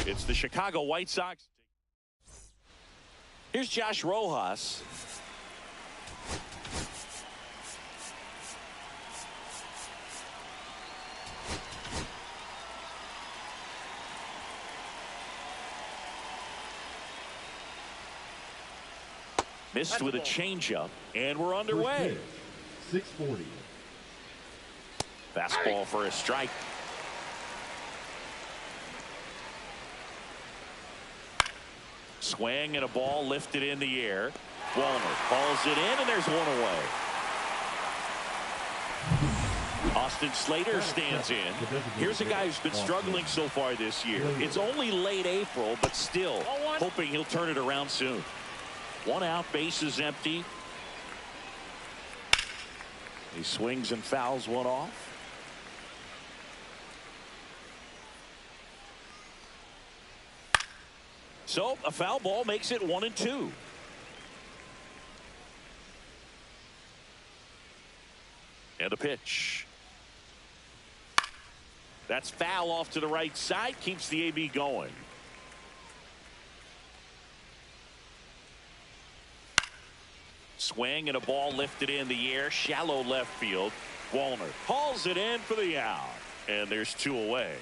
It's the Chicago White Sox. Here's Josh Rojas. Missed with a changeup, and we're underway. 640. Fastball for a strike. Swing and a ball lifted in the air. Walner calls it in, and there's one away. Austin Slater stands in. Here's a guy who's been struggling so far this year. It's only late April, but still hoping he'll turn it around soon. One out, bases empty. He swings and fouls one off. So a foul ball makes it 1-2. And a pitch. That's foul off to the right side. Keeps the AB going. Swing and a ball lifted in the air. Shallow left field. Walner hauls it in for the out. And there's two away.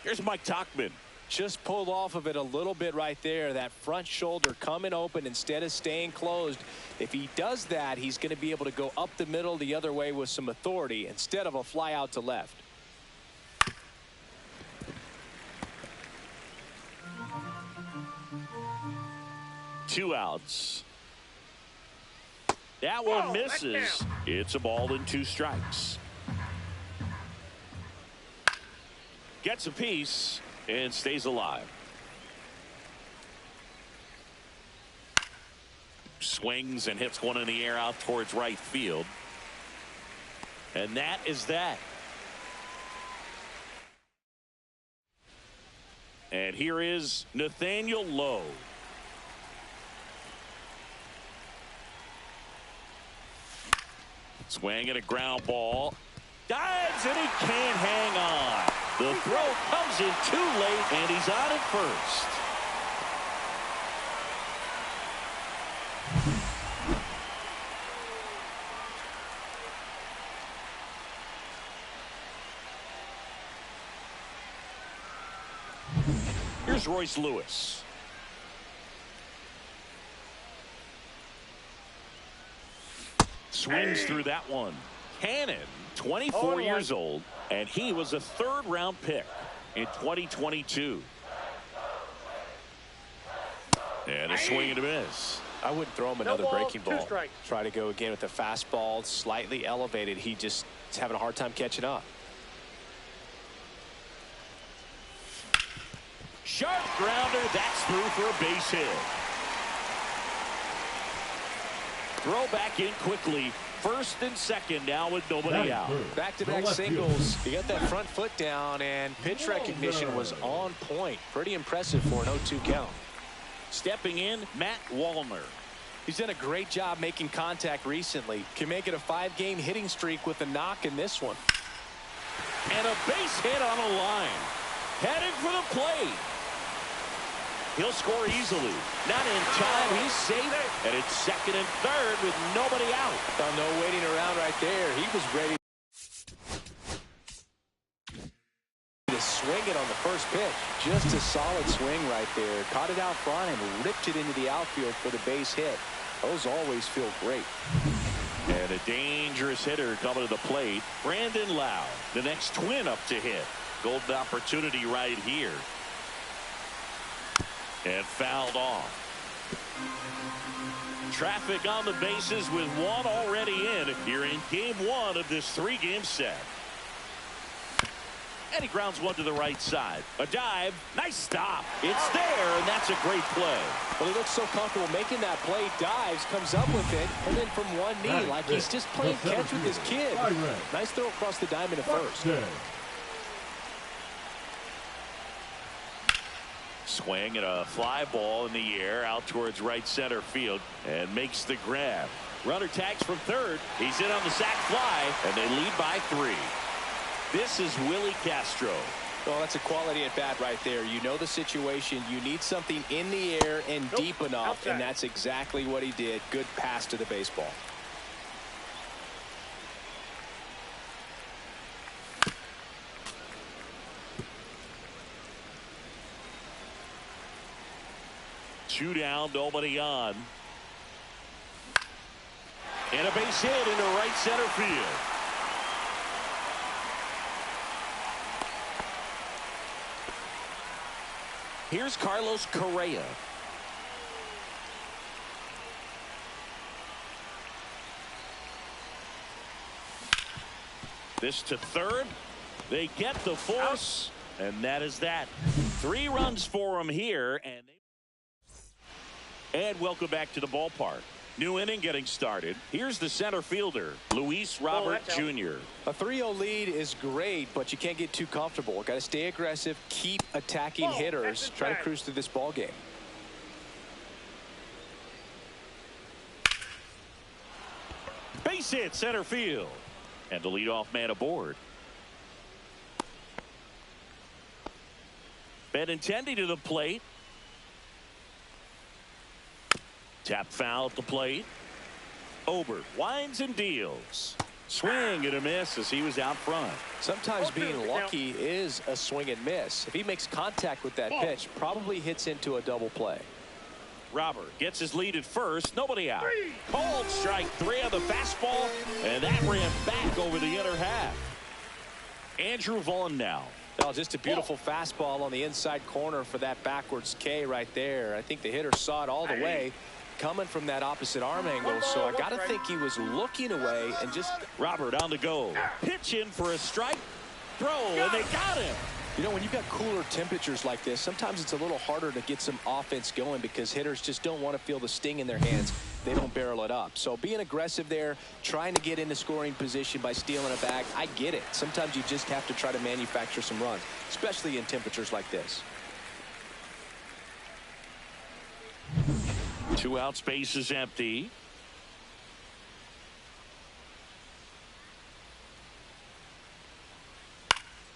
Here's Mike Tauchman. Just pulled off of it a little bit right there. That front shoulder coming open instead of staying closed. If he does that, he's going to be able to go up the middle the other way with some authority instead of a fly out to left. Two outs. That one misses. It's a ball and 2 strikes. Gets a piece and stays alive. Swings and hits one in the air out towards right field. And that is that. And here is Nathaniel Lowe. Swing and a ground ball. Dives and he can't hang on. The throw comes in too late and he's on at first. Here's Royce Lewis. Swings through that one. Cannon, 24 years old, and he was a 3rd-round pick in 2022. And a swing and a miss. I wouldn't throw him another breaking ball. Try to go again with the fastball, slightly elevated. He just is having a hard time catching up. Sharp grounder, that's through for a base hit. Throw back in quickly. First and second now with nobody out. Back-to-back singles. He got that front foot down, and pitch recognition was on point. Pretty impressive for an 0-2 count. Stepping in, Matt Wallner. He's done a great job making contact recently. Can make it a 5-game hitting streak with a knock in this one. And a base hit on a line. Headed for the plate. He'll score easily. Not in time. He's safe. And it's second and third with nobody out. No waiting around right there. He was ready to swing it on the first pitch. Just a solid swing right there. Caught it out front and ripped it into the outfield for the base hit. Those always feel great. And a dangerous hitter coming to the plate. Brandon Lau, the next twin up to hit. Golden opportunity right here. And fouled off. Traffic on the bases with one already in here in game 1 of this 3-game set. And he grounds one to the right side. A dive. Nice stop. It's there, and that's a great play. Well, he looks so comfortable making that play. Dives, comes up with it, and then from one knee, like he's just playing catch with his kid. Nice throw across the diamond at first. Swing and a fly ball in the air out towards right center field and makes the grab. Runner tags from third. He's in on the sac fly, and they lead by 3. This is Willie Castro. Well, that's a quality at bat right there. You know the situation. You need something in the air and deep enough, outside. and that's exactly what he did. Good pass to the baseball. Two down, nobody on. And a base hit into right center field. Here's Carlos Correa. This to third. They get the force, and that is that. 3 runs for him here, and welcome back to the ballpark. New inning getting started. Here's the center fielder, Luis Robert Jr. A 3-0 lead is great, but you can't get too comfortable. Got to stay aggressive, keep attacking hitters, try to cruise through this ball game. Base hit center field, and the leadoff man aboard. Benintendi to the plate. Tap foul at the plate. Ober winds and deals. Swing and a miss as he was out front. Sometimes being lucky is a swing and miss. If he makes contact with that pitch, probably hits into a double play. Robert gets his lead at first. Nobody out. Called strike 3 on the fastball, and that ran back over the inner half. Andrew Vaughn now. Oh, just a beautiful fastball on the inside corner for that backwards K right there. I think the hitter saw it all the way coming from that opposite arm angle, so I got to think he was looking away and just... Robert on the go. Pitch in for a strike. Throw, and they got him. You know, when you've got cooler temperatures like this, sometimes it's a little harder to get some offense going because hitters just don't want to feel the sting in their hands. They don't barrel it up. So being aggressive there, trying to get into scoring position by stealing a bag, I get it. Sometimes you just have to try to manufacture some runs, especially in temperatures like this. 2 out, space is empty.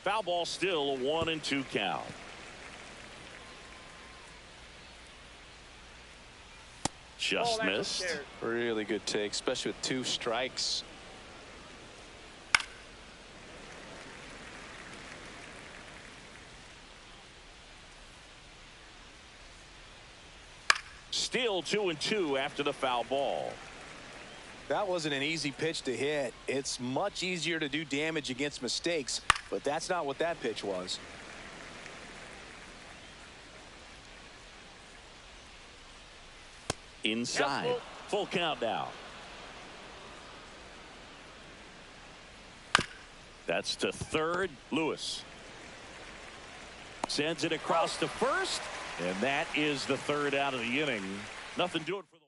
Foul ball, still a 1-2 count. Just missed. Really good take, especially with 2 strikes. Still 2-2 after the foul ball. That wasn't an easy pitch to hit. It's much easier to do damage against mistakes, but that's not what that pitch was. Inside. Full count now. That's to third. Lewis sends it across to first, and that is the 3rd out of the inning. Nothing doing for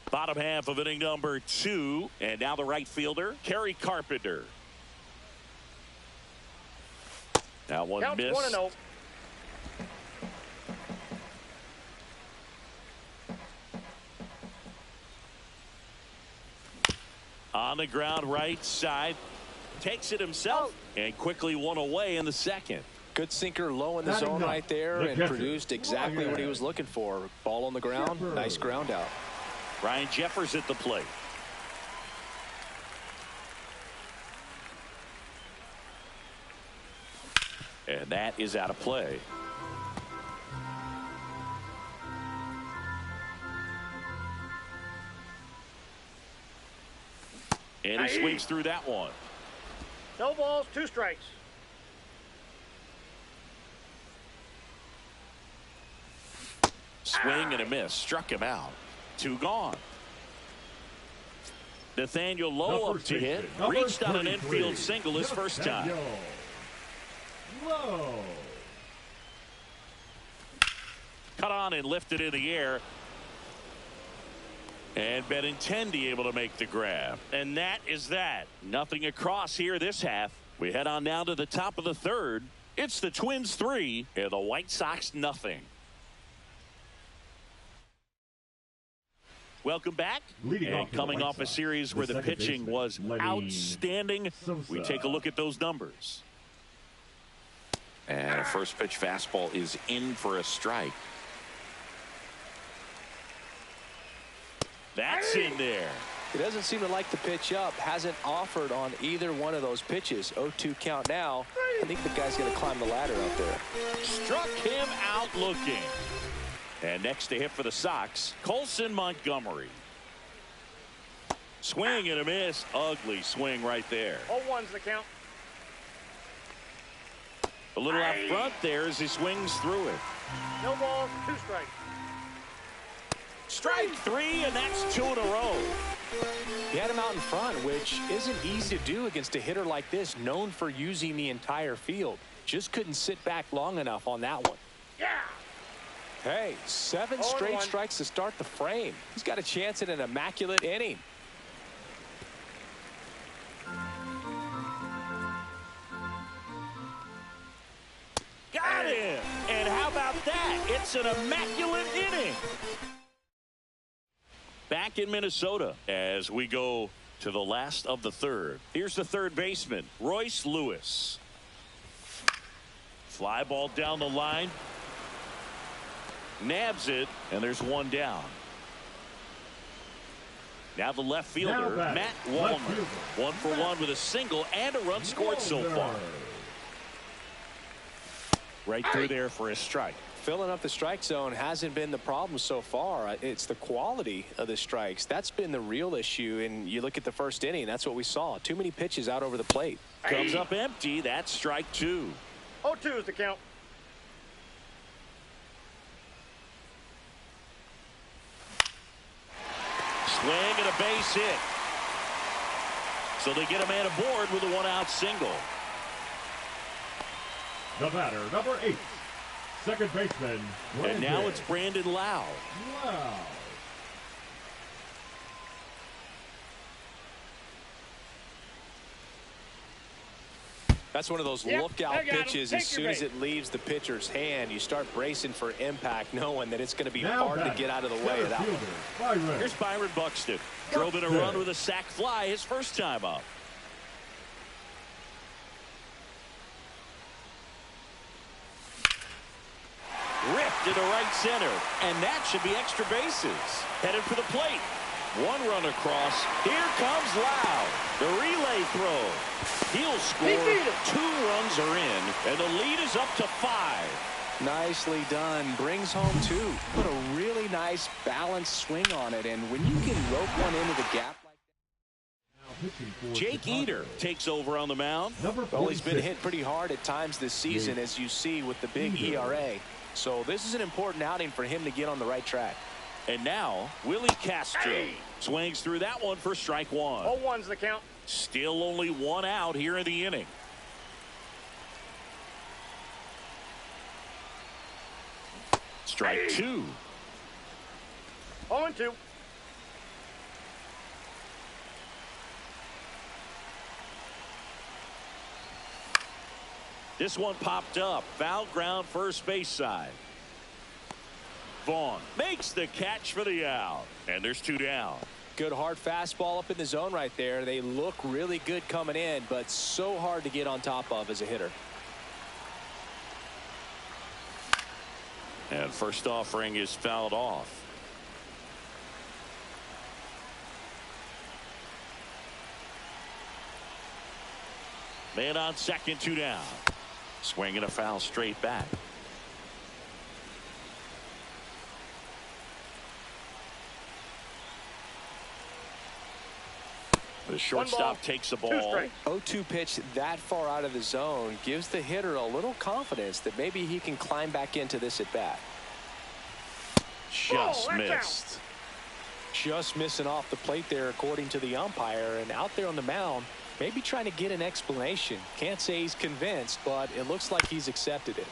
the bottom half of inning number 2, and now the right fielder, Kerry Carpenter. Now one miss. 1-0. On the ground right side, takes it himself and quickly one away in the 2nd. Good sinker low in the zone right there and produced exactly what he was looking for. Ball on the ground, nice ground out. Ryan Jeffers at the plate. And that is out of play. And he swings through that one. No balls, 2 strikes. Swing and a miss. Struck him out. 2 gone. Nathaniel Lowe up to hit. Reached on an infield single his first time. Cut on and lifted in the air. And Benintendi able to make the grab. And that is that. Nothing across here this half. We head on down to the top of the 3rd. It's the Twins 3 and the White Sox nothing. Welcome back. And coming off a series where the pitching was outstanding, we take a look at those numbers. And a first pitch fastball is in for a strike. That's in there. He doesn't seem to like the pitch up. Hasn't offered on either one of those pitches. 0-2 count now. I think the guy's going to climb the ladder out there. Struck him out looking. And next to hit for the Sox, Colson Montgomery. Swing and a miss. Ugly swing right there. 0-1's the count. A little out front there as he swings through it. No balls, 2 strikes. Strike 3, and that's 2 in a row. He had him out in front, which isn't easy to do against a hitter like this, known for using the entire field. Just couldn't sit back long enough on that one. Yeah. Hey, 7 straight strikes to start the frame. He's got a chance at an immaculate inning. Got him. And how about that? It's an immaculate inning. Back in Minnesota as we go to the last of the third. Here's the third baseman, Royce Lewis. Fly ball down the line. Nabs it, and there's one down. Now the left fielder, Matt Wallner. 1 for 1 with a single and a run scored so far. Right through there for a strike. Filling up the strike zone hasn't been the problem so far. It's the quality of the strikes. That's been the real issue. And you look at the first inning, that's what we saw. Too many pitches out over the plate. Comes up empty. That's strike 2. 0-2 is the count. Swing and a base hit. So they get a man aboard with a 1-out single. The batter, number 8, second baseman. And now it's Brandon Lau. That's one of those lookout pitches. As soon as it leaves the pitcher's hand, you start bracing for impact, knowing that it's going to be hard to get out of the way of that one. Here's Byron Buxton. Drove in a run with a sac fly his first time up. Ripped into right center, and that should be extra bases. Headed for the plate. 1 run across. Here comes Lau. The relay throw. He'll score. 2 runs are in, and the lead is up to 5. Nicely done. Brings home 2. Put a really nice balanced swing on it, and when you can rope one into the gap like that. Jake Eder takes over on the mound. Well, he's been hit pretty hard at times this season, as you see with the big ERA. So this is an important outing for him to get on the right track. And now Willie Castro swings through that one for strike 1. 0-1's the count. Still only 1 out here in the inning. Strike 2. 0-2. This one popped up. Foul ground first base side. Vaughn makes the catch for the out. And there's 2 down. Good hard fastball up in the zone right there. They look really good coming in, but so hard to get on top of as a hitter. And first offering is fouled off. Man on second, 2 down. Swinging a foul straight back. The shortstop takes the ball. 0-2 pitch that far out of the zone gives the hitter a little confidence that maybe he can climb back into this at bat. Just missed. Just missing off the plate there, according to the umpire, and out there on the mound, maybe trying to get an explanation. Can't say he's convinced, but it looks like he's accepted it.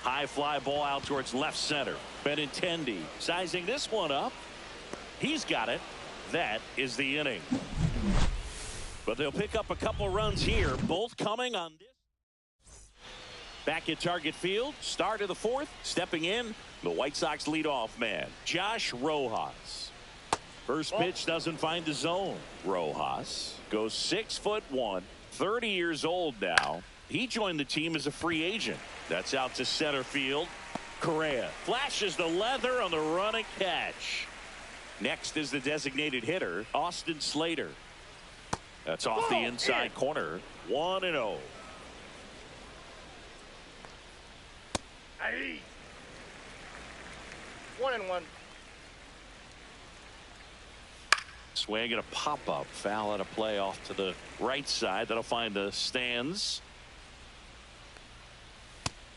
High fly ball out towards left center. Benintendi sizing this one up. He's got it. That is the inning. But they'll pick up a couple runs here, both coming on this. Back at Target Field, start of the 4th, stepping in, the White Sox leadoff man, Josh Rojas. First pitch doesn't find the zone. Rojas goes 6'1", 30 years old now. He joined the team as a free agent. That's out to center field. Correa flashes the leather on the running catch. Next is the designated hitter, Austin Slater. That's off the inside corner. 1-0. Aye. 1-1. Swing and a pop-up. Foul out of play off to the right side. That'll find the stands.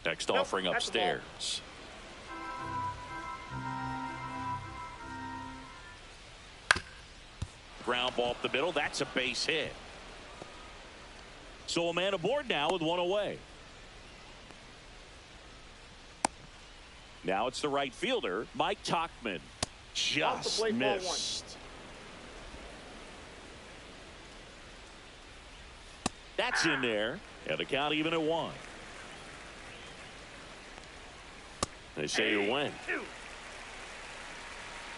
Next offering upstairs. Ground ball up the middle. That's a base hit. So a man aboard now with one away. Now it's the right fielder, Mike Tauchman. Just missed. That's in there. And the count even at 1. They say you win.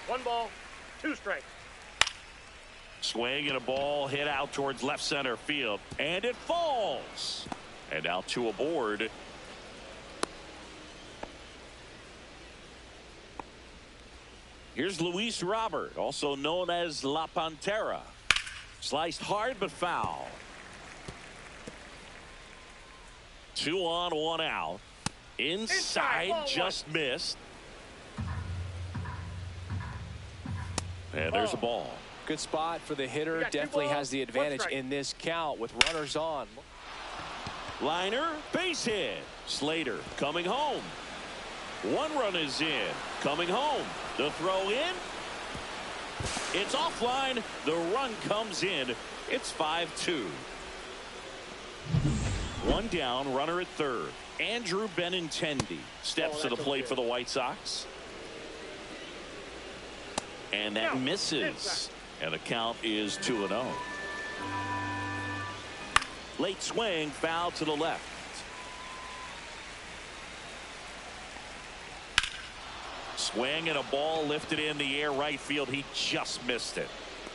1 ball, 2 strikes. Swing and a ball hit out towards left center field. And it falls. And now 2 aboard. Here's Luis Robert, also known as La Pantera. Sliced hard but foul. 2 on, 1 out. Inside, just missed. And there's a ball. Good spot for the hitter. Definitely has the advantage in this count with runners on. Liner, base hit. Slater coming home. 1 run is in. Coming home. The throw in. It's offline. The run comes in. It's 5-2. 1 down, runner at third. Andrew Benintendi steps to the plate for the White Sox. And that misses. And the count is 2-0. Late swing, foul to the left. Swing and a ball lifted in the air right field. He just missed it.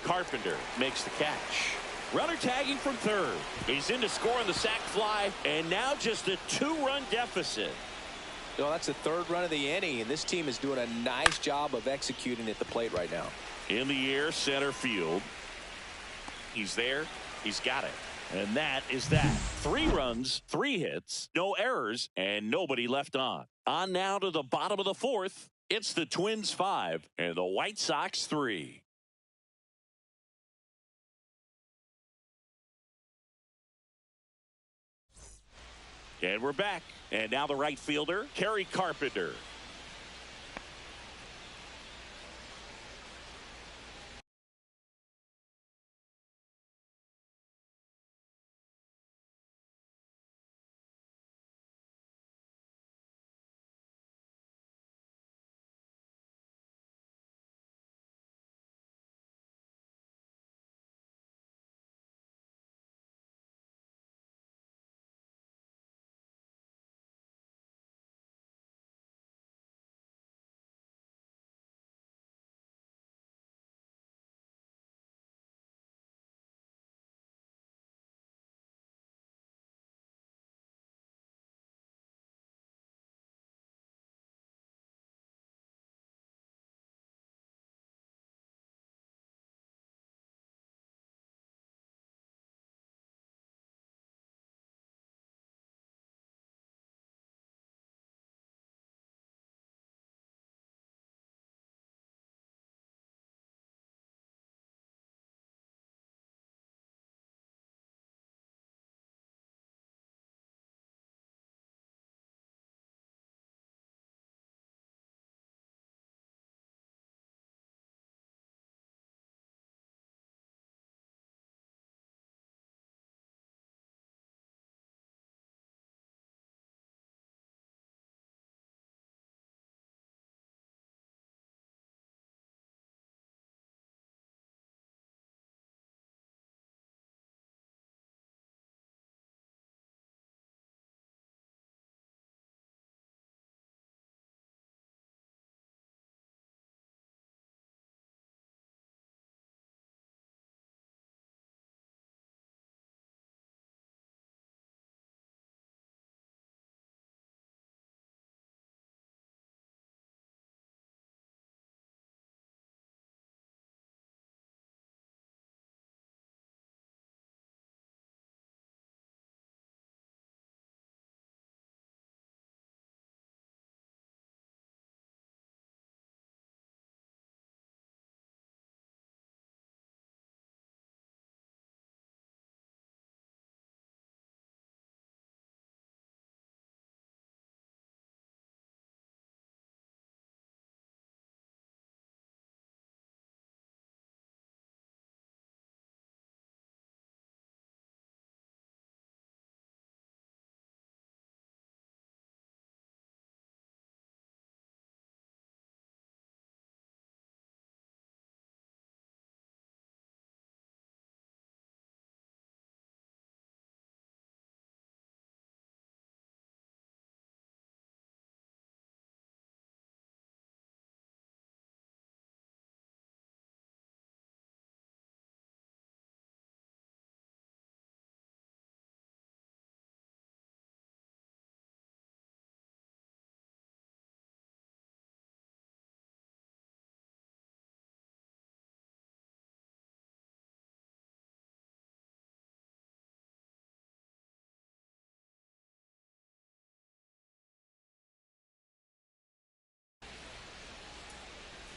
Carpenter makes the catch. Runner tagging from third. He's in to score on the sac fly, and now just a 2-run deficit. Well, that's the 3rd run of the inning, and this team is doing a nice job of executing at the plate right now. In the air, center field. He's there. He's got it. And that is that. 3 runs, 3 hits, no errors, and nobody left on. On now to the bottom of the 4th. It's the Twins 5 and the White Sox 3. And we're back. And now the right fielder, Kerry Carpenter.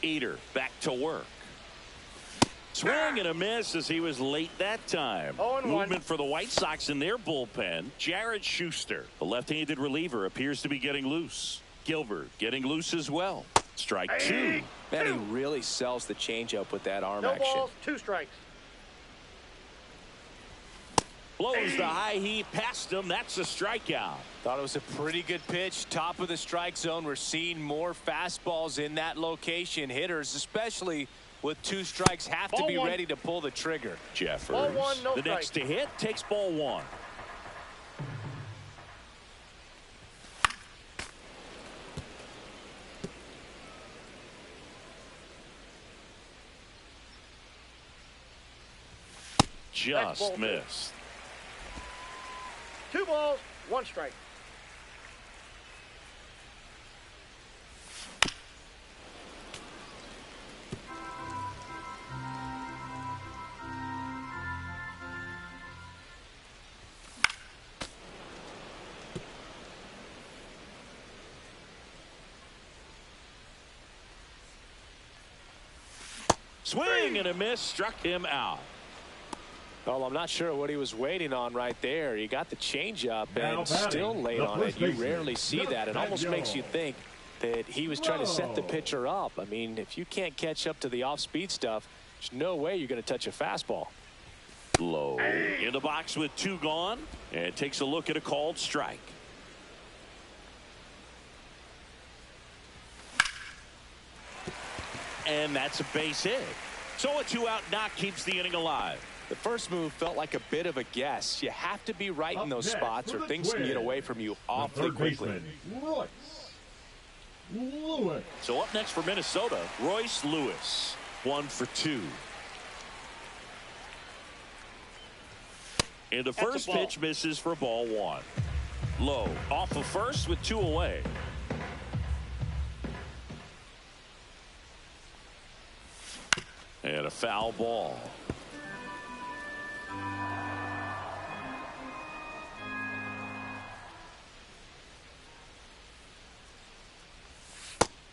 Eater back to work. Swing and a miss as he was late that time. 0-1. Movement for the White Sox in their bullpen. Jared Schuster, the left-handed reliever, appears to be getting loose. Gilbert getting loose as well. Strike two. Man, he really sells the changeup with that arm No action. balls, 2 strikes. Blows the high heat past him. That's a strikeout. Thought it was a pretty good pitch. Top of the strike zone. We're seeing more fastballs in that location. Hitters, especially with 2 strikes, have to be ready to pull the trigger. Jeffers, Ball one, no the next to hit, takes ball 1. Just missed. 2 balls, 1 strike. Swing and a miss, struck him out. Well, I'm not sure what he was waiting on right there. He got the changeup and batting, still late the on it. first You baseman, rarely see that. It almost makes you think that he was trying to set the pitcher up. I mean, if you can't catch up to the off-speed stuff, there's no way you're going to touch a fastball. Low in the box with 2 gone, and takes a look at a called strike. And that's a base hit. So a 2-out knock keeps the inning alive. The first move felt like a bit of a guess. You have to be right in those spots or things can get away from you awfully quickly. Lewis. So up next for Minnesota, Royce Lewis. 1 for 2. And the first pitch misses for ball 1. Low off of first with 2 away. And a foul ball.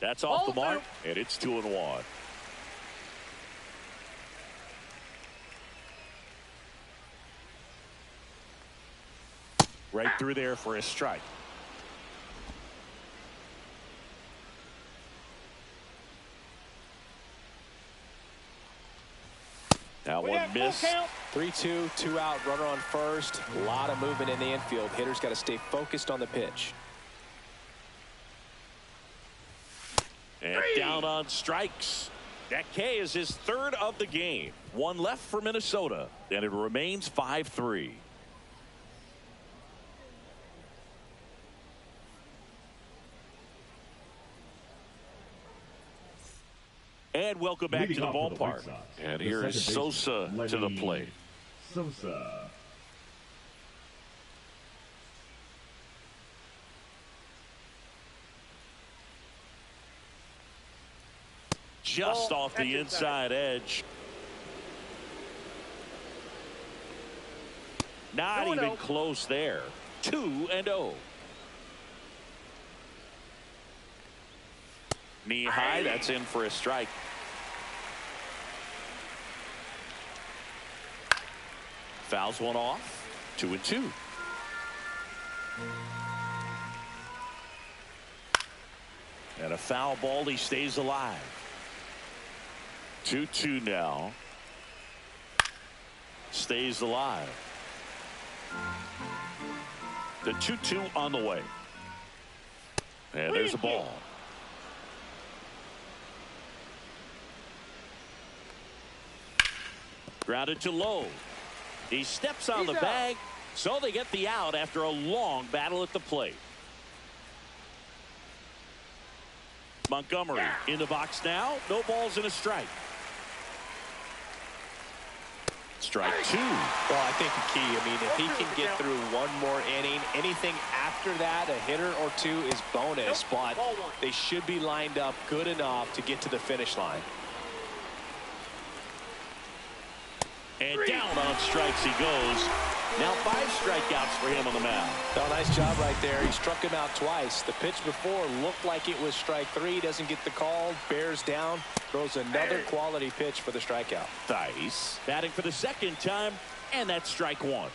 That's off the mark, and it's 2-1. Right through there for a strike. Now one miss. 3-2, 2-out, runner on first. A lot of movement in the infield. Hitters got to stay focused on the pitch. And down on strikes. That K is his 3rd of the game. 1 left for Minnesota, and it remains 5-3. And welcome back to the ballpark. And here is Sosa to the plate. Sosa. Just off the inside edge. Not even close there. 2-0. Knee high, that's in for a strike. Fouls one off. 2-2. And a foul ball, he stays alive. 2-2 now. Stays alive. The 2-2 on the way. And there's a ball. Grounded to low. He steps on the bag, so they get the out after a long battle at the plate. Montgomery in the box now. No balls and a strike. Strike 2. Well, I think the key, I mean, if he can get through one more inning, anything after that, a hitter or 2 is bonus, but they should be lined up good enough to get to the finish line. And down on strikes he goes. Now 5 strikeouts for him on the mound. Oh, nice job right there. He struck him out twice. The pitch before looked like it was strike 3. Doesn't get the call. Bears down. Throws another quality pitch for the strikeout. Dice batting for the second time, and that's strike one.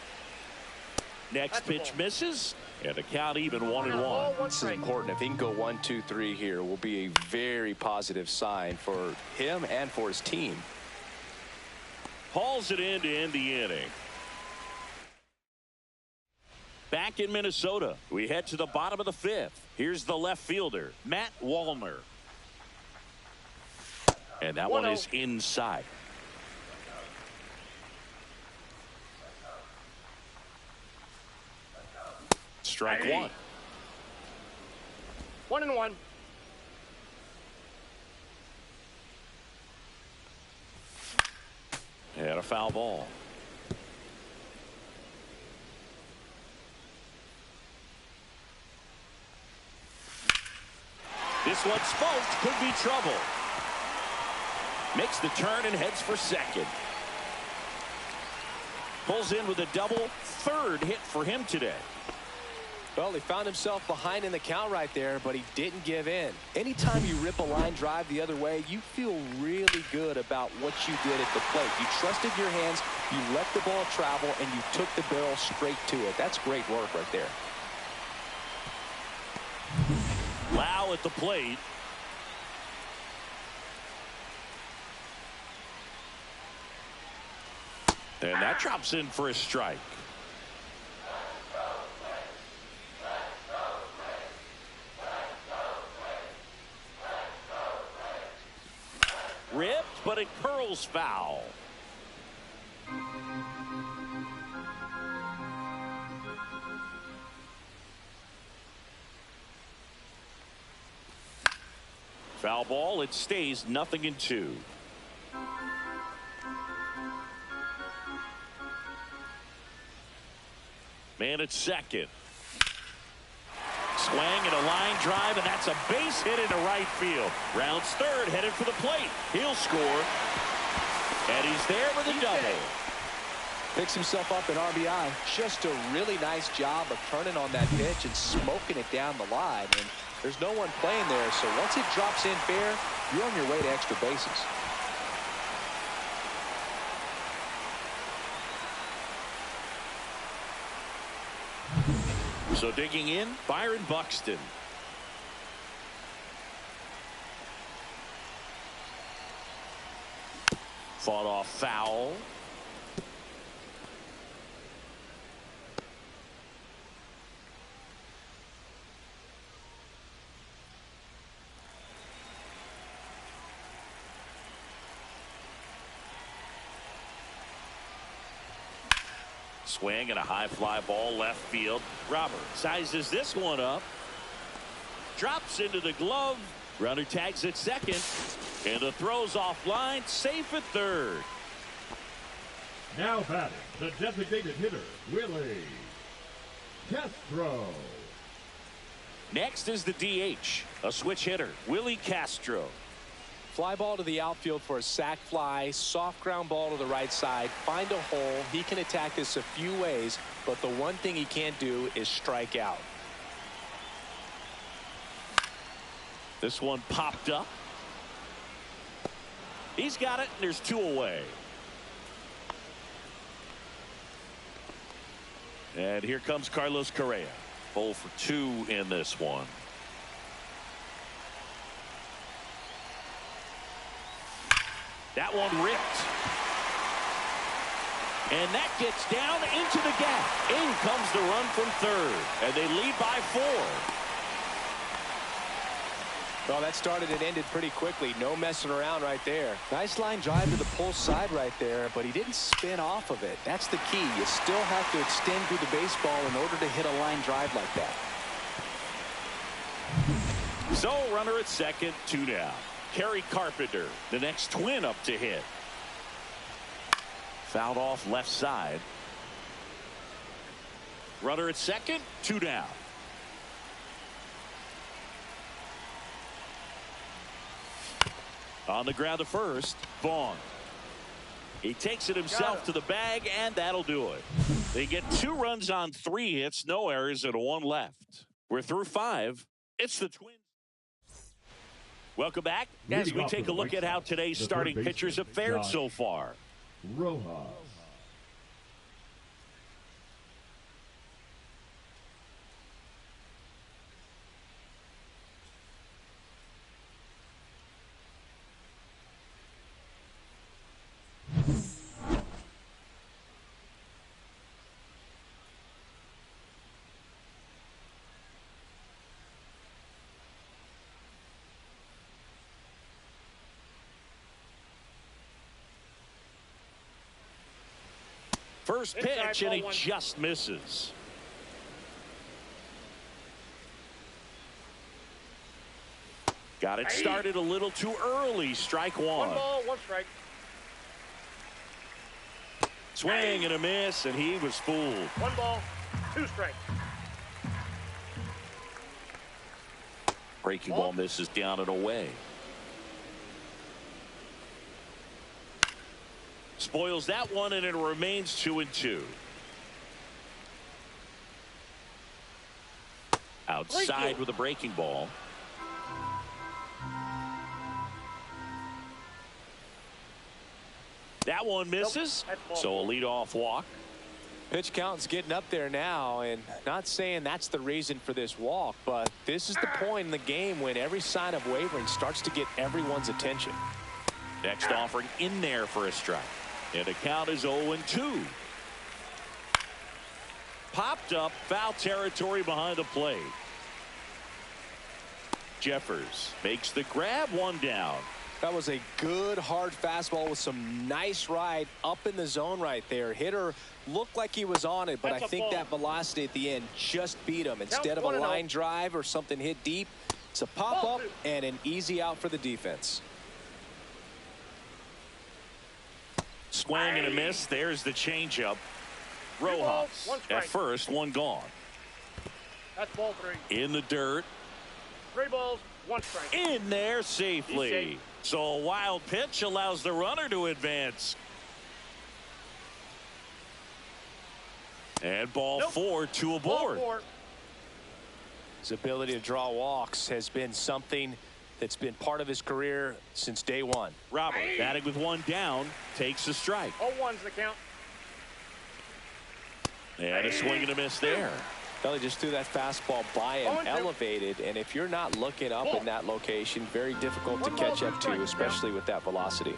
Next pitch misses, and the count even 1-1. This is important. If he can go 1, 2, 3 here, will be a very positive sign for him and for his team. Hauls it in to end the inning. Back in Minnesota, we head to the bottom of the fifth. Here's the left fielder, Matt Wallner. And that one is inside. Strike one. 1-1. And a foul ball. This one smoked, could be trouble. Makes the turn and heads for second. Pulls in with a double, third hit for him today. Well, he found himself behind in the count right there, but he didn't give in. Anytime you rip a line drive the other way, you feel really good about what you did at the plate. You trusted your hands, you let the ball travel, and you took the barrel straight to it. That's great work right there. Lau at the plate. And that drops in for a strike. Ripped, but it curls foul. Foul ball, it stays 0-2. Man at second. Swing and a line drive, and that's a base hit into right field. Rounds third, headed for the plate. He'll score. And he's there with a double. Picks himself up an RBI. Just a really nice job of turning on that pitch and smoking it down the line. And there's no one playing there, so once it drops in fair, you're on your way to extra bases. So digging in, Byron Buxton. Fought off foul. Swing and a high fly ball left field. Robert sizes this one up. Drops into the glove. Runner tags at second. And the throw's offline. Safe at third. Now batting, the designated hitter, Willie Castro. Next is the DH. A switch hitter, Willie Castro. Fly ball to the outfield for a sac fly. Soft ground ball to the right side. Find a hole. He can attack this a few ways, but the one thing he can't do is strike out. This one popped up. He's got it, and there's two away. And here comes Carlos Correa. 0 for 2 in this one. That one ripped. And that gets down into the gap. In comes the run from third. And they lead by 4. Well, that started and ended pretty quickly. No messing around right there. Nice line drive to the pull side right there, but he didn't spin off of it. That's the key. You still have to extend through the baseball in order to hit a line drive like that. So, runner at second, 2 down. Kerry Carpenter, the next twin up to hit. Fouled off left side. Runner at second, 2 down. On the ground to first, Vaughn. He takes it himself to the bag, and that'll do it. They get 2 runs on 3 hits, no errors, and 1 left. We're through 5. It's the Twins. Welcome back as we take a look at how today's starting pitchers have fared so far. Rojas. First pitch, and he just misses. Got it started a little too early. Strike one. 1 ball, 1 strike. Swing and a miss, and he was fooled. 1 ball, 2 strikes. Breaking ball misses down and away. Spoils that one, and it remains 2-2. Outside with a breaking ball. That one misses, so a leadoff walk. Pitch count's getting up there now, and not saying that's the reason for this walk, but this is the point in the game when every sign of wavering starts to get everyone's attention. Next offering in there for a strike. And the count is 0-2. Popped up, foul territory behind the plate. Jeffers makes the grab, 1 down. That was a good hard fastball with some nice ride up in the zone right there. Hitter looked like he was on it, but I think that velocity at the end just beat him. Instead of a line drive or something hit deep, it's a pop up and an easy out for the defense. Swing and a miss. There's the changeup. Rojas at first, 1 gone. That's ball 3. In the dirt. 3 balls, 1 strike. In there safely. So a wild pitch allows the runner to advance. And ball 4, 2 aboard. His ability to draw walks has been something that's been part of his career since day one. Robert batting with 1 down, takes a strike. 0-1's the count. And a swing and a miss there. Belly just threw that fastball by him, elevated, and if you're not looking up in that location, very difficult to catch up to, especially with that velocity.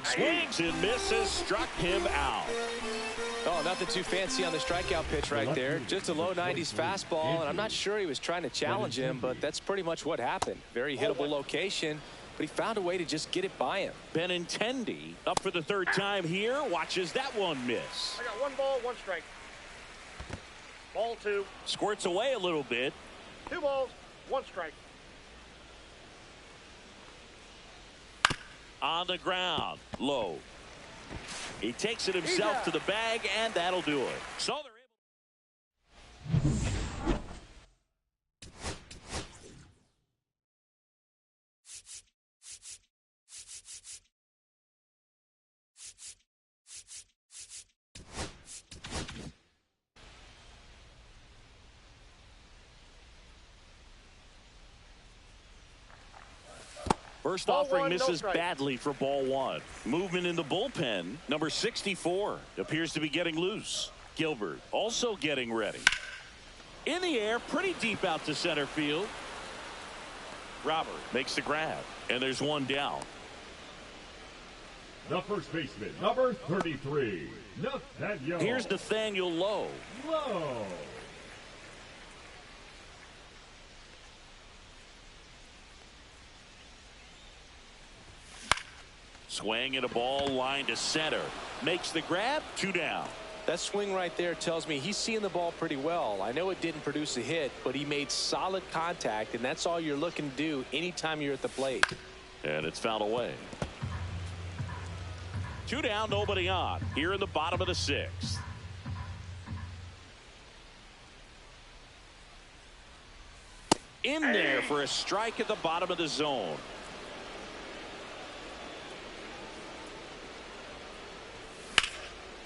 Swings and misses, struck him out. Oh, nothing too fancy on the strikeout pitch right there. Just a low 90s fastball, and I'm not sure he was trying to challenge him, but that's pretty much what happened. Very hittable location, but he found a way to just get it by him. Benintendi up for the 3rd time here, watches that one miss. I got 1 ball, 1 strike. Ball 2. Squirts away a little bit. 2 balls, 1 strike. On the ground, low. He takes it himself to the bag, and that'll do it. So they're First offering misses badly for ball 1. Movement in the bullpen. Number 64 appears to be getting loose. Gilbert also getting ready. In the air, pretty deep out to center field. Robert makes the grab, and there's 1 down. The first baseman, number 33, Nathaniel. Here's Nathaniel Lowe. Lowe. Swing and a ball line to center. Makes the grab, 2 down. That swing right there tells me he's seeing the ball pretty well. I know it didn't produce a hit, but he made solid contact, and that's all you're looking to do anytime you're at the plate. And it's fouled away. 2 down, nobody on. Here in the bottom of the 6th. In there for a strike at the bottom of the zone.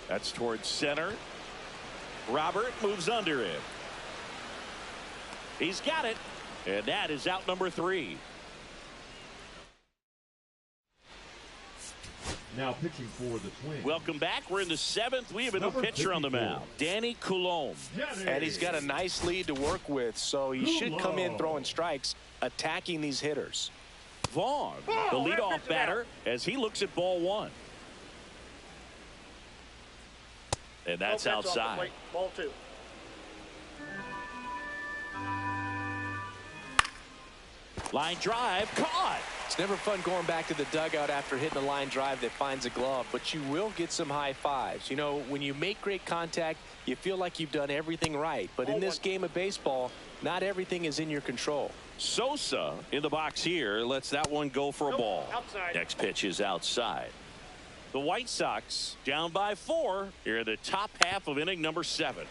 That's towards center. Robert moves under it. He's got it. And that is out number 3. Now pitching for the Twins. Welcome back. We're in the 7th. We have a new pitcher on the mound, Danny Coulombe. And he's got a nice lead to work with, so he should come in throwing strikes, attacking these hitters. Vaughn, the leadoff batter, as he looks at ball 1. And that's outside. Ball 2. Line drive, caught. It's never fun going back to the dugout after hitting a line drive that finds a glove, but you will get some high fives. You know, when you make great contact, you feel like you've done everything right. But in this game of baseball, not everything is in your control. Sosa in the box here lets that one go for a ball. Outside. Next pitch is outside. The White Sox down by 4 here in the top half of inning number 7.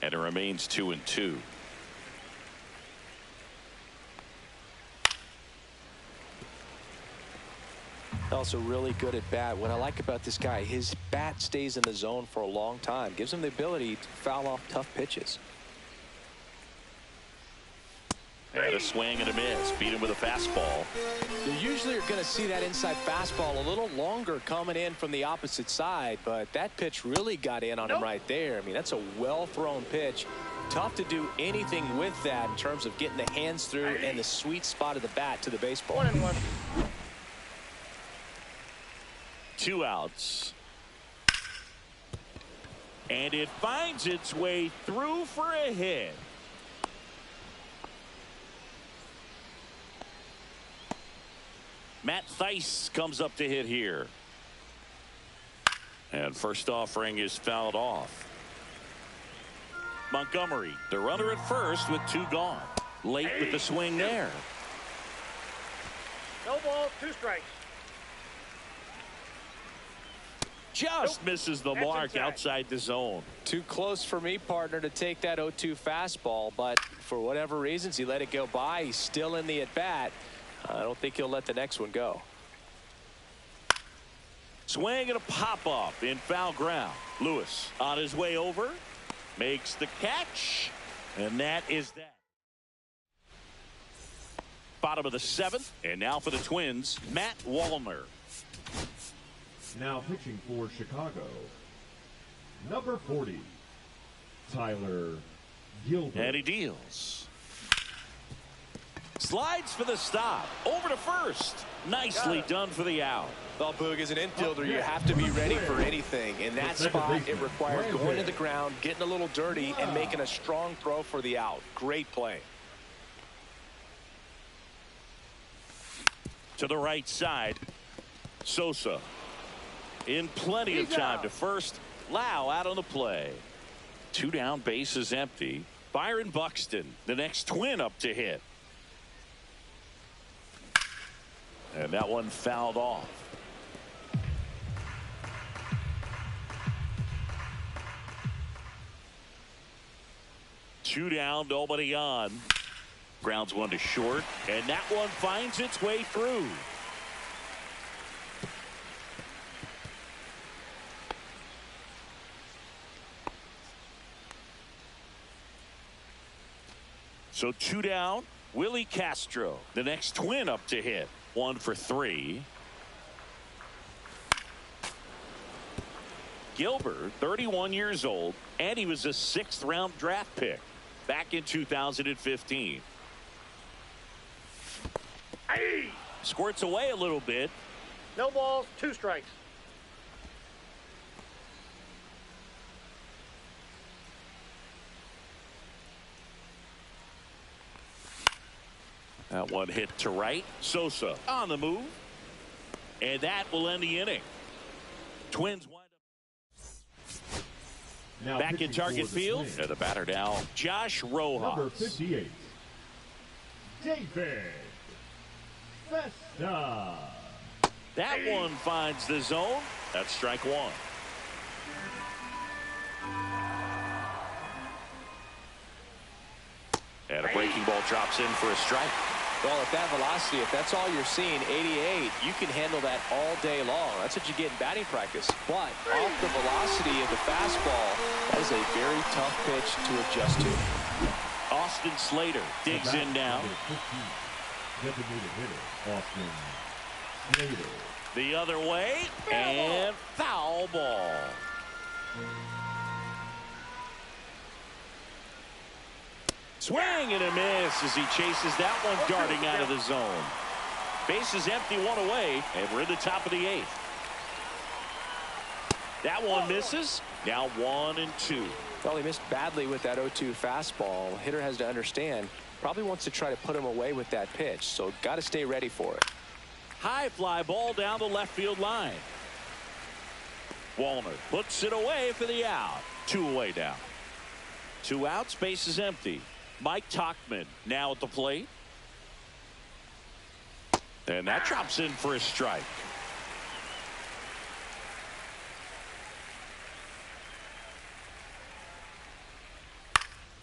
And it remains 2-2. Also really good at bat. What I like about this guy, his bat stays in the zone for a long time. Gives him the ability to foul off tough pitches. And a swing and a miss. Beat him with a fastball. You usually are going to see that inside fastball a little longer coming in from the opposite side, but that pitch really got in on him right there. I mean, that's a well-thrown pitch. Tough to do anything with that in terms of getting the hands through and the sweet spot of the bat to the baseball. 1-1. 2 outs. And it finds its way through for a hit. Matt Theis comes up to hit here. And first offering is fouled off. Montgomery, the runner at first with 2 gone. Late with the swing there. No ball, 2 strikes. Just misses the mark outside the zone. Too close for me, partner, to take that 0-2 fastball, but for whatever reasons, he let it go by. He's still in the at-bat. I don't think he'll let the next one go. Swing and a pop-up in foul ground. Lewis on his way over. Makes the catch. And that is that. Bottom of the 7th. And now for the Twins, Matt Wallner. Now pitching for Chicago, number 40, Tyler Gilbert. And he deals. Slides for the stop. Over to first. Nicely done for the out. Well, Boog, as an infielder, you have to be ready for anything. In that spot, it required going to the ground, getting a little dirty, and making a strong throw for the out. Great play. To the right side, Sosa. In plenty of time to first. Lau out on the play. 2 down, bases empty. Byron Buxton, the next Twin up to hit. And that one fouled off. Two down, nobody on. Grounds one to short, and that one finds its way through. So 2 down. Willie Castro, the next Twin up to hit. 1 for 3. Gilbert, 31 years old, and he was a 6th round draft pick back in 2015. Squirts away a little bit. No balls, 2 strikes. That one hit to right. Sosa on the move. And that will end the inning. Twins wind up now back in target field. And the batter now, Josh Rojas. Number 58, David Festa. That one finds the zone. That's strike 1. And a breaking ball drops in for a strike. Well, at that velocity, if that's all you're seeing, 88, you can handle that all day long. That's what you get in batting practice. But off the velocity of the fastball, that is a very tough pitch to adjust to. Austin Slater digs in now. Designated hitter, Austin Slater. The other way, and foul ball. Swing and a miss as he chases that one darting out of the zone. Base is empty, one away, and we're in the top of the 8th. That one misses. Now 1-2. Well, he missed badly with that 0-2 fastball. Hitter has to understand, probably wants to try to put him away with that pitch, so got to stay ready for it. High fly ball down the left field line. Wallner puts it away for the out. 2 away now. 2 outs, base is empty. Mike Tauchman now at the plate. And that drops in for a strike.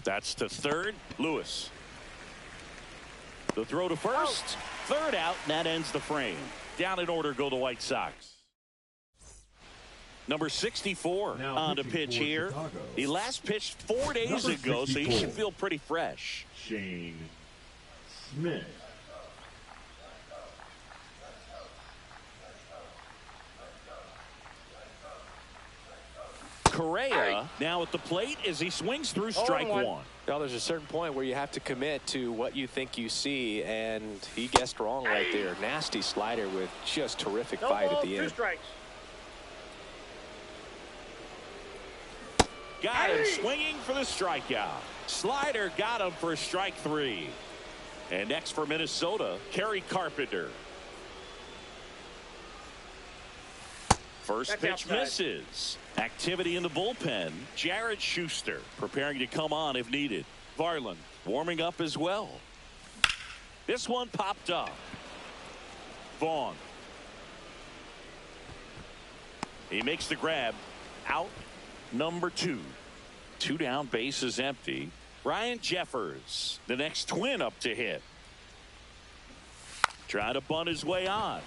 That's to third. Lewis. The throw to first. Third out, and that ends the frame. Down in order go the White Sox. Number 64 Now on the pitch here. Chicago. He last pitched 4 days Number ago, so he 64. should feel pretty fresh. Shane Smith. Correa now at the plate as he swings through strike 1. Well, there's a certain point where you have to commit to what you think you see, and he guessed wrong right there. Nasty slider with just terrific bite at the end. 2 strikes. Got him swinging for the strikeout. Slider got him for strike 3. And next for Minnesota, Kerry Carpenter. First That's pitch outside. misses. Activity in the bullpen. Jared Schuster preparing to come on if needed. Varland warming up as well. This one popped up. Vaughn. He makes the grab. Out number 2. 2 down, base is empty. Ryan Jeffers, the next twin up to hit. Trying to bunt his way on.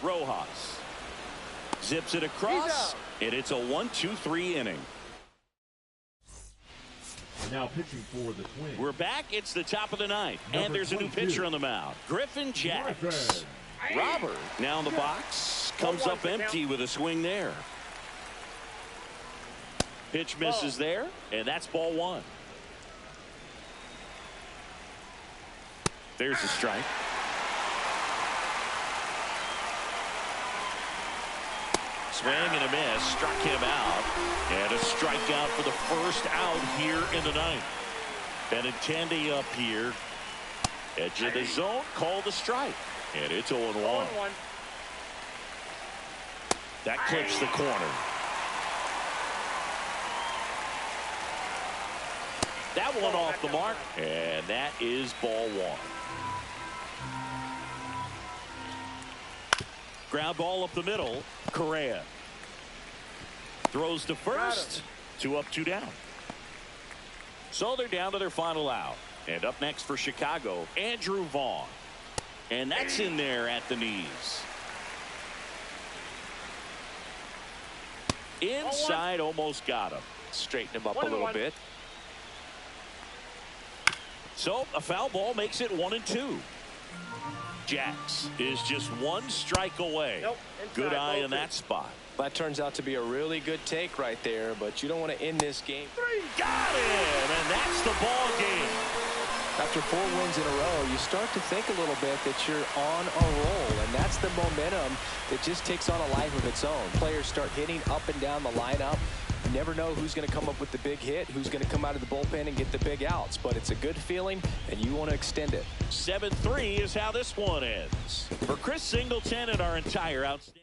Rojas zips it across, and it's a 1-2-3 inning. Now pitching for the Twins. We're back. It's the top of the 9th, and Number there's a new 22. pitcher on the mound. Griffin Jacks. Griffin. Robert now in the box. Comes up empty with a swing there. Pitch misses there, and that's ball 1. There's a strike. Swing and a miss. Struck him out. And a strikeout for the first out here in the 9th. Benintendi up here. Edge of the zone. Called a strike. And it's 0-1. That clips the corner. That one off the mark. And that is ball 1. Ground ball up the middle. Correa throws to first. 2 up, 2 down. So they're down to their final out. And up next for Chicago, Andrew Vaughn. And that's in there at the knees. Inside, almost got him. Straighten him up a little bit. So a foul ball makes it 1-2. Jacks is just 1 strike away. Good eye in that spot. That turns out to be a really good take right there, but you don't want to end this game. Got him, and that's the ball game. After 4 wins in a row, you start to think a little bit that you're on a roll, and that's the momentum that just takes on a life of its own. Players start hitting up and down the lineup. You never know who's going to come up with the big hit, who's going to come out of the bullpen and get the big outs, but it's a good feeling, and you want to extend it. 7-3 is how this one ends. For Chris Singleton and our entire outstanding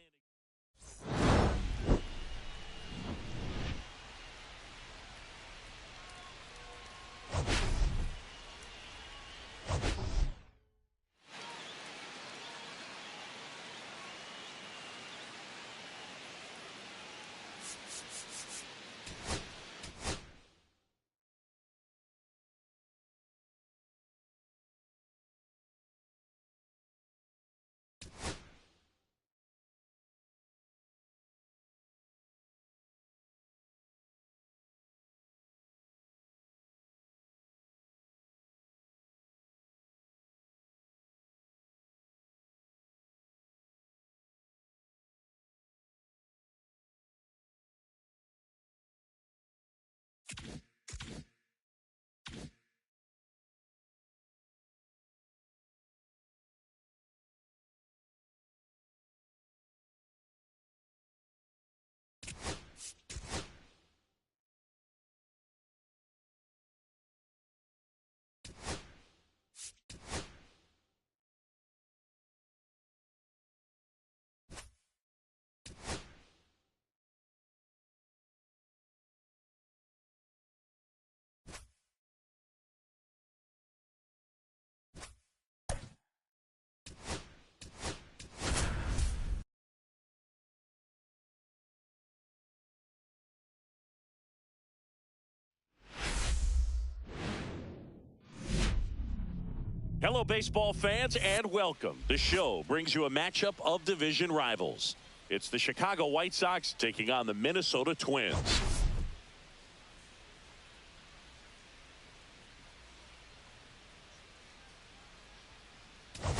Hello, baseball fans, and welcome. The show brings you a matchup of division rivals. It's the Chicago White Sox taking on the Minnesota Twins.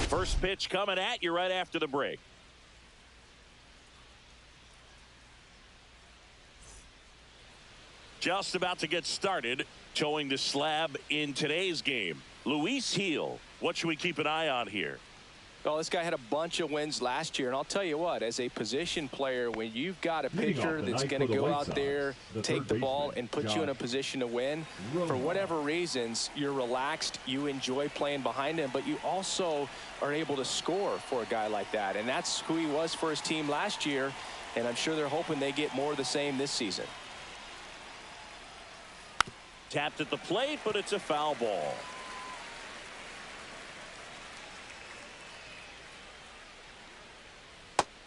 First pitch coming at you right after the break. Just about to get started, towing the slab in today's game. Luis Gil, what should we keep an eye on here? Well, this guy had a bunch of wins last year, and I'll tell you what, as a position player, when you've got a pitcher that's going to go out there, take the ball, and put you in a position to win, for whatever reasons, you're relaxed, you enjoy playing behind him, but you also are able to score for a guy like that. And that's who he was for his team last year, and I'm sure they're hoping they get more of the same this season. Tapped at the plate, but it's a foul ball.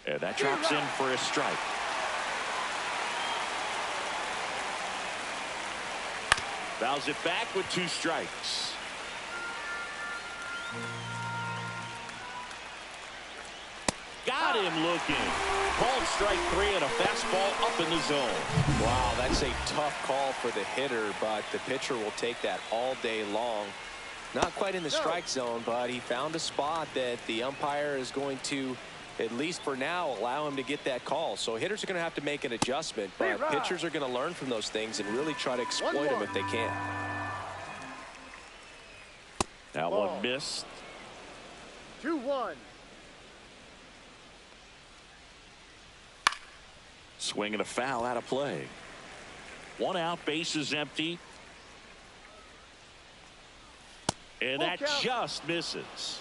And that drops in for a strike. Fouls it back with 2 strikes. Got him looking. Called strike 3 and a fastball up in the zone. Wow, that's a tough call for the hitter, but the pitcher will take that all day long. Not quite in the strike zone, but he found a spot that the umpire is going to, at least for now, allow him to get that call. So hitters are going to have to make an adjustment, but pitchers are going to learn from those things and really try to exploit them if they can. That one missed. 2-1. Swing and a foul out of play. 1 out, bases empty. And that just misses.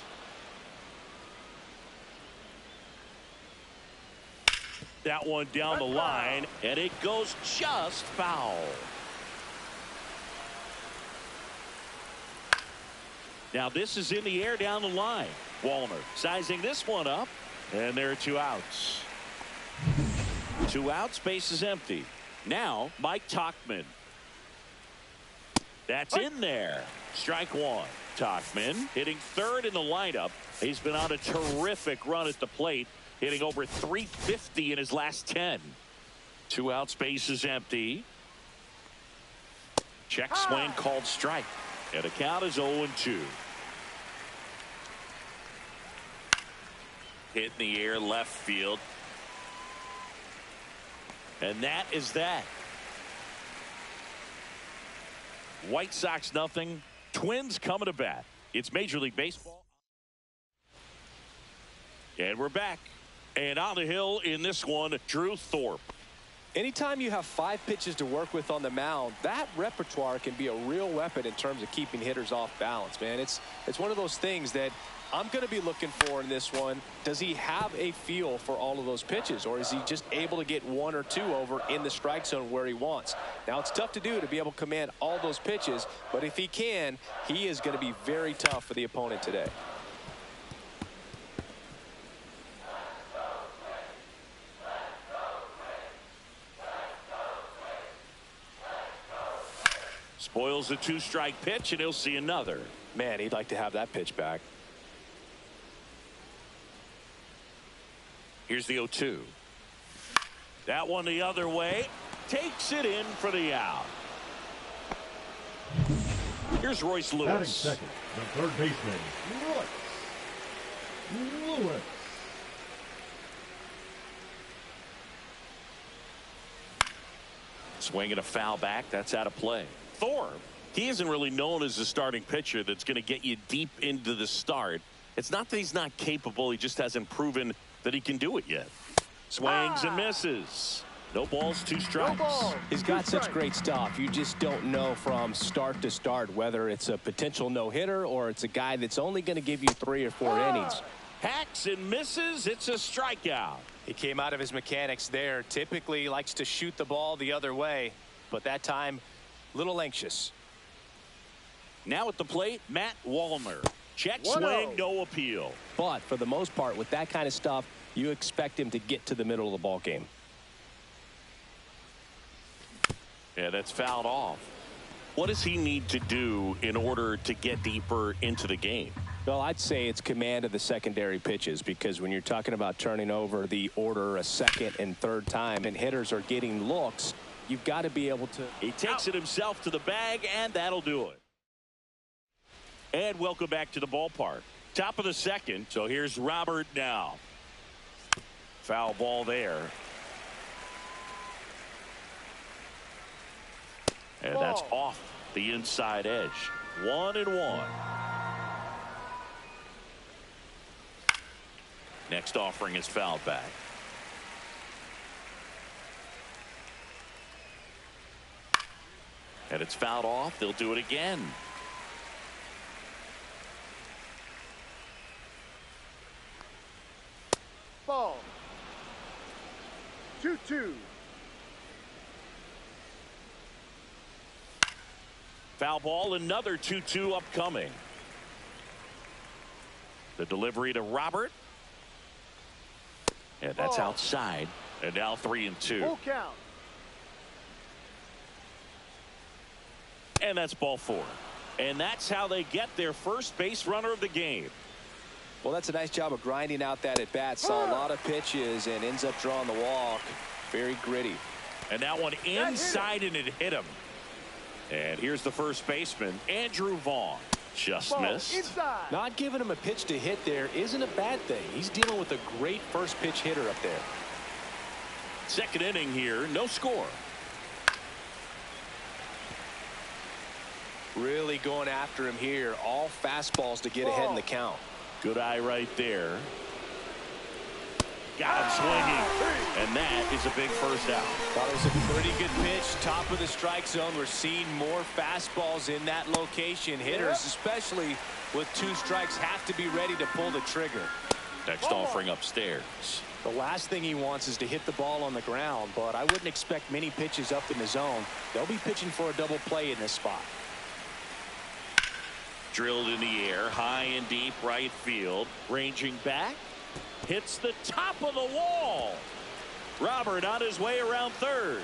That one down the line, and it goes just foul. Now this is in the air down the line. Wallner sizing this one up, and there are 2 outs. 2 outs, base is empty. Now Mike Tauchman. That's in there. Strike 1. Tauchman hitting 3rd in the lineup. He's been on a terrific run at the plate, hitting over 350 in his last 10. 2 outs, base is empty. Check swing called strike. And the count is 0-2. Hit in the air left field. And that is that. White Sox nothing. Twins coming to bat. It's Major League Baseball. And we're back. And on the hill in this one, Drew Thorpe. Anytime you have 5 pitches to work with on the mound, that repertoire can be a real weapon in terms of keeping hitters off balance, man. It's one of those things that I'm going to be looking for in this one. Does he have a feel for all of those pitches, or is he just able to get 1 or 2 over in the strike zone where he wants? Now, it's tough to do to be able to command all those pitches, but if he can, he is going to be very tough for the opponent today. Spoils the 2-strike pitch, and he'll see another. Man, he'd like to have that pitch back. Here's the 0-2. That one the other way. Takes it in for the out. Here's Royce Lewis. Batting second, the 3rd baseman, Royce Lewis. Swing and a foul back. That's out of play. Thorpe, he isn't really known as a starting pitcher that's going to get you deep into the start. It's not that he's not capable. He just hasn't proven that he can do it yet. Swings and misses. No balls, 2 strikes. He's got such great stuff. You just don't know from start to start whether it's a potential no-hitter or it's a guy that's only going to give you 3 or 4 innings. Hacks and misses. It's a strikeout. He came out of his mechanics there. Typically likes to shoot the ball the other way, but that time, a little anxious. Now at the plate, Matt Wallner. Check swing, no appeal. But for the most part, with that kind of stuff, you expect him to get to the middle of the ball game. Yeah, that's fouled off. What does he need to do in order to get deeper into the game? Well, I'd say it's command of the secondary pitches, because when you're talking about turning over the order a second and third time and hitters are getting looks, you've got to be able to. He takes it himself to the bag, and that'll do it. And welcome back to the ballpark. Top of the second, so here's Robert now. Foul ball there. And that's off the inside edge. 1-1. Next offering is fouled back. And it's fouled off. They'll do it again. Ball. 2-2. Foul ball, another 2-2 upcoming. The delivery to Robert. And that's outside. And now 3-2. Full count. And that's ball 4. And that's how they get their first base runner of the game. Well, that's a nice job of grinding out that at bat. Saw a lot of pitches and ends up drawing the walk. Very gritty. And that one inside, and it hit him. And here's the first baseman, Andrew Vaughn. Just missed. Inside. Not giving him a pitch to hit there isn't a bad thing. He's dealing with a great first pitch hitter up there. Second inning here, no score. Really going after him here. All fastballs to get ahead in the count. Good eye right there. Got him swinging. And that is a big first out. Thought it was a pretty good pitch. Top of the strike zone. We're seeing more fastballs in that location. Hitters, especially with 2 strikes, have to be ready to pull the trigger. Next offering upstairs. The last thing he wants is to hit the ball on the ground, but I wouldn't expect many pitches up in the zone. They'll be pitching for a double play in this spot. Drilled in the air, high and deep right field. Ranging back. Hits the top of the wall. Robert on his way around third.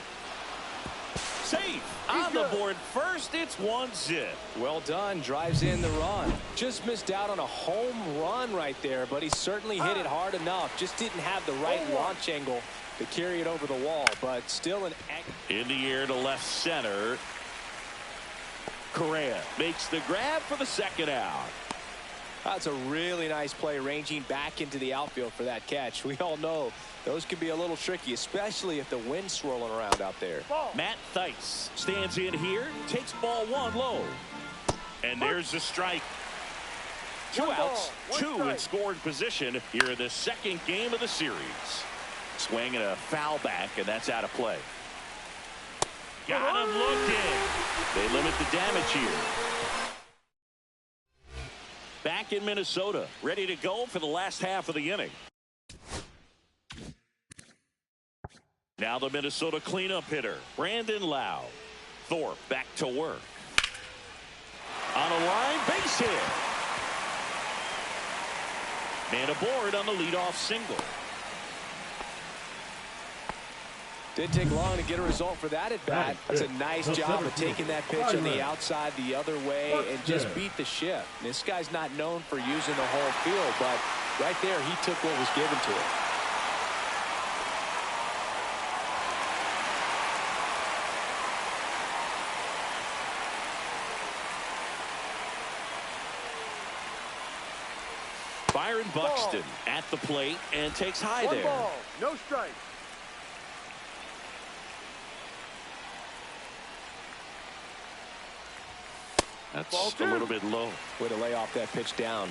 Safe. On the board first. It's 1-0. Well done. Drives in the run. Just missed out on a home run right there, but he certainly hit it hard enough. Just didn't have the right launch angle to carry it over the wall, but still an. In the air to left center. Correa makes the grab for the second out. That's a really nice play, ranging back into the outfield for that catch. We all know those can be a little tricky, especially if the wind's swirling around out there. Matt Theis stands in here, takes ball 1 low. And there's the strike. 2 outs, 2 in scoring position here in the second game of the series. Swing and a foul back, and that's out of play. Got him looking. They limit the damage here. Back in Minnesota, ready to go for the last half of the inning. Now the Minnesota cleanup hitter, Brandon Lowe. Thorpe back to work. On a line, base hit. Man aboard on the leadoff single. Didn't take long to get a result for that at bat. That's a nice job of taking that pitch on the outside the other way and just beat the shift. This guy's not known for using the whole field, but right there he took what was given to him. Byron Buxton at the plate and takes high there. 1 ball, no strike. That's a little bit low. Way to lay off that pitch down.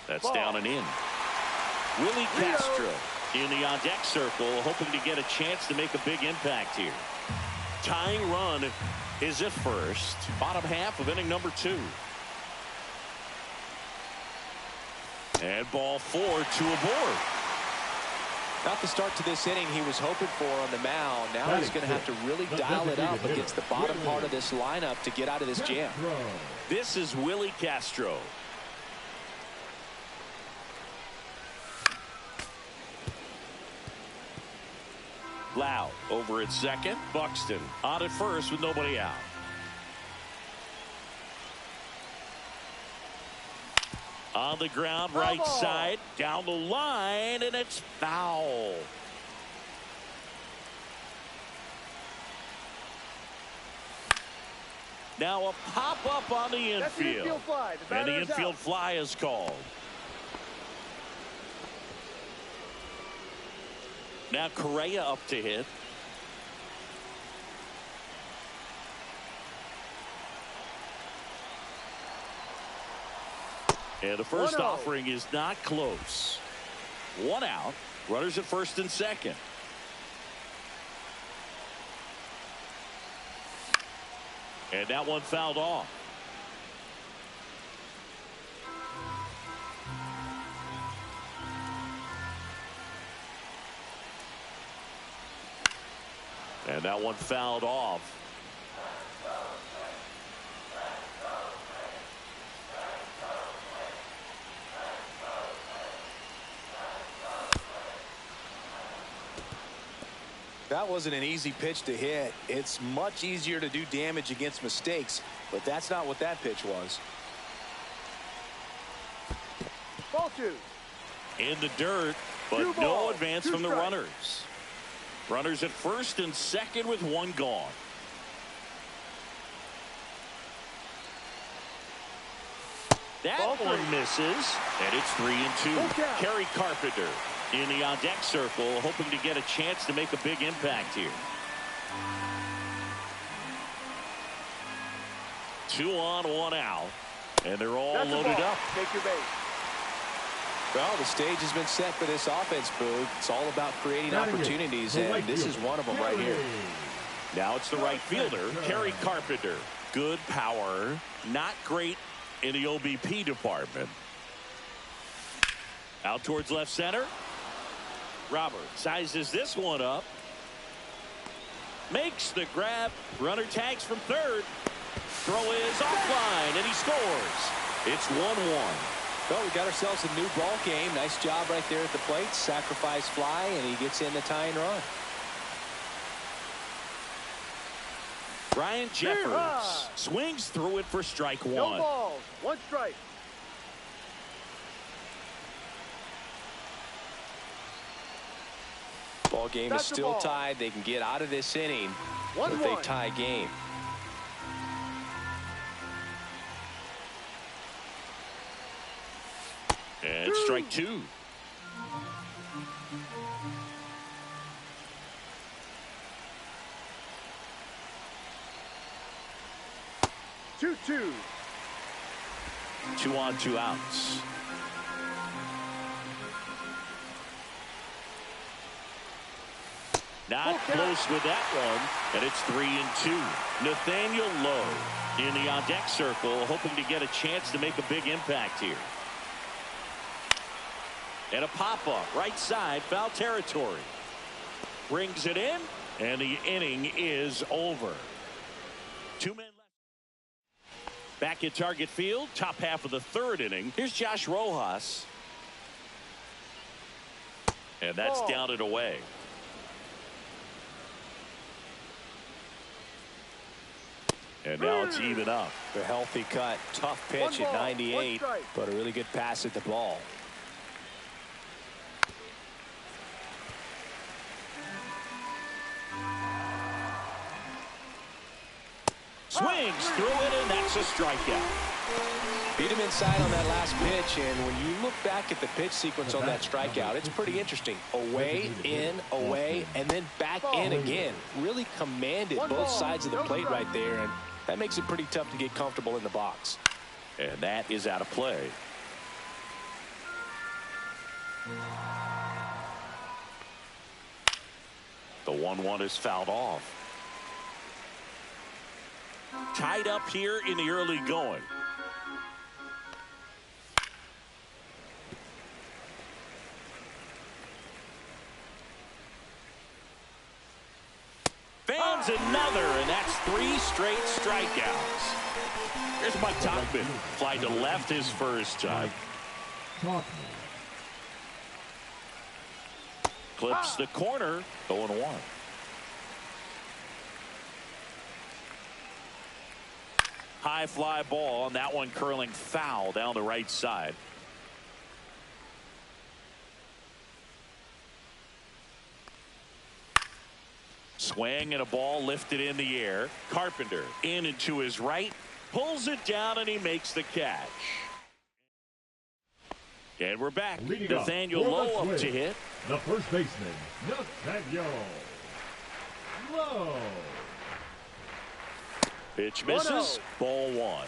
That's down and in. Willie Castro in the on-deck circle, hoping to get a chance to make a big impact here. Tying run is at first. Bottom half of inning number 2. And ball 4, 2 aboard. Not the start to this inning he was hoping for on the mound. Now he's going to have to really dial it up against the bottom part of this lineup to get out of this jam. This is Willie Castro. Lau over at second. Buxton on at first with nobody out. On the ground, right side, down the line, and it's foul. Now a pop-up on the infield. And the infield fly is called. Now Correa up to hit. And the first offering is not close. One out. Runners at first and second. And that one fouled off. And that one fouled off. That wasn't an easy pitch to hit. It's much easier to do damage against mistakes, but that's not what that pitch was. Ball two. In the dirt, but no advance from the runners. Runners at first and second with one gone. That one misses, and it's 3-2. Kerry Carpenter in the on-deck circle, hoping to get a chance to make a big impact here. 2 on, 1 out, and they're all loaded up. Take your base. Well, the stage has been set for this offense, Boog. It's all about creating opportunities, and this is one of them right here. Now it's the right fielder, Kerry Carpenter. Good power, not great in the OBP department. Out towards left center. Robert sizes this one up. Makes the grab. Runner tags from third. Throw is offline, and he scores. It's 1-1. Well, we got ourselves a new ball game. Nice job right there at the plate. Sacrifice fly, and he gets in the tying run. Ryan Jeffers swings through it for strike one. No balls, 1 strike. Ball game is still tied. They can get out of this inning if they tie game. And strike 2. Two. 2 on, 2 outs. Not close with that one, and it's 3-2. Nathaniel Lowe in the on-deck circle, hoping to get a chance to make a big impact here. And a pop-up, right side, foul territory. Brings it in, and the inning is over. 2 men left. Back at Target Field, top half of the 3rd inning. Here's Josh Rojas. And that's down and away. And now it's even up. A healthy cut. Tough pitch at 98, but a really good pass at the ball. Swings through it, and that's a strikeout. Beat him inside on that last pitch, and when you look back at the pitch sequence on that strikeout, it's pretty interesting. Away, in, away, and then back in again. Really commanded both sides of the plate right there, and that makes it pretty tough to get comfortable in the box. And that is out of play. The 1-1 is fouled off. Tied up here in the early going. Fans another, and that's 3 straight strikeouts. Here's Mike Tauchman. Fly to left his first time. Clips the corner, 0-1. High fly ball, and that one curling foul down the right side. Swing and a ball lifted in the air. Carpenter in and to his right. Pulls it down and he makes the catch. And we're back. Leading Nathaniel Lowe up to hit. The first baseman, Nathaniel Lowe. Pitch misses. Ball one.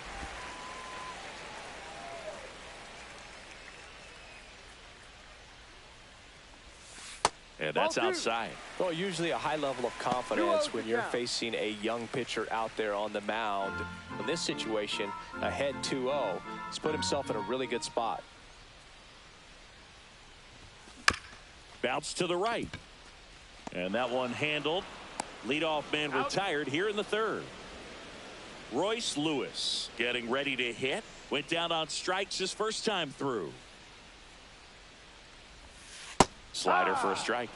And that's outside. Well, usually a high level of confidence when you're facing a young pitcher out there on the mound. In this situation, ahead 2-0, he's put himself in a really good spot. Bounce to the right. And that one handled. Leadoff man retired here in the third. Royce Lewis getting ready to hit. Went down on strikes his first time through. Slider for a strike.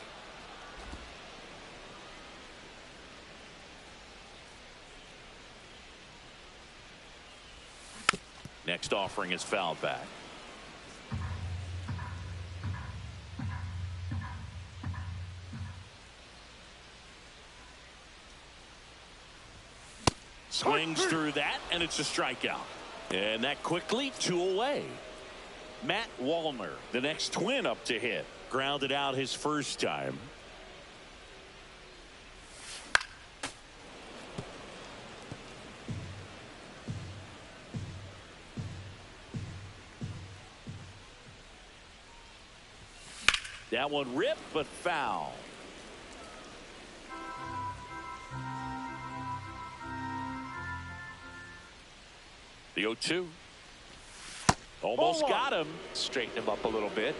Next offering is fouled back. Swings through that, and it's a strikeout. And that quickly 2 away. Matt Wallner, the next twin up to hit. Grounded out his first time. That one ripped, but foul. The 0-2. Almost got him. Straighten him up a little bit.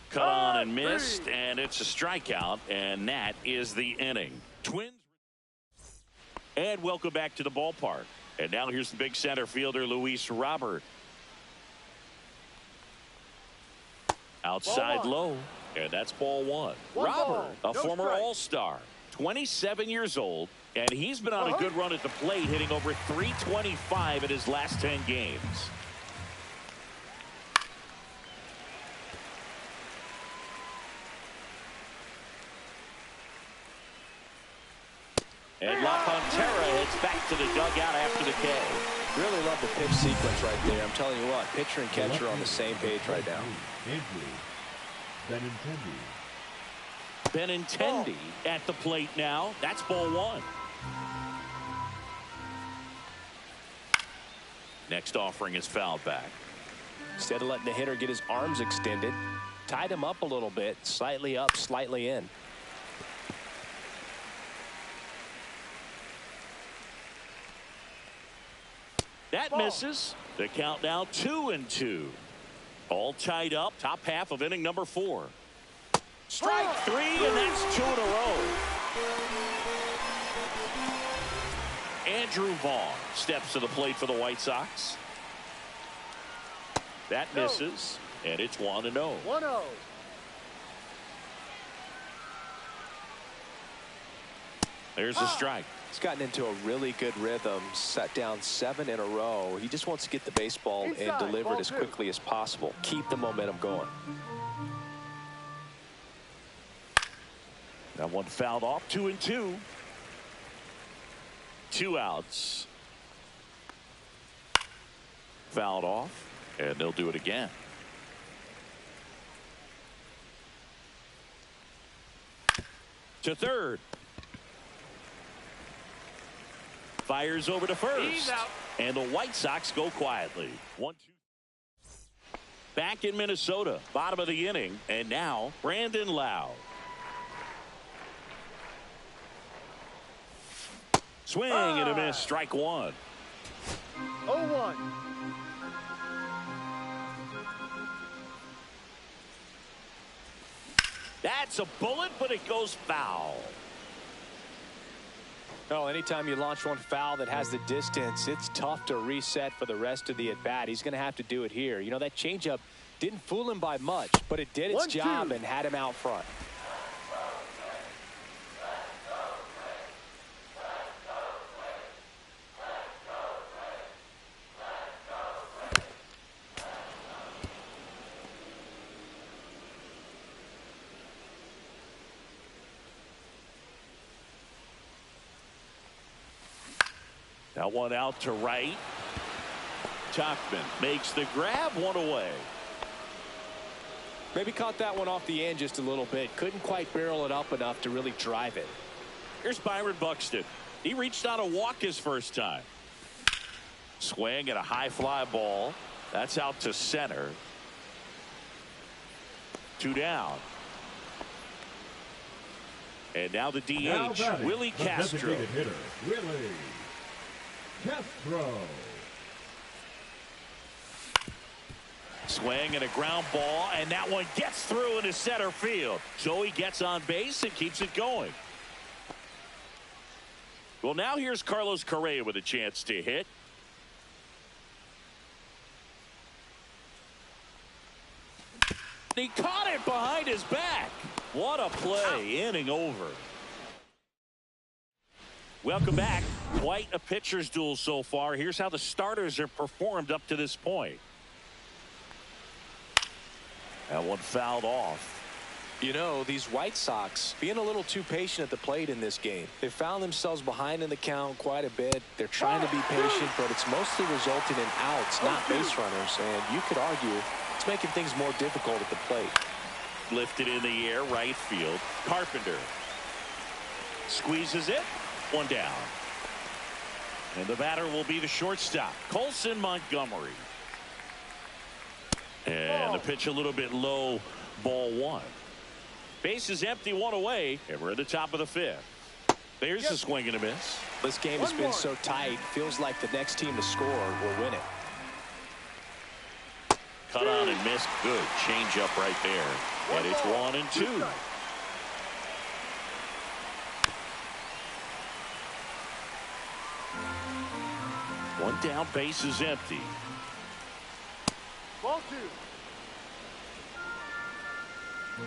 Cut on and missed, and it's a strikeout, and that is the inning. Twins. And welcome back to the ballpark. And now here's the big center fielder, Luis Robert. Outside low, and that's ball one. Robert, a former All-Star, 27 years old, and he's been on a good run at the plate, hitting over .325 in his last 10 games. And La Pantera heads back to the dugout after the K. Really love the pitch sequence right there. I'm telling you what, pitcher and catcher on the same page right now. Benintendi at the plate now. That's ball one. Next offering is fouled back. Instead of letting the hitter get his arms extended, tied him up a little bit, slightly up, slightly in. That misses. The count now 2-2. All tied up. Top half of inning number 4. Strike 3, and that's 2 in a row. Andrew Vaughn steps to the plate for the White Sox. That misses, and it's 1-0. 1-0. There's a strike. He's gotten into a really good rhythm, set down 7 in a row. He just wants to get the baseball and deliver it as quickly as possible. Keep the momentum going. That one fouled off. 2-2. 2 outs. Fouled off, and they'll do it again. To third. Fires over to first. And the White Sox go quietly. 1-2. Back in Minnesota, bottom of the inning, and now Brandon Lau. Swing and a miss, strike 1. 0-1. That's a bullet, but it goes foul. Oh, anytime you launch one foul that has the distance, it's tough to reset for the rest of the at-bat. He's going to have to do it here. You know, that changeup didn't fool him by much, but it did its job and had him out front. That one out to right. Tuchman makes the grab, one away. Maybe caught that one off the end just a little bit. Couldn't quite barrel it up enough to really drive it. Here's Byron Buxton. He reached on a walk his first time. Swing and a high fly ball. That's out to center. 2 down. And now the DH, Willie Castro. Hitter, Willie Castro. Swing and a ground ball, and that one gets through into center field. So he gets on base and keeps it going. Well, now here's Carlos Correa with a chance to hit. He caught it behind his back. What a play. Inning over. Welcome back. Quite a pitcher's duel so far. Here's how the starters have performed up to this point. That one fouled off. You know, these White Sox being a little too patient at the plate in this game. They found themselves behind in the count quite a bit. They're trying to be patient, but it's mostly resulting in outs, not base runners. And you could argue it's making things more difficult at the plate. Lifted in the air, right field. Carpenter squeezes it. 1 down. And the batter will be the shortstop, Colson Montgomery. And the pitch a little bit low, ball 1. Base is empty, 1 away, and we're at the top of the 5th. There's a swing and a miss. This game has been so tight, feels like the next team to score will win it. Cut on and missed. Good change up right there. And it's 1-2. One down, base is empty. Ball 2.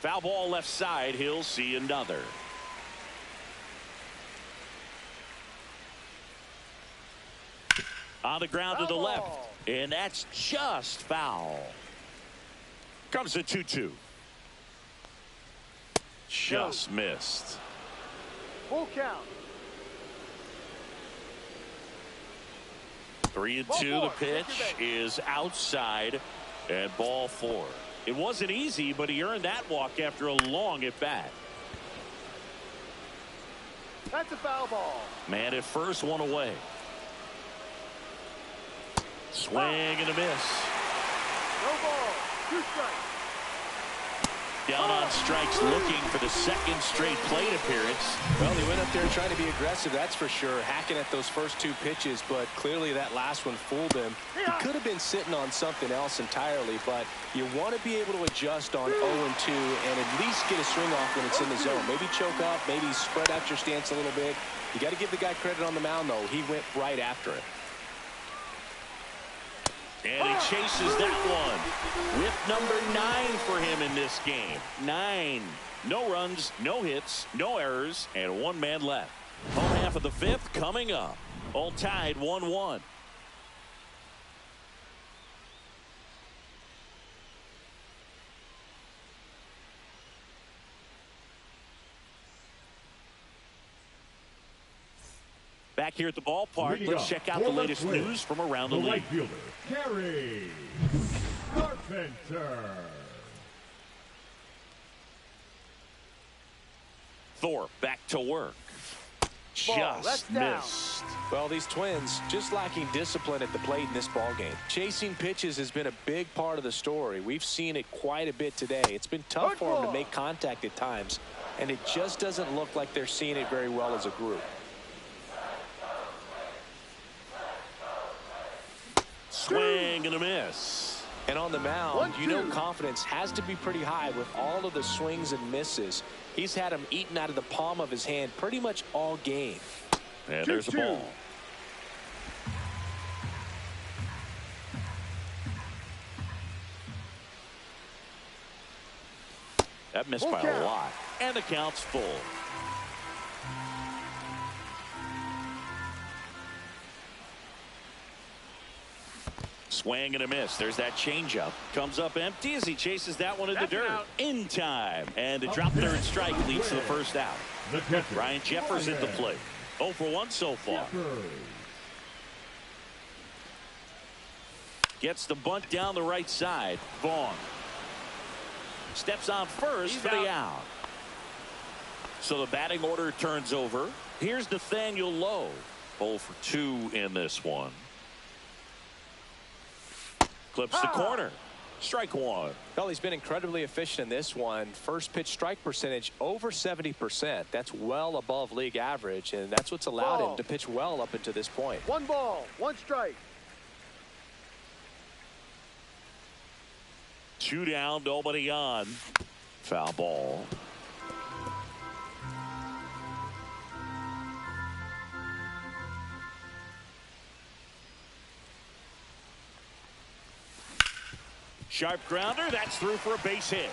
Foul ball left side. He'll see another. On the ground to the left. And that's just foul. Comes a 2-2. Just missed. Full count. 3-2. The pitch is outside and ball 4. It wasn't easy, but he earned that walk after a long at bat. That's a foul ball. Man at first, 1 away. Swing and a miss. No ball. 2 strikes. Down on strikes, looking for the second straight plate appearance. Well, he went up there trying to be aggressive, that's for sure, hacking at those first 2 pitches, but clearly that last one fooled him. He could have been sitting on something else entirely, but you want to be able to adjust on 0-2 and at least get a swing off when it's in the zone. Maybe choke up, maybe spread out your stance a little bit. You got to give the guy credit on the mound, though. He went right after it. And he chases that one. Whip number 9 for him in this game. 9. No runs, no hits, no errors, and 1 man left. Home half of the 5th coming up. All tied 1-1. Back here at the ballpark, let's check out the latest news from around the league. Right fielder, Gary Carpenter. Thorpe back to work. Just missed. Well, these Twins just lacking discipline at the plate in this ball game. Chasing pitches has been a big part of the story. We've seen it quite a bit today. It's been tough for them to make contact at times, and it just doesn't look like they're seeing it very well as a group. Swing and a miss. And on the mound, you know confidence has to be pretty high with all of the swings and misses. He's had them eaten out of the palm of his hand pretty much all game. And there's the ball. That missed by a lot. And the count's full. Swing and a miss. There's that changeup. Comes up empty as he chases that one in the dirt. In time. And the drop third strike leads to the first out. Ryan Jeffers at the plate. 0 for 1 so far. Gets the bunt down the right side. Vaughn steps on first for the out. So the batting order turns over. Here's Nathaniel Lowe. 0 for 2 in this one. Clips the corner. Strike one. Well, he's been incredibly efficient in this one. First pitch strike percentage over 70%. That's well above league average, and that's what's allowed him to pitch well up until this point. 1 ball, 1 strike. 2 down, nobody on. Foul ball. Sharp grounder. That's through for a base hit.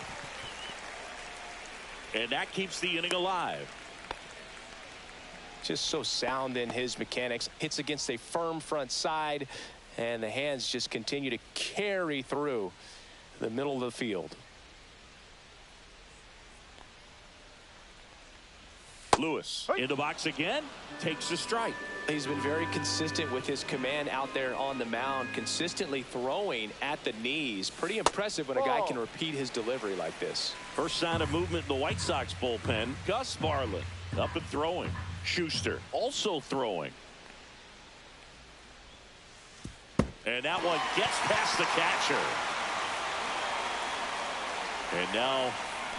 And that keeps the inning alive. Just so sound in his mechanics. Hits against a firm front side, and the hands just continue to carry through the middle of the field. Lewis in the box again. Takes the strike. He's been very consistent with his command out there on the mound, consistently throwing at the knees. Pretty impressive when a guy can repeat his delivery like this. First sign of movement in the White Sox bullpen. Gus Varland up and throwing. Schuster also throwing. And that one gets past the catcher. And now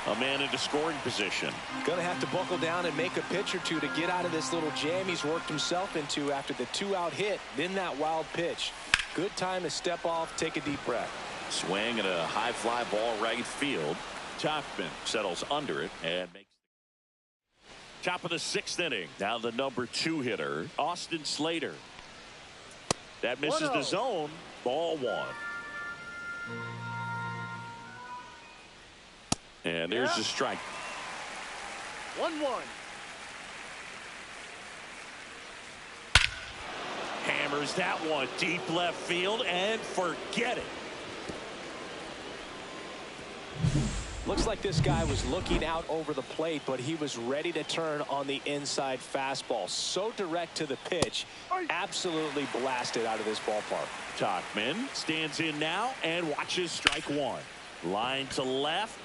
a man into scoring position. Going to have to buckle down and make a pitch or two to get out of this little jam he's worked himself into after the 2-out hit, then that wild pitch. Good time to step off, take a deep breath. Swing and a high fly ball right field. Topman settles under it and makes top of the 6th inning. Now the number 2 hitter, Austin Slater. That misses the zone. Ball 1. And there's the strike. 1-1. Hammers that one deep left field and forget it. Looks like this guy was looking out over the plate, but he was ready to turn on the inside fastball. So direct to the pitch. Absolutely blasted out of this ballpark. Topman stands in now and watches strike 1. Line to left.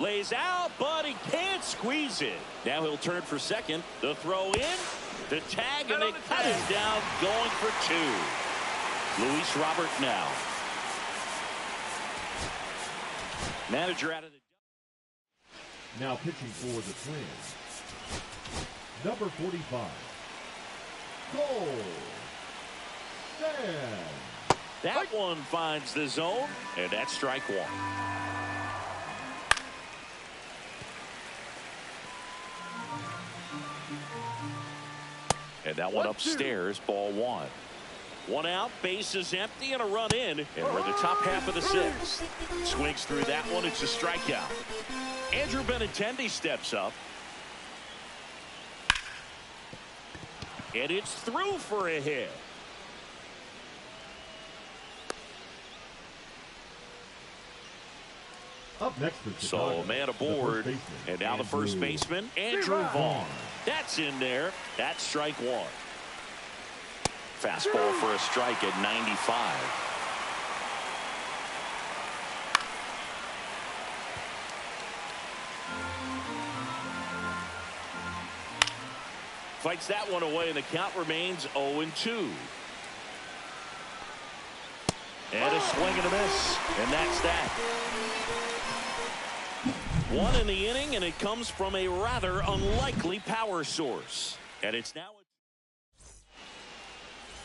Lays out, but he can't squeeze it. Now he'll turn for second. The throw in, the tag, and they cut him down, going for 2. Luis Robert now. Manager out of the. Now pitching for the Twins, number 45, Cole Sam. That one finds the zone, and that's strike 1. And that one upstairs, ball 1. 1 out, base is empty, and a run in. And we're in the top half of the 6th. Swings through that one, it's a strikeout. Andrew Benintendi steps up. And it's through for a hit. Up next for Chicago, so man aboard, and now the first baseman, Andrew Vaughn. That's in there. That's strike 1. Fastball for a strike at 95. Fights that one away, and the count remains 0-2. And a swing and a miss, and that's that. 1 in the inning, and it comes from a rather unlikely power source. And it's now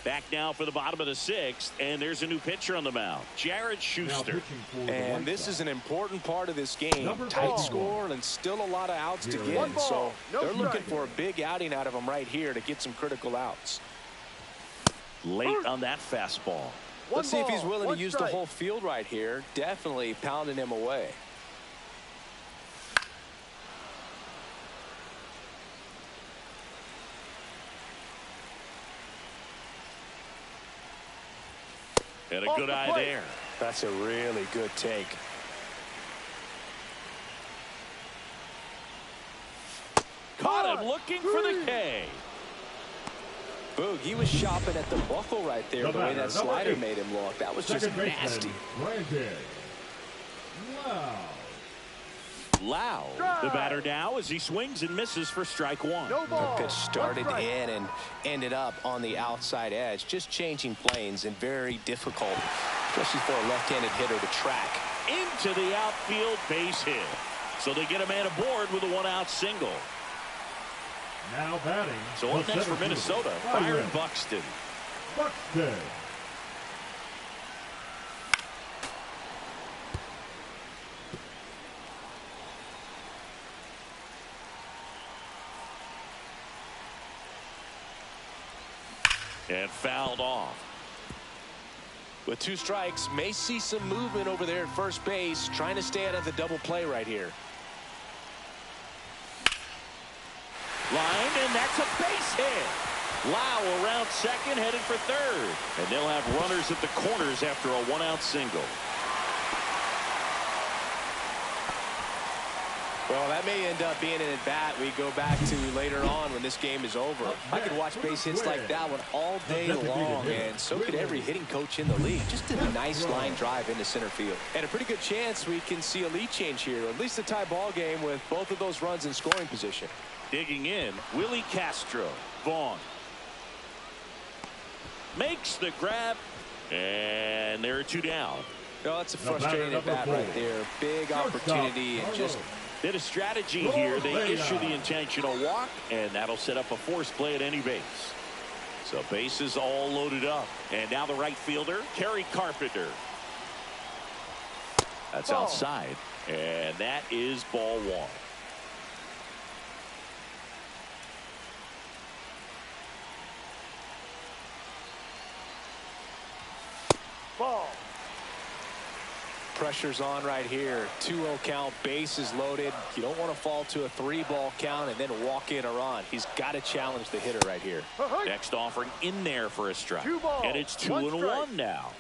Back now for the bottom of the sixth, and there's a new pitcher on the mound, Jared Schuster. And this is an important part of this game. Tight score and still a lot of outs to get. So they're looking for a big outing out of him right here to get some critical outs. Late on that fastball. Let's see if he's willing to use the whole field right here. Definitely pounding him away. And a good eye there. That's a really good take. Caught him looking for the K. Boog, he was shopping at the buckle right there, the way that slider made him look. That was just nasty. Loud. The batter now as he swings and misses for strike one. The pitch started in and ended up on the outside edge. Just changing planes and very difficult, especially for a left-handed hitter to track. Into the outfield, base hit. So they get a man aboard with a one-out single. Now batting. So up next for Minnesota, Byron Buxton. And fouled off. With 2 strikes, may see some movement over there at first base, trying to stay out of the double play right here. Line, and that's a base hit. Lau around second, headed for third. And they'll have runners at the corners after a one-out single. Well, that may end up being an at-bat we go back to later on when this game is over. I could watch base hits like that one all day long, and so could every hitting coach in the league. Just a nice line drive into center field. And a pretty good chance we can see a lead change here, or at least a tie ball game with both of those runs in scoring position. Digging in, Willie Castro. Vaughn makes the grab, and there are 2 down. No, that's a frustrating at bat right there. Big opportunity and just... Bit of strategy here. They issue the intentional walk, and that'll set up a force play at any base. So bases all loaded up. And now the right fielder, Kerry Carpenter. That's outside, and that is ball 1. Ball. Pressure's on right here. 2-0 count, bases loaded. You don't want to fall to a 3-ball count and then walk in a run. He's got to challenge the hitter right here. Next offering in there for a strike. 2 balls, and it's 2-1 now.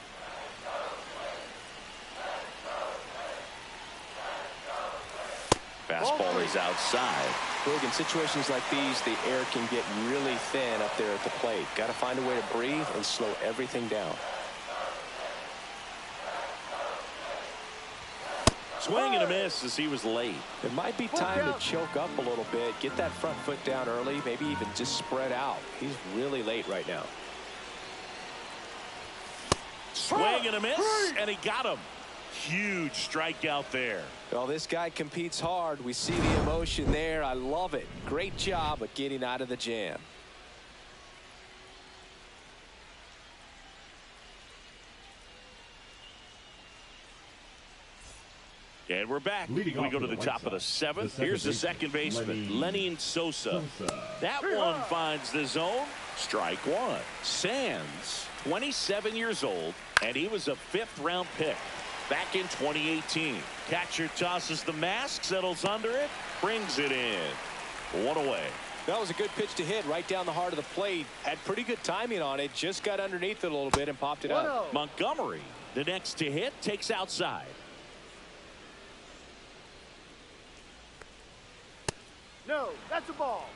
Fastball is outside. Boog, in situations like these, the air can get really thin up there at the plate. Got to find a way to breathe and slow everything down. Swing and a miss as he was late. It might be time to choke up a little bit, get that front foot down early, maybe even just spread out. He's really late right now. Swing and a miss, and he got him. Huge strikeout there. Well, this guy competes hard. We see the emotion there. I love it. Great job of getting out of the jam. And we're back. We go to the top of the 7th. Here's the second baseman, Lenny Sosa. That one finds the zone. Strike 1. Sands, 27 years old, and he was a 5th-round pick back in 2018. Catcher tosses the mask, settles under it, brings it in. 1 away. That was a good pitch to hit right down the heart of the plate. Had pretty good timing on it. Just got underneath it a little bit and popped it up. Montgomery, the next to hit, takes outside. No, that's a ball.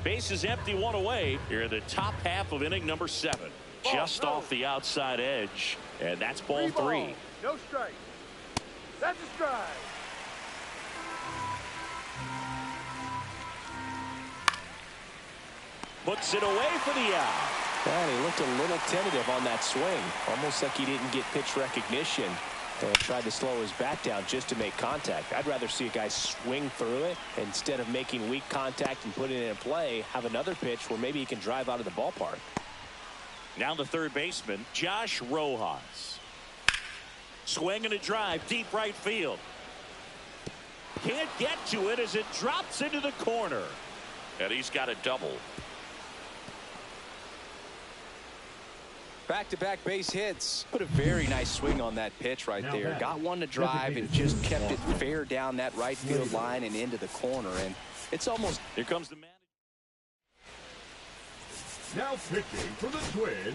Base is empty, 1 away. Here in the top half of inning number 7. Just off the outside edge. And that's ball 3. No strike. That's a strike. Puts it away for the out. And he looked a little tentative on that swing. Almost like he didn't get pitch recognition. And tried to slow his bat down just to make contact. I'd rather see a guy swing through it instead of making weak contact and putting it in play. Have another pitch where maybe he can drive out of the ballpark. Now the third baseman, Josh Rojas. Swing and a drive, deep right field. Can't get to it as it drops into the corner. And he's got a double. Back-to-back base hits. Put a very nice swing on that pitch right there. Got one to drive and just kept it fair down that right field line and into the corner. And it's almost... Here comes the man. Now pitching for the Twins,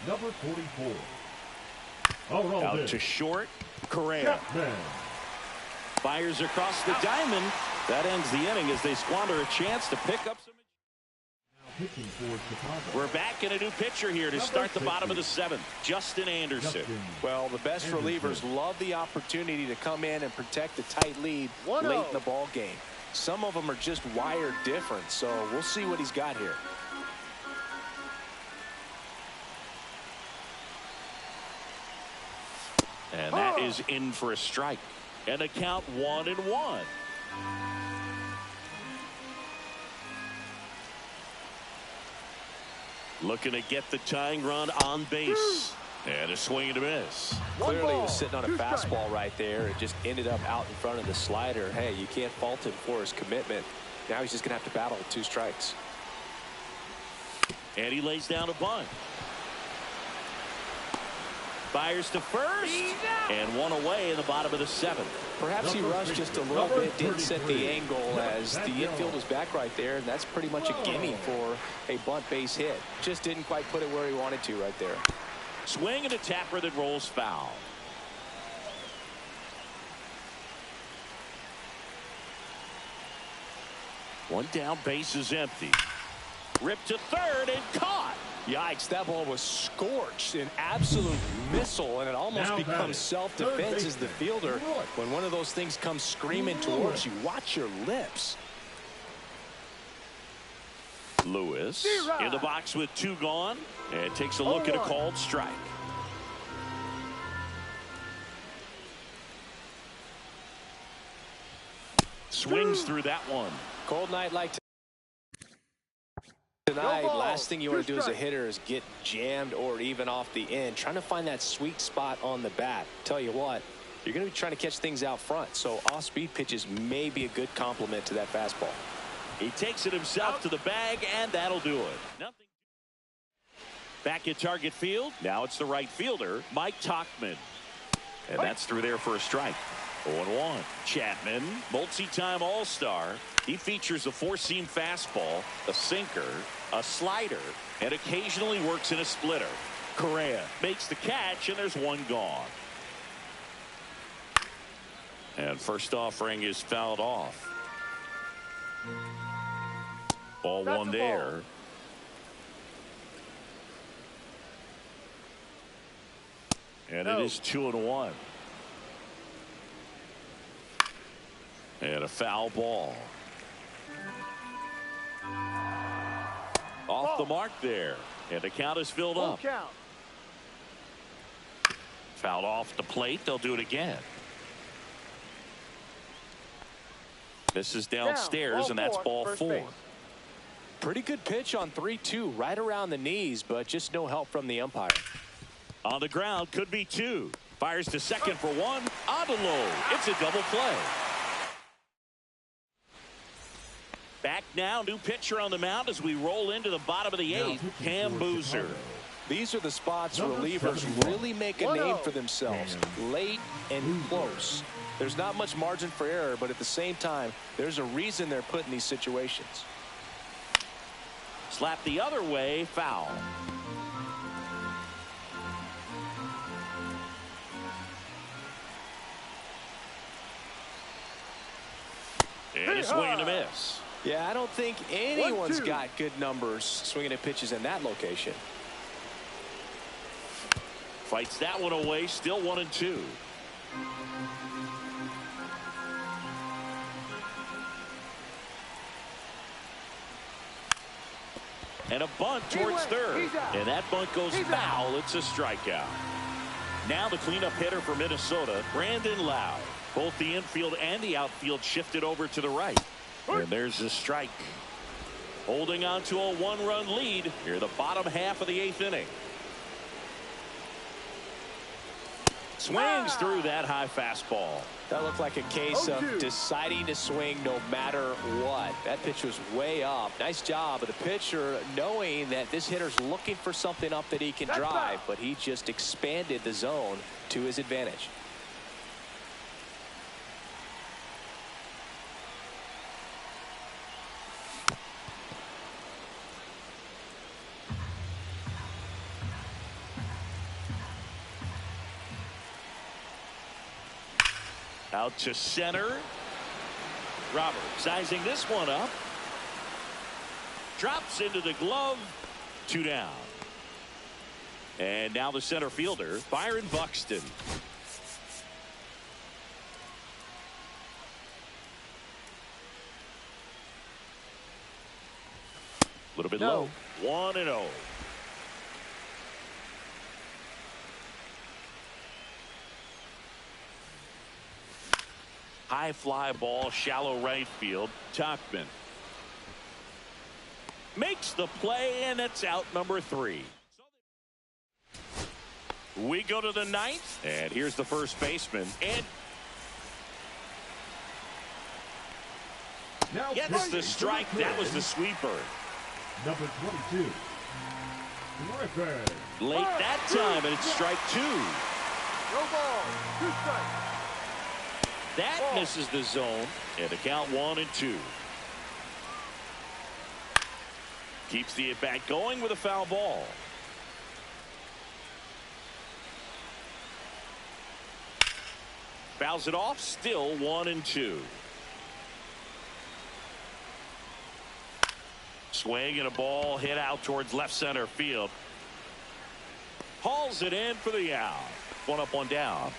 number 44. Out to short, Correa. Fires across the diamond. That ends the inning as they squander a chance to pick up some. We're back in a new pitcher here to start the bottom of the seventh, Justin Anderson. Well, the best relievers love the opportunity to come in and protect a tight lead late in the ball game. Some of them are just wired different, so we'll see what he's got here. And that is in for a strike. And a count 1-1. Looking to get the tying run on base. And a swing and a miss. Clearly he was sitting on a fastball right there. It just ended up out in front of the slider. Hey, you can't fault him for his commitment. Now he's just going to have to battle with 2 strikes. And he lays down a bunt. Fires to first, and one away in the bottom of the seventh. Perhaps he rushed just a little bit, didn't set the angle as the infield was back right there, and that's pretty much a gimme for a bunt base hit. Just didn't quite put it where he wanted to right there. Swing and a tapper that rolls foul. One down, base is empty. Ripped to third and caught. Yikes, that ball was scorched, an absolute missile, and it almost becomes self-defense as the fielder. When one of those things comes screaming towards you, watch your lips. Lewis in the box with 2 gone, and takes a look at a called strike. Swings through that one. Cold night like tonight, last thing you want to do as a hitter is get jammed or even off the end, trying to find that sweet spot on the bat. Tell you what, you're going to be trying to catch things out front, so off-speed pitches may be a good complement to that fastball. He takes it himself to the bag, and that'll do it. Nothing. Back at target field, now it's the right fielder, Mike Tauchman. And that's through there for a strike. 0-1. Chapman, multi-time All-Star. He features a 4-seam fastball, a sinker, a slider, and occasionally works in a splitter. Correa makes the catch, and there's 1 gone. And first offering is fouled off. Ball 1 there. And it is 2-1. And a foul ball. Off the mark there. And the count is filled up. Fouled off the plate. They'll do it again. This is downstairs, and that's ball 4. Pretty good pitch on 3-2, right around the knees, but just no help from the umpire. On the ground, could be 2. Fires to second for 1. On to low. It's a double play. Back now, new pitcher on the mound as we roll into the bottom of the 8th, Cam Boozer. These are the spots relievers really make a name for themselves, late and close. There's not much margin for error, but at the same time, there's a reason they're put in these situations. Slap the other way, foul. And a swing and a miss. Yeah, I don't think anyone's got good numbers swinging at pitches in that location. Fights that one away, still 1-2. And a bunt towards third. And that bunt goes foul. It's a strikeout. Now the cleanup hitter for Minnesota, Brandon Lowe. Both the infield and the outfield shifted over to the right. And there's the strike. Holding on to a one-run lead near the bottom half of the 8th inning. Swings through that high fastball. That looked like a case of deciding to swing no matter what. That pitch was way up. Nice job of the pitcher knowing that this hitter's looking for something up that he can drive, but he just expanded the zone to his advantage. Out to center. Robert sizing this one up. Drops into the glove. 2 down. And now the center fielder, Byron Buxton. A little bit low. 1-0. High fly ball, shallow right field. Tachman makes the play, and it's out number 3. We go to the 9th, and here's the first baseman. And gets the strike. That was the sweeper. Number 22. Late that time, and it's strike 2. No ball. 2 strikes. That misses the zone, and the count 1-2. Keeps the at-bat going with a foul ball. Fouls it off, still 1-2. Swing and a ball hit out towards left center field. Hauls it in for the out. 1 up, 1 down.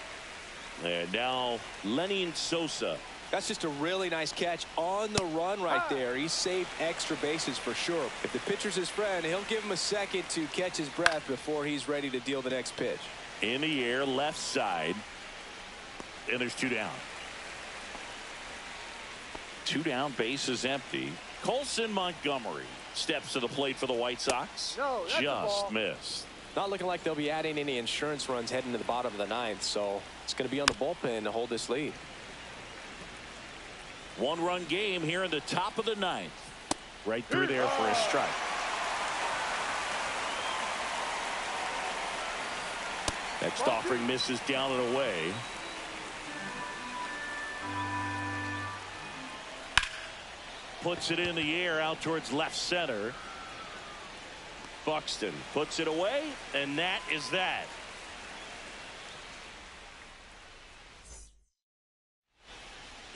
And now Lenny Sosa. That's just a really nice catch on the run right there. He saved extra bases for sure. If the pitcher's his friend, he'll give him a second to catch his breath before he's ready to deal the next pitch. In the air, left side. And there's 2 down. 2 down, base is empty. Colson Montgomery steps to the plate for the White Sox. Just missed. Not looking like they'll be adding any insurance runs heading to the bottom of the 9th, so it's going to be on the bullpen to hold this lead. 1-run game here in the top of the 9th. Right through there for a strike. Next offering misses down and away. Puts it in the air out towards left center. Buxton puts it away, and that is that.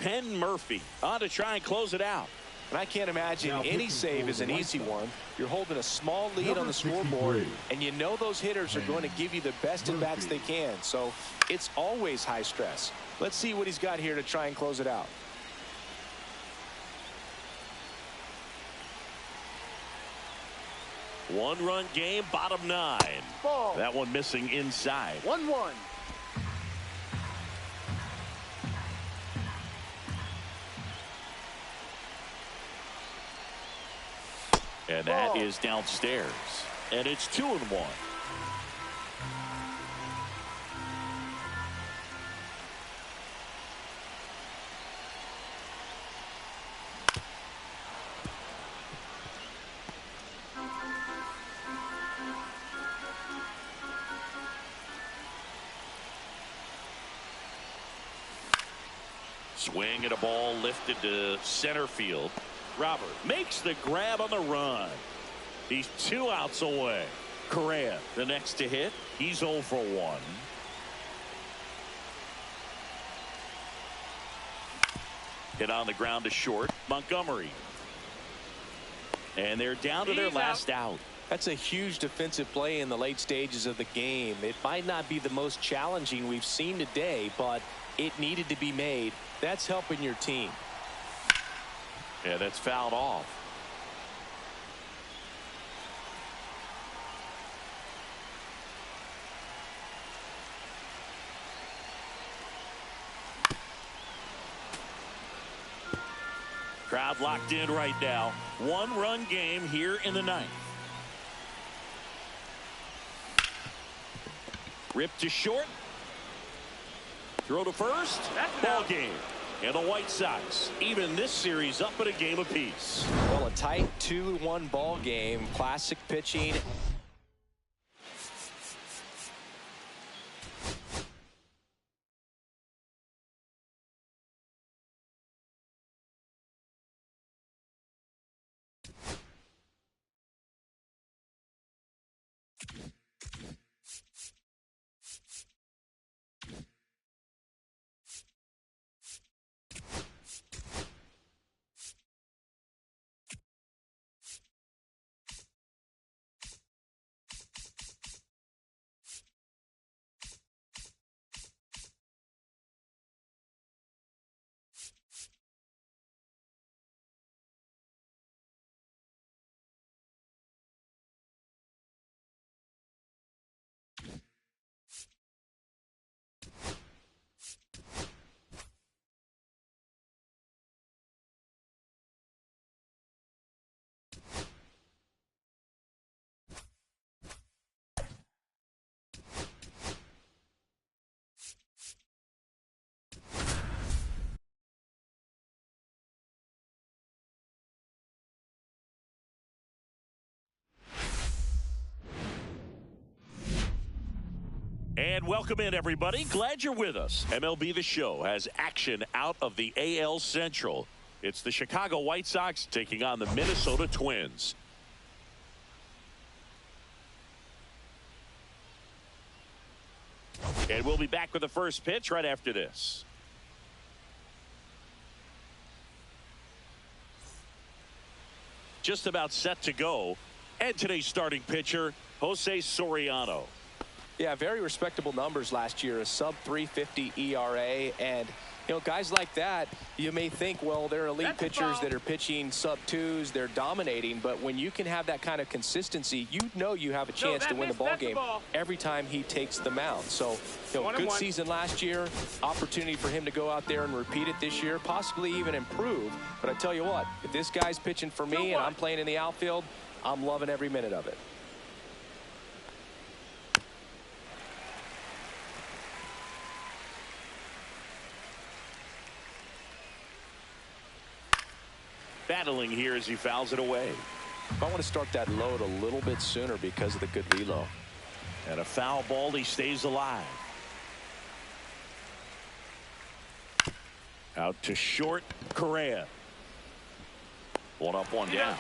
Penn Murphy on to try and close it out. And I can't imagine any save is an easy one. You're holding a small lead on the scoreboard, and you know those hitters are going to give you the best at bats they can. So it's always high stress. Let's see what he's got here to try and close it out. One-run game, bottom 9. Ball. That one missing inside. 1-1. And that is downstairs. And it's 2-1. Swing and a ball lifted to center field. Robert makes the grab on the run. He's 2 outs away. Correa, the next to hit. He's 0 for 1. Hit on the ground to short. Montgomery. And they're down to their last out. That's a huge defensive play in the late stages of the game. It might not be the most challenging we've seen today, but it needed to be made. That's helping your team. Yeah, that's fouled off. Crowd locked in right now. One-run game here in the ninth. Ripped to short. Throw to first. Ball game. And the White Sox even this series up at a game apiece. Well, a tight 2-1 ball game. Classic pitching. And welcome in, everybody. Glad you're with us. MLB The Show has action out of the AL Central. It's the Chicago White Sox taking on the Minnesota Twins. And we'll be back with the first pitch right after this. Just about set to go. And today's starting pitcher, Jose Soriano. Yeah, very respectable numbers last year, a sub 350 ERA. And, you know, guys like that, you may think, well, they're elite pitchers that are pitching sub twos, they're dominating. But when you can have that kind of consistency, you know you have a chance to win the ball game every time he takes the mound. So, you know, good season last year, opportunity for him to go out there and repeat it this year, possibly even improve. But I tell you what, if this guy's pitching for me and I'm playing in the outfield, I'm loving every minute of it. Battling here as he fouls it away. I want to start that load a little bit sooner because of the good velo. And a foul ball, he stays alive. Out to short, Correa. One up, one down.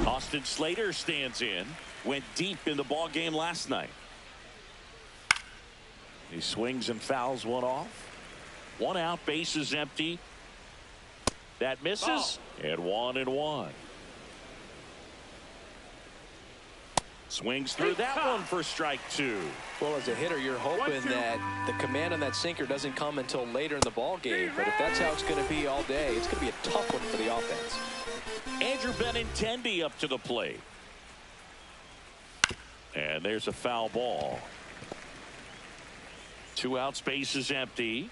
Austin Slater stands in. Went deep in the ball game last night. He swings and fouls one off. One out, base is empty. That misses. And 1-1. Swings through that one for strike two. Well, as a hitter, you're hoping that the command on that sinker doesn't come until later in the ball game. But if that's how it's going to be all day, it's going to be a tough one for the offense. Andrew Benintendi up to the plate. And there's a foul ball. Two outs, base is empty.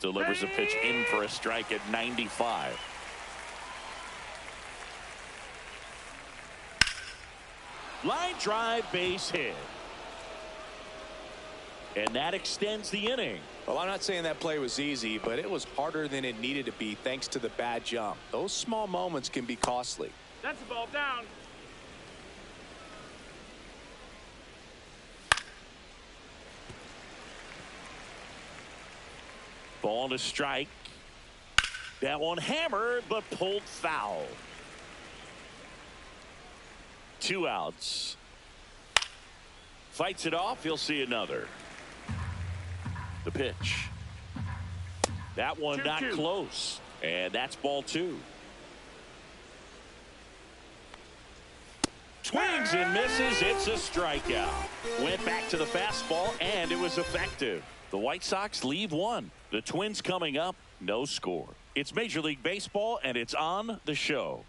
Delivers a pitch in for a strike at 95. Line drive, base hit. And that extends the inning. Well, I'm not saying that play was easy, but it was harder than it needed to be thanks to the bad jump. Those small moments can be costly. That's the ball down. Ball to strike. That one hammered, but pulled foul. Two outs. Fights it off. He'll see another. The pitch. That one not close. And that's ball two. Swings and misses. It's a strikeout. Went back to the fastball, and it was effective. The White Sox leave one. The Twins coming up, no score. It's Major League Baseball, and it's on the show.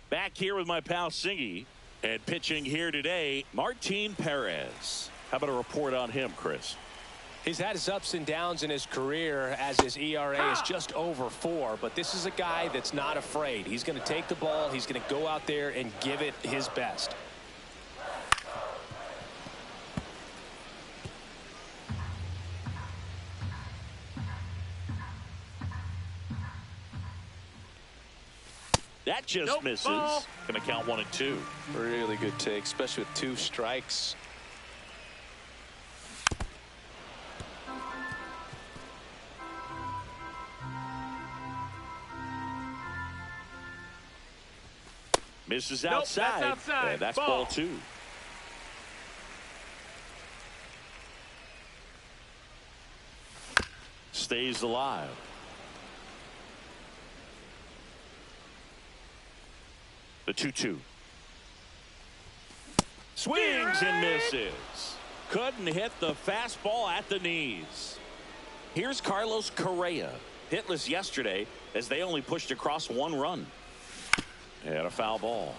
Back here with my pal Singy. And pitching here today, Martin Perez. How about a report on him, Chris? He's had his ups and downs in his career as his ERA is just over 4. But this is a guy that's not afraid. He's going to take the ball. He's going to go out there and give it his best. That just misses. Ball. Going to count 1 and 2. Really good take, especially with 2 strikes. Misses Nope, outside. that's outside. And that's Ball. ball 2. Stays alive. The 2-2. Swings and misses. Couldn't hit the fastball at the knees. Here's Carlos Correa. Hitless yesterday as they only pushed across 1 run. And a foul ball.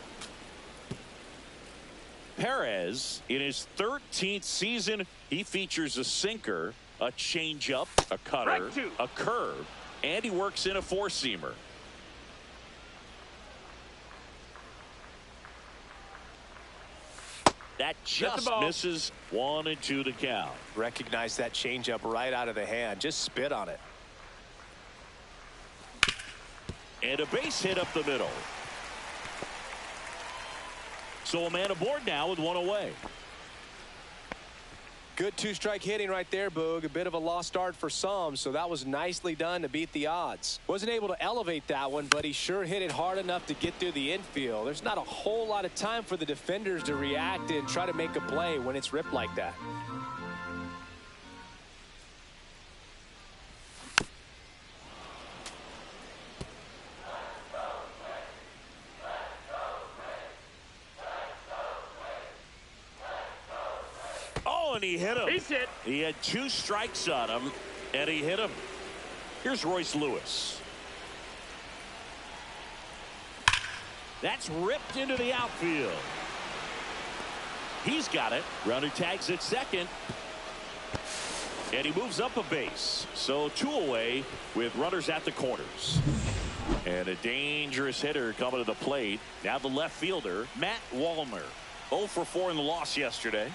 Perez, in his 13th season, he features a sinker, a changeup, a cutter, a curve, and he works in a 4-seamer. That just misses. 1 and 2 to count. Recognize that changeup right out of the hand. Just spit on it. And a base hit up the middle. So a man aboard now with 1 away. Good 2-strike hitting right there, Boog. A bit of a lost start for some, so that was nicely done to beat the odds. Wasn't able to elevate that one, but he sure hit it hard enough to get through the infield. There's not a whole lot of time for the defenders to react and try to make a play when it's ripped like that. And he hit him. He's hit. He had 2 strikes on him, and he hit him. Here's Royce Lewis. That's ripped into the outfield. He's got it. Runner tags at second. And he moves up a base. So 2 away with runners at the corners. And a dangerous hitter coming to the plate. Now the left fielder, Matt Wallner. 0 for 4 in the loss yesterday.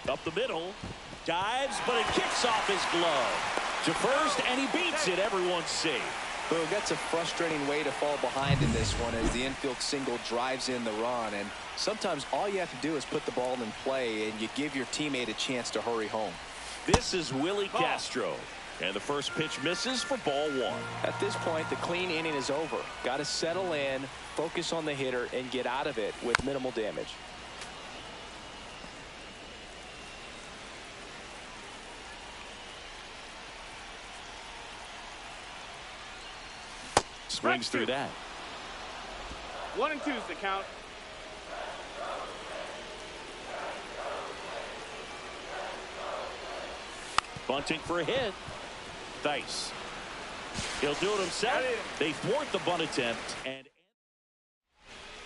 Up the middle, dives, but it kicks off his glove to first, and he beats it. Everyone's safe. Boog, that's a frustrating way to fall behind in this one as the infield single drives in the run. And sometimes all you have to do is put the ball in play, and you give your teammate a chance to hurry home. This is Willie Castro, and the first pitch misses for ball 1. At this point, the clean inning is over. Got to settle in, focus on the hitter, and get out of it with minimal damage. Swings through that. 1 and 2 is the count. Bunting for a hit. Dice. He'll do it himself. They thwart the bunt attempt. And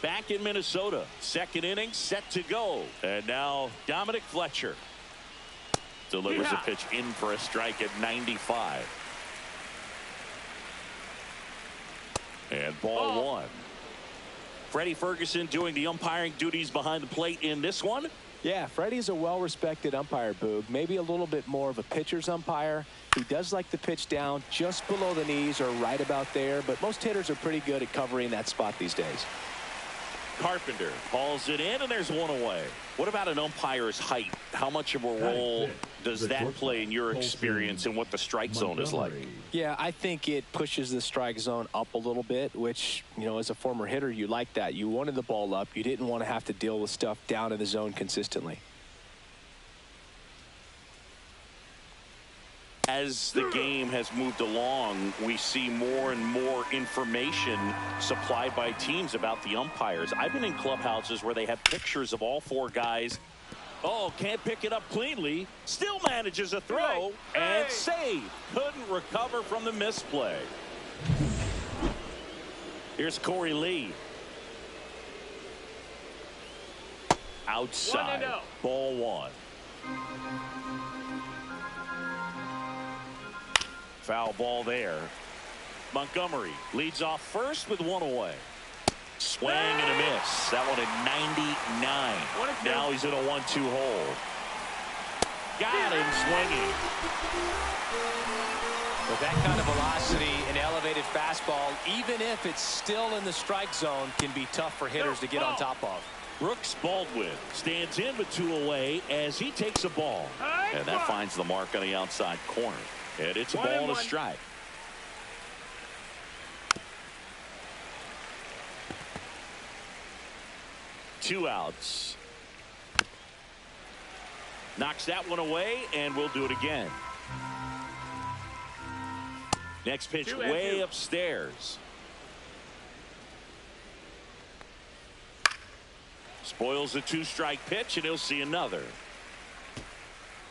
back in Minnesota. 2nd inning set to go. And now Dominic Fletcher delivers a pitch in for a strike at 95. And ball 1. Freddie Ferguson doing the umpiring duties behind the plate in this one. Yeah, Freddie's a well-respected umpire, Boog. Maybe a little bit more of a pitcher's umpire. He does like the pitch down just below the knees or right about there, but most hitters are pretty good at covering that spot these days. Carpenter hauls it in, and there's 1 away. What about an umpire's height? How much of a role does that play in your experience and what the strike zone is like? Yeah, I think it pushes the strike zone up a little bit, which, you know, as a former hitter, you like that. You wanted the ball up. You didn't want to have to deal with stuff down in the zone consistently. As the game has moved along, we see more and more information supplied by teams about the umpires. I've been in clubhouses where they have pictures of all 4 guys. Oh, can't pick it up cleanly. Still manages a throw and save. Couldn't recover from the misplay. Here's Corey Lee. outside. 1-0. Ball one. Foul ball there. Montgomery leads off first with one away. Swing and a miss. That one at 99. Now he's in a 1-2 hole. Got him swinging. With that kind of velocity, an elevated fastball, even if it's still in the strike zone, can be tough for hitters to get on top of. Brooks Baldwin stands in with two away as he takes a ball. And that finds the mark on the outside corner. And it's a ball and a strike. Two outs. Knocks that one away, and we'll do it again. Next pitch way upstairs. Spoils the two-strike pitch, and he'll see another.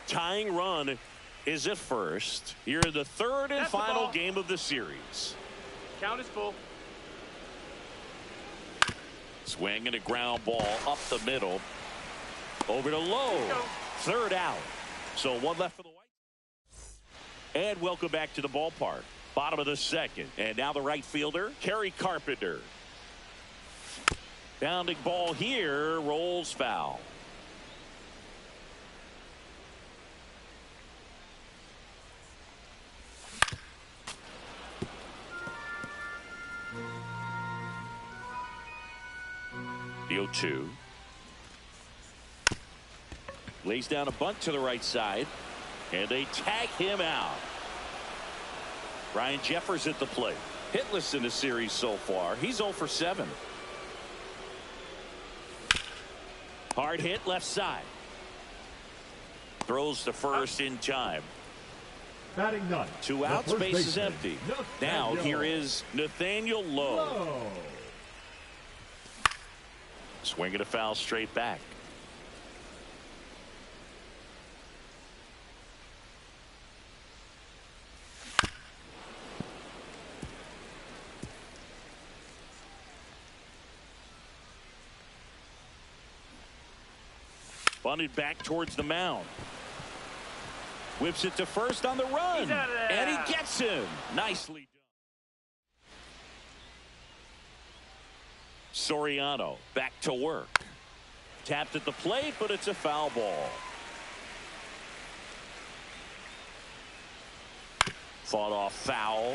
Tying run is at first. Here in the third and final game of the series. Count is full. Swing and a ground ball up the middle. Over to Lowe. Third out. So one left for the White. And welcome back to the ballpark. Bottom of the second. And now the right fielder, Kerry Carpenter. Bounding ball here, rolls foul. The 0-2. Lays down a bunt to the right side, and they tag him out. Ryan Jeffers at the plate. Hitless in the series so far. He's 0 for 7. Hard hit left side. Throws to first in time. Batting ninth. Two outs, base is empty. Now here is Nathaniel Lowe. Swinging a foul straight back. Bunted back towards the mound. Whips it to first on the run. And he gets him. Nicely done. Soriano back to work. Tapped at the plate, but it's a foul ball. Fought off foul.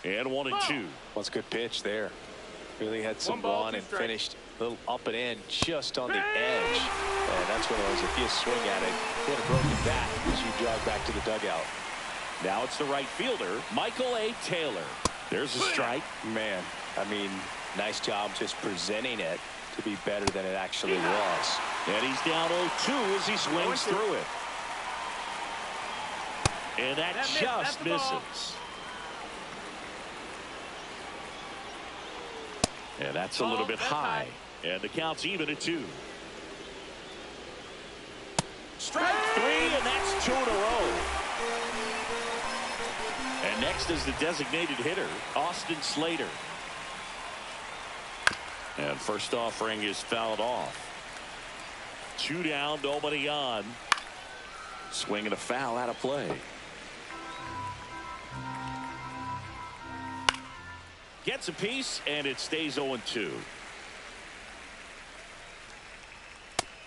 And 1-2. What's a good pitch there. Really had some run and finished a little up and in just on the edge. And that's what it was. If you swing at it, hit a broken bat as you drive back to the dugout. Now it's the right fielder, Michael A. Taylor. There's a strike. Man, I mean, nice job just presenting it to be better than it actually was. And he's down 0-2 as he swings through it. And that just misses. And that's a little bit high. And the count's even at 2. Strike 3, and that's 2 in a row. And next is the designated hitter, Austin Slater. And first offering is fouled off. 2 down, nobody on. Swinging a foul out of play. Gets a piece, and it stays 0-2.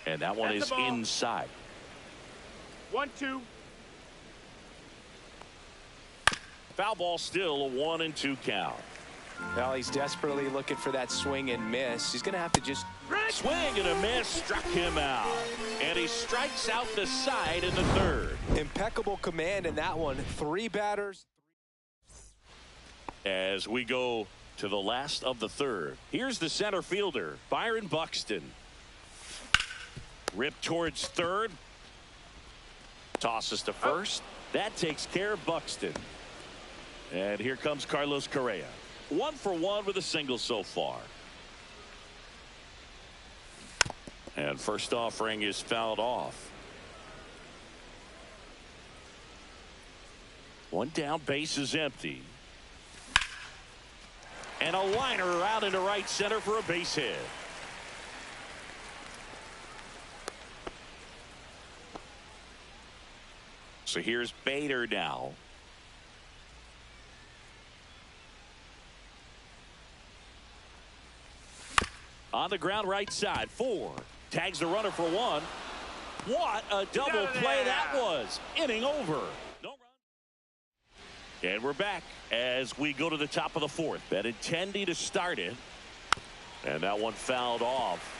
And that one is inside. 1-2. Foul ball, still a 1-2 count. Well, he's desperately looking for that swing and miss. He's going to have to just swing and a miss, struck him out. And he strikes out the side in the third. Impeccable command in that one. 3 batters. As we go to the last of the third, here's the center fielder, Byron Buxton. Ripped towards third. Tosses to first. That takes care of Buxton. And here comes Carlos Correa. 1 for 1 with a single so far. And first offering is fouled off. 1 down, base is empty. And a liner out into right center for a base hit. So here's Bader now. On the ground right side. 4. Tags the runner for 1. What a double play that was. Inning over. No run. And we're back as we go to the top of the 4th. Benintendi to start it. And that one fouled off.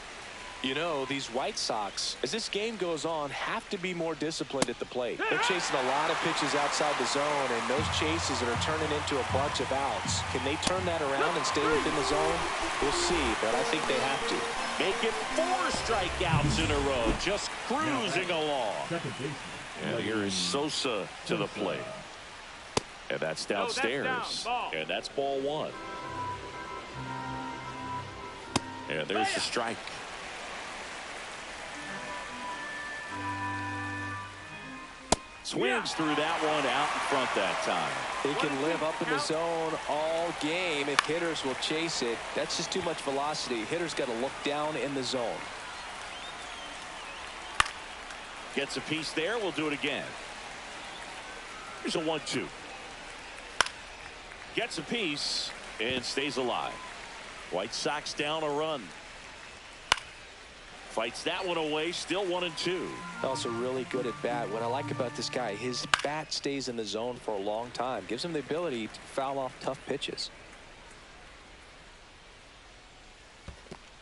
You know, these White Sox, as this game goes on, have to be more disciplined at the plate. They're chasing a lot of pitches outside the zone, and those chases that are turning into a bunch of outs. Can they turn that around and stay within the zone? We'll see, but I think they have to. Make it 4 strikeouts in a row, just cruising along. And here is Sosa to the plate. And that's downstairs. And that's ball 1. And there's the strike. Swings through that one out in front that time. He can live up in the zone all game if hitters will chase it. That's just too much velocity. Hitters got to look down in the zone. Gets a piece there. We'll do it again. Here's a 1-2. Gets a piece and stays alive. White Sox down a run. Fights that one away, still 1-2. Also really good at bat. What I like about this guy, his bat stays in the zone for a long time. Gives him the ability to foul off tough pitches.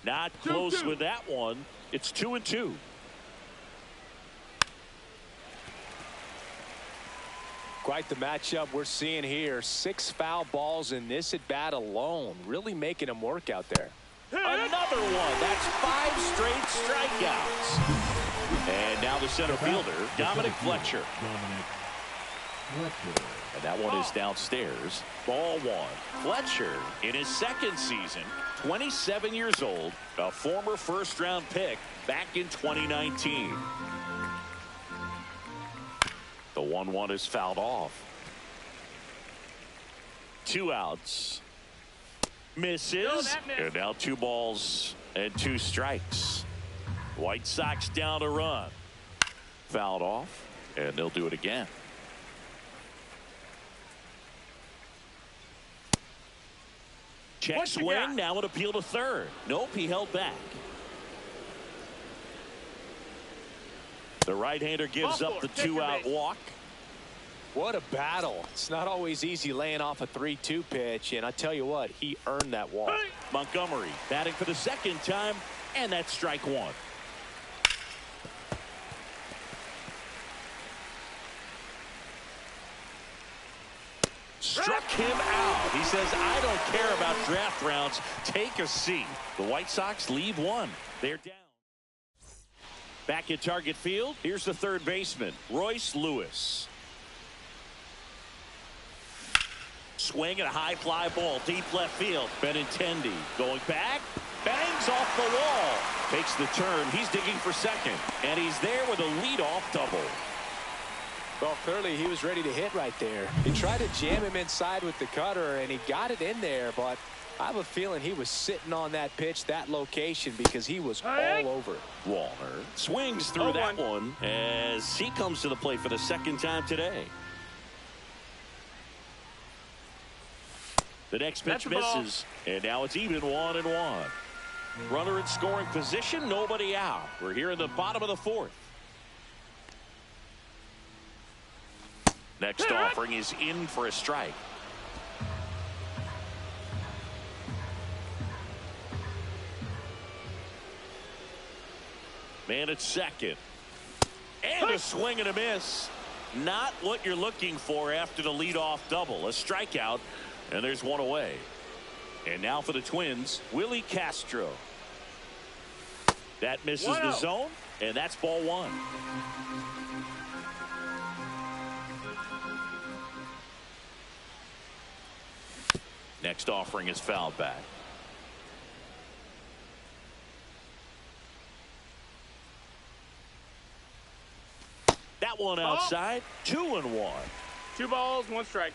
Not close with that one. It's 2-2. Quite the matchup we're seeing here. 6 foul balls in this at bat alone. Really making him work out there. Another one. That's 5 straight strikeouts. And now the center fielder, Dominic Fletcher. And that one is downstairs. Ball 1. Fletcher in his 2nd season, 27 years old, a former first-round pick back in 2019. The 1-1 is fouled off. 2 outs. Misses. And now 2 balls and 2 strikes. White Sox down a run. Fouled off. And they'll do it again. Check swing. Now an appeal to third. Nope, he held back. The right-hander gives up the 2-out walk. What a battle. It's not always easy laying off a 3-2 pitch, and I tell you what, he earned that walk. Montgomery batting for the 2nd time, and that's strike 1. Struck him out. He says, I don't care about draft rounds. Take a seat. The White Sox leave 1. They're down. Back at Target Field, here's the 3rd baseman, Royce Lewis. Swing and a high fly ball, deep left field. Benintendi going back, bangs off the wall. Takes the turn. He's digging for second. And he's there with a leadoff double. Well, clearly he was ready to hit right there. He tried to jam him inside with the cutter, and he got it in there, but I have a feeling he was sitting on that pitch, that location, because he was all over it. Walner swings through that one as he comes to the plate for the 2nd time today. The next pitch misses, and now it's even 1-1. Runner in scoring position, nobody out. We're here in the bottom of the 4th. Next offering is in for a strike. Man at second. And a swing and a miss. Not what you're looking for after the leadoff double. A strikeout. And there's 1 away. And now for the Twins, Willie Castro. That misses the zone, and that's ball 1. Next offering is fouled back. That one outside. 2-1. 2 balls, 1 strike.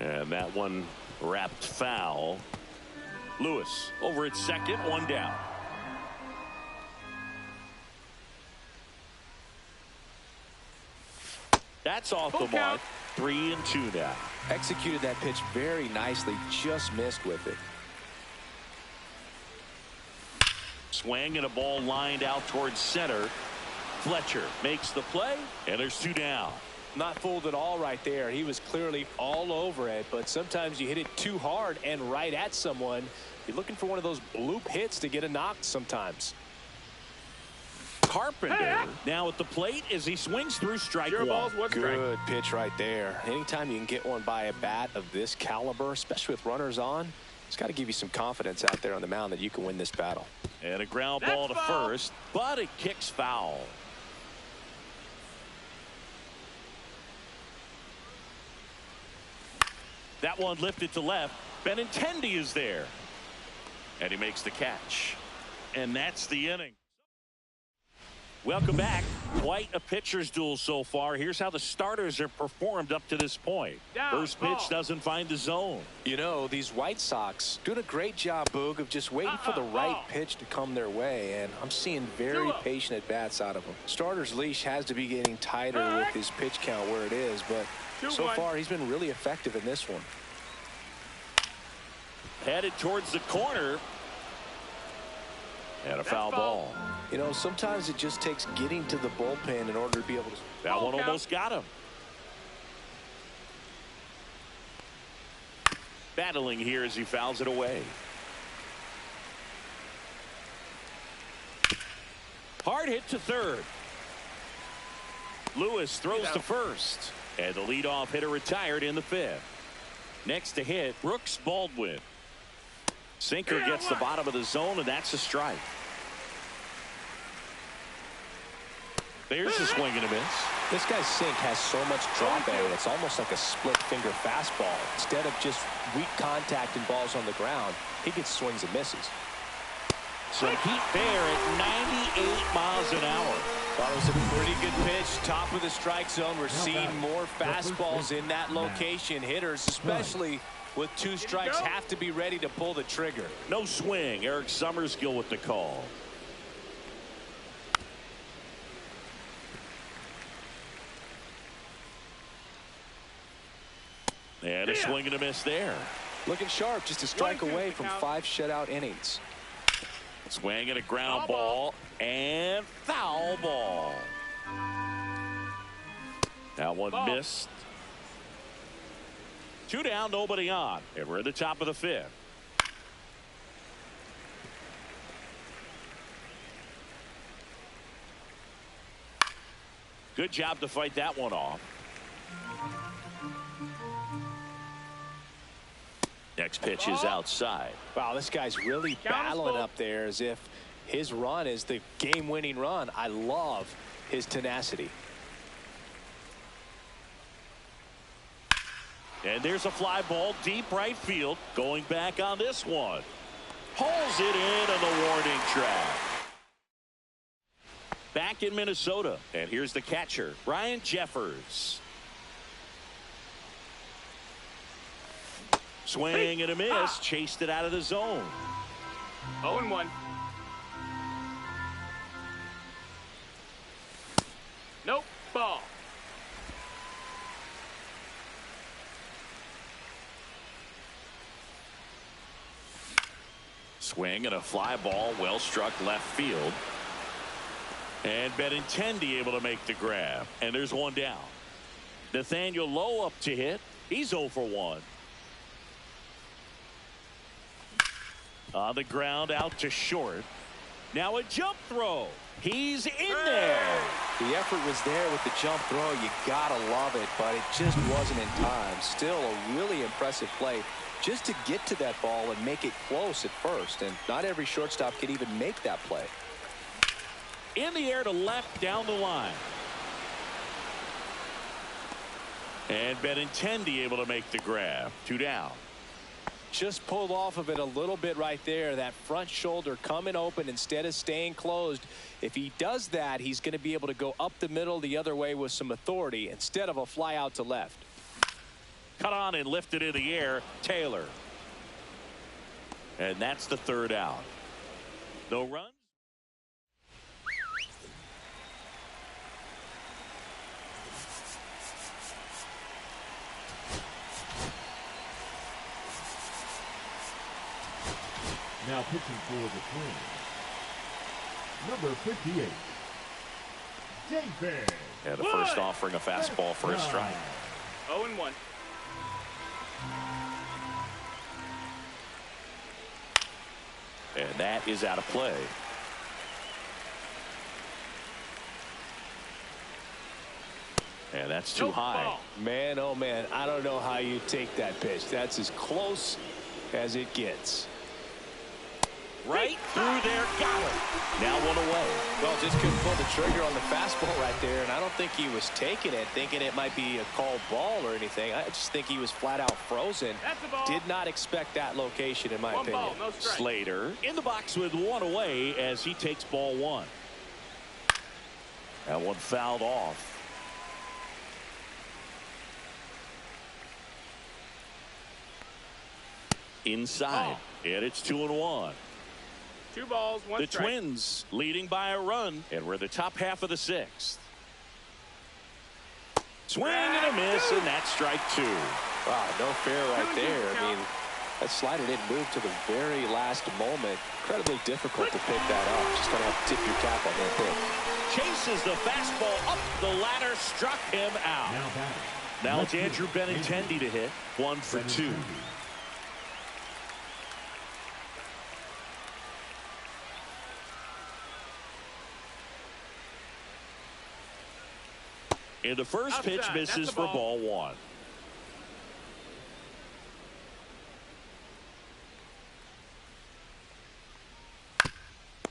And that one wrapped foul. Lewis over at second, one down. That's off the mark. 3-2 now. Executed that pitch very nicely, just missed with it. Swing and a ball lined out towards center. Fletcher makes the play, and there's 2 down. Not fooled at all right there. He was clearly all over it, but sometimes you hit it too hard and right at someone. You're looking for one of those bloop hits to get a knock sometimes. Carpenter now at the plate as he swings through strike one. Good pitch right there. Anytime you can get one by a bat of this caliber, especially with runners on, it's got to give you some confidence out there on the mound that you can win this battle. And a ground ball to first, but it kicks foul. That one lifted to left. Benintendi is there. And he makes the catch. And that's the inning. Welcome back. Quite a pitcher's duel so far. Here's how the starters have performed up to this point. First pitch doesn't find the zone. You know, these White Sox doing a great job, Boog, of just waiting for the right pitch to come their way, and I'm seeing very patient at-bats out of them. Starter's leash has to be getting tighter with his pitch count where it is, but so far he's been really effective in this one. Headed towards the corner. And a foul ball. You know, sometimes it just takes getting to the bullpen in order to be able to. That one almost got him. Battling here as he fouls it away. Hard hit to third. Lewis throws to first. And the leadoff hitter retired in the 5th. Next to hit, Brooks Baldwin. Sinker gets the bottom of the zone, and that's a strike. There's a swing and a miss. This guy's sink has so much drop area. It's almost like a split finger fastball. Instead of just weak contact and balls on the ground, he gets swings and misses. Some heat there at 98 miles an hour. That was a pretty good pitch. Top of the strike zone. We're seeing more fastballs in that location. Hitters, especially with 2 strikes, have to be ready to pull the trigger. No swing. Eric Summerskill with the call. And a swing and a miss there. Looking sharp, just a strike away from 5 shutout innings. Swing and a ground ball and foul ball. That one missed. 2 down, nobody on, and we're at the top of the 5th. Good job to fight that one off. Next pitch is outside. Wow, this guy's really battling up there as if his run is the game-winning run. I love his tenacity. And there's a fly ball deep right field. Going back on this one. Hauls it in on the warning track. Back in Minnesota. And here's the catcher, Ryan Jeffers. Swing and a miss. Chased it out of the zone. 0-1. Nope. Ball. Swing and a fly ball well struck left field. And Benintendi able to make the grab. And there's 1 down. Nathaniel Lowe up to hit. He's 0 for 1. On the ground out to short. Now a jump throw. He's in there. The effort was there with the jump throw. You gotta love it, but it just wasn't in time. Still a really impressive play just to get to that ball and make it close at first. And not every shortstop can even make that play. In the air to left down the line. And Benintendi able to make the grab. 2 down. Just pulled off of it a little bit right there. That front shoulder coming open instead of staying closed. If he does that, he's going to be able to go up the middle the other way with some authority instead of a fly out to left. Cut on and lifted in the air. Taylor. And that's the third out. No runs. Now pitching for the Twins, number 58, David. Yeah, the first offering a fastball for a strike. 0-1. And that is out of play. And that's too high. Ball. Man, oh man, I don't know how you take that pitch. That's as close as it gets. Right through there, got it. Now one away. Well, just couldn't pull the trigger on the fastball right there, and I don't think he was taking it, thinking it might be a called ball or anything. I just think he was flat out frozen. That's a ball. Did not expect that location, in my opinion. Ball, no strike. Slater in the box with one away as he takes ball one. That one fouled off. Inside, and it's 2-1. 2 balls, 1 The strike. Twins leading by a run, and we're the top half of the 6th. Swing and a miss, and that's strike 2. Wow, no fair right there. I mean, that slider didn't move to the very last moment. Incredibly difficult to pick that up. Just going to have to tip your cap on that pick. Chases the fastball up the ladder, struck him out. Now it's Andrew Benintendi to hit. 1 for 2. And the first Outside. pitch misses for ball 1.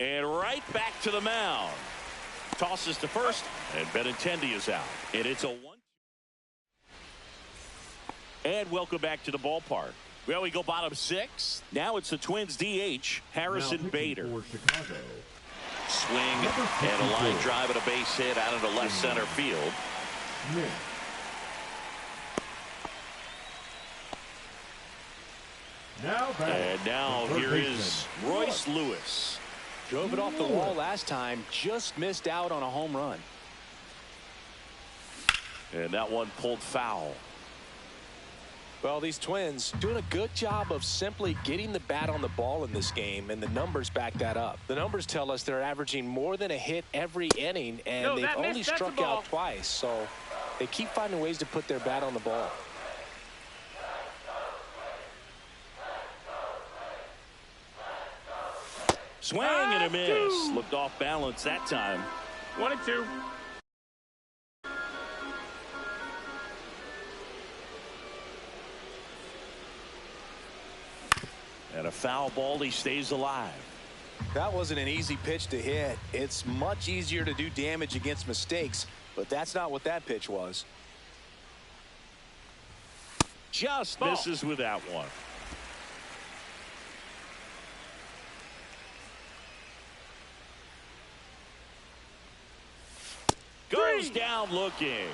And right back to the mound. Tosses to first, and Benintendi is out. And it's a 1. And welcome back to the ballpark. Well, we go bottom 6. Now it's the Twins DH, Harrison Bader. For Chicago, Swing and a line drive and a base hit out into left center field. Smith. And now here is Royce Lewis. Drove it off the wall last time, just missed out on a home run. And that one pulled foul. Well, these Twins doing a good job of simply getting the bat on the ball in this game, and the numbers back that up. The numbers tell us they're averaging more than a hit every inning, and they've only struck out twice, so they keep finding ways to put their bat on the ball. Swing and a miss. Looked off balance that time. 1-2. And a foul ball, he stays alive. That wasn't an easy pitch to hit. It's much easier to do damage against mistakes, but that's not what that pitch was. Just misses with that one. Goes down looking.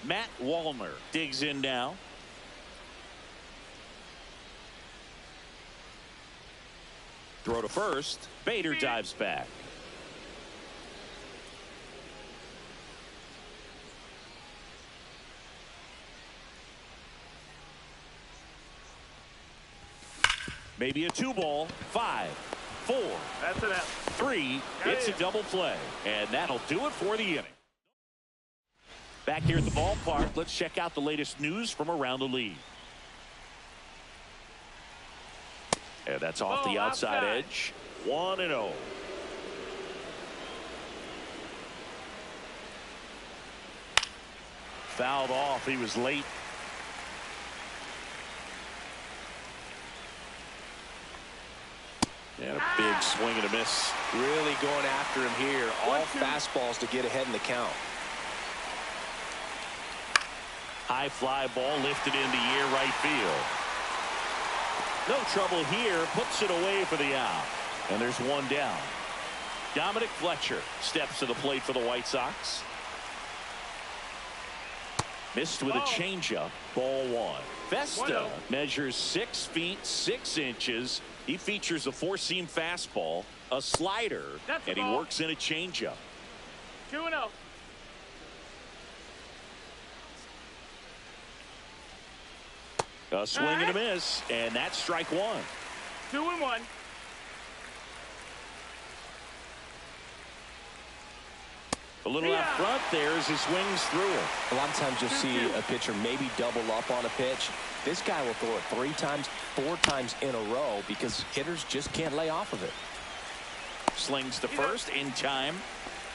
Matt Wallner digs in now. Throw to first. Bader dives back. Maybe a 2-ball. 5, 4. That's it. 3. It's a double play. And that'll do it for the inning. Back here at the ballpark, let's check out the latest news from around the league. And that's off the outside edge. 1-0. Fouled off. He was late. And a big swing and a miss. Really going after him here. All fastballs to get ahead in the count. High fly ball lifted into air right field. No trouble here. Puts it away for the out. And there's one down. Dominic Fletcher steps to the plate for the White Sox. Missed with a changeup. Ball 1. Vesta measures 6 feet 6 inches. He features a 4-seam fastball, a slider, and he works in a changeup. 2-0. A swing and a miss, and that's strike 1. 2-1. A little out front there as he swings through it. A lot of times you'll see a pitcher maybe double up on a pitch. This guy will throw it 3 times, 4 times in a row because hitters just can't lay off of it. Slings to first in time.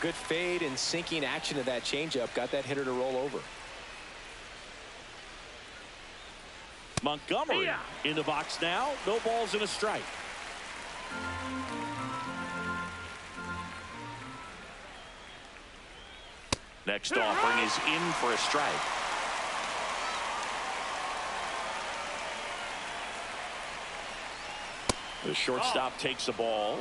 Good fade and sinking action of that changeup got that hitter to roll over. Montgomery in the box now. No balls and a strike. Next offering is in for a strike. The shortstop takes the ball.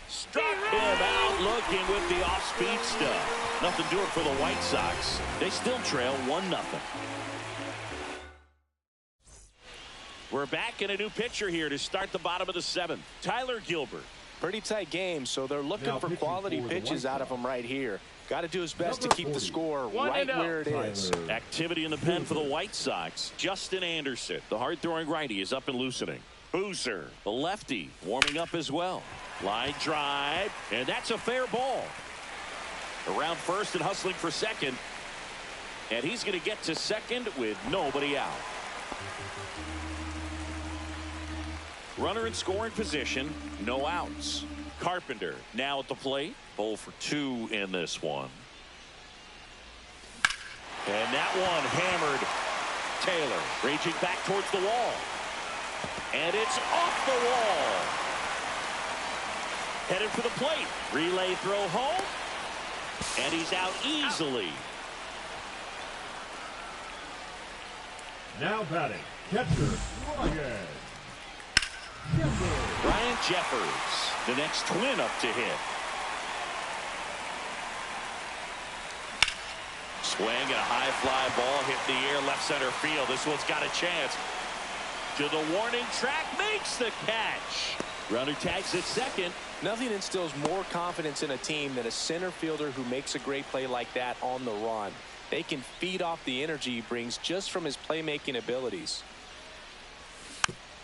Struck him out looking with the off-speed stuff. Nothing doing for the White Sox. They still trail 1-0. We're back in a new pitcher here to start the bottom of the 7th. Tyler Gilbert. Pretty tight game, so they're looking for quality pitches out of him right here. Got to do his best to keep the score right where it is. Activity in the pen for the White Sox. Justin Anderson, the hard-throwing righty, is up and loosening. Boozer, the lefty, warming up as well. Line drive, and that's a fair ball. Around first and hustling for second. And he's going to get to second with nobody out. Runner in scoring position, no outs. Carpenter now at the plate. 0 for 2 in this one. And that one hammered. Taylor raging back towards the wall. And it's off the wall. Headed for the plate. Relay throw home. And he's out easily. Now batting, catcher, Ryan. Ryan Jeffers, the next twin up to hit. Swing and a high fly ball hit the air left center field. This one's got a chance. To the warning track, makes the catch. Runner tags at second. Nothing instills more confidence in a team than a center fielder who makes a great play like that on the run. They can feed off the energy he brings just from his playmaking abilities.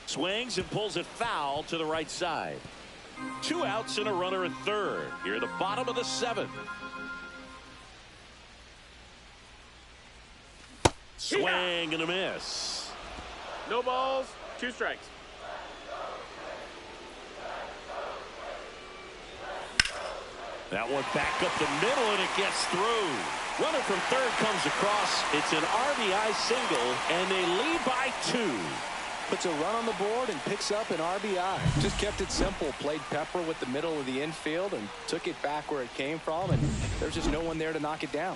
Swings and pulls it foul to the right side. 2 outs and a runner at third. Here at the bottom of the 7th. Swing and a miss. No balls, 2 strikes. That one back up the middle and it gets through. Runner from third comes across. It's an RBI single and they lead by 2. Puts a run on the board and picks up an RBI. Just kept it simple. Played pepper with the middle of the infield and took it back where it came from, and there's just no one there to knock it down.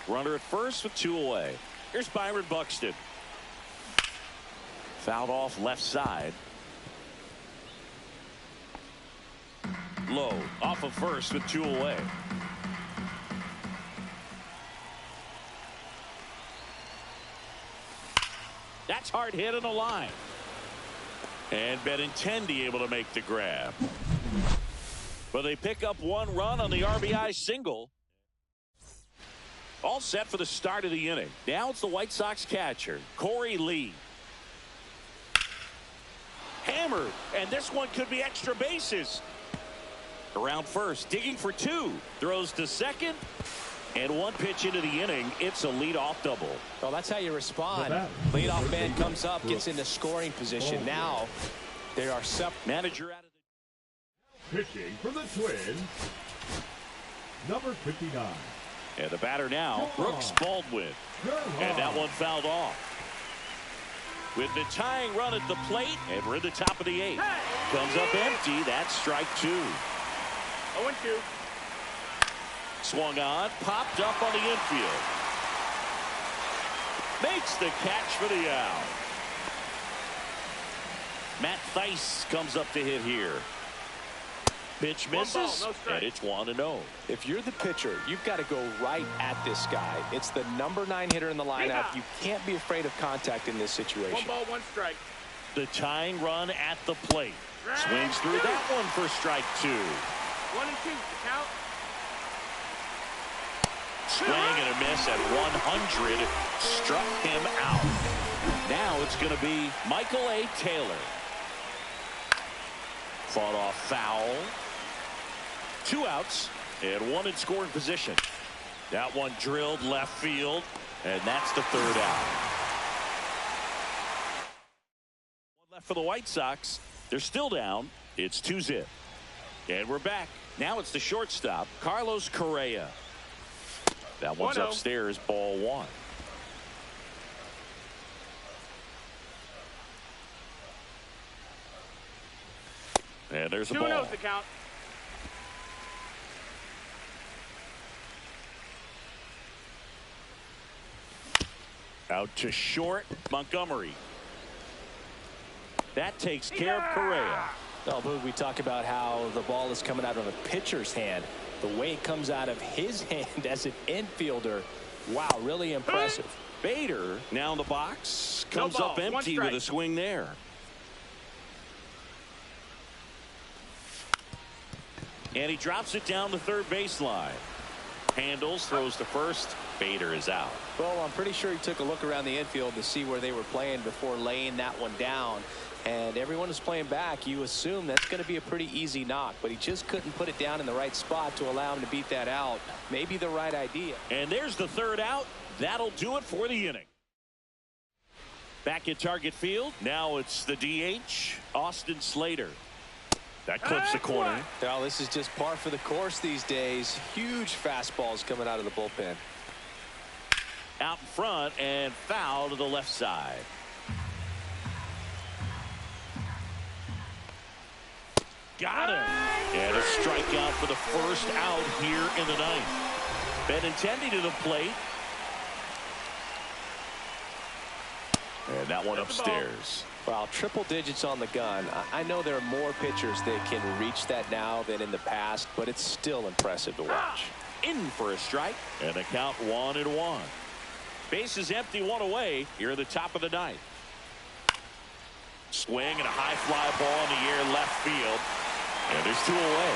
Runner at first with 2 away. Here's Byron Buxton. Fouled off left side. Low off of first with 2 away. That's hard hit in the line. And Benintendi able to make the grab. But they pick up 1 run on the RBI single. All set for the start of the inning. Now it's the White Sox catcher, Corey Lee. Hammered, and this one could be extra bases. Around first, digging for 2. Throws to second. And 1 pitch into the inning, it's a leadoff double. Well, that's how you respond. Leadoff man comes up, gets into scoring position. Now they are manager out of the pitching for the Twins, number 59. And the batter now, Brooks Baldwin. And that one fouled off. With the tying run at the plate, and we're at the top of the 8th. Comes up empty. That's strike 2. 0-2. Swung on, popped up on the infield. Makes the catch for the out. Matt Theis comes up to hit here. Pitch One ball, misses, no strike. and it's 1-0. If you're the pitcher, you've got to go right at this guy. It's the #9 hitter in the lineup. Yeah. You can't be afraid of contact in this situation. 1 ball, 1 strike. The tying run at the plate. Swings through that one for strike 2. 1 and 2, the count. Swing and a miss at 100. Struck him out. Now it's going to be Michael A. Taylor. Fought off foul. 2 outs and 1 in scoring position. That one drilled left field, and that's the 3rd out. 1 left for the White Sox. They're still down. It's 2-0. And we're back. Now it's the shortstop, Carlos Correa. That one's 1-0. upstairs, ball 1. And there's the 2 ball. 0 the count. Out to short, Montgomery. That takes care of Correa. Oh, Boog, we talk about how the ball is coming out of a pitcher's hand. The way it comes out of his hand as an infielder, wow, really impressive. Bader now in the box, comes No ball, up empty 1 with a swing there. And he drops it down the 3rd baseline. Handles, throws to first. Bader is out. Well, I'm pretty sure he took a look around the infield to see where they were playing before laying that one down. And everyone is playing back. You assume that's going to be a pretty easy knock, but he just couldn't put it down in the right spot to allow him to beat that out. Maybe the right idea. And there's the 3rd out. That'll do it for the inning. Back at Target Field. Now it's the DH, Austin Slater. That clips the corner. Well, this is just par for the course these days. Huge fastballs coming out of the bullpen. Out in front and foul to the left side. Got him. And a strikeout for the 1st out here in the 9th. Benintendi to the plate. And that one upstairs. Well, triple digits on the gun. I know there are more pitchers that can reach that now than in the past, but it's still impressive to watch. In for a strike. And a count 1-1. Bases empty, 1 away here at the top of the 9th. Swing and a high fly ball in the air left field. And there's 2 away.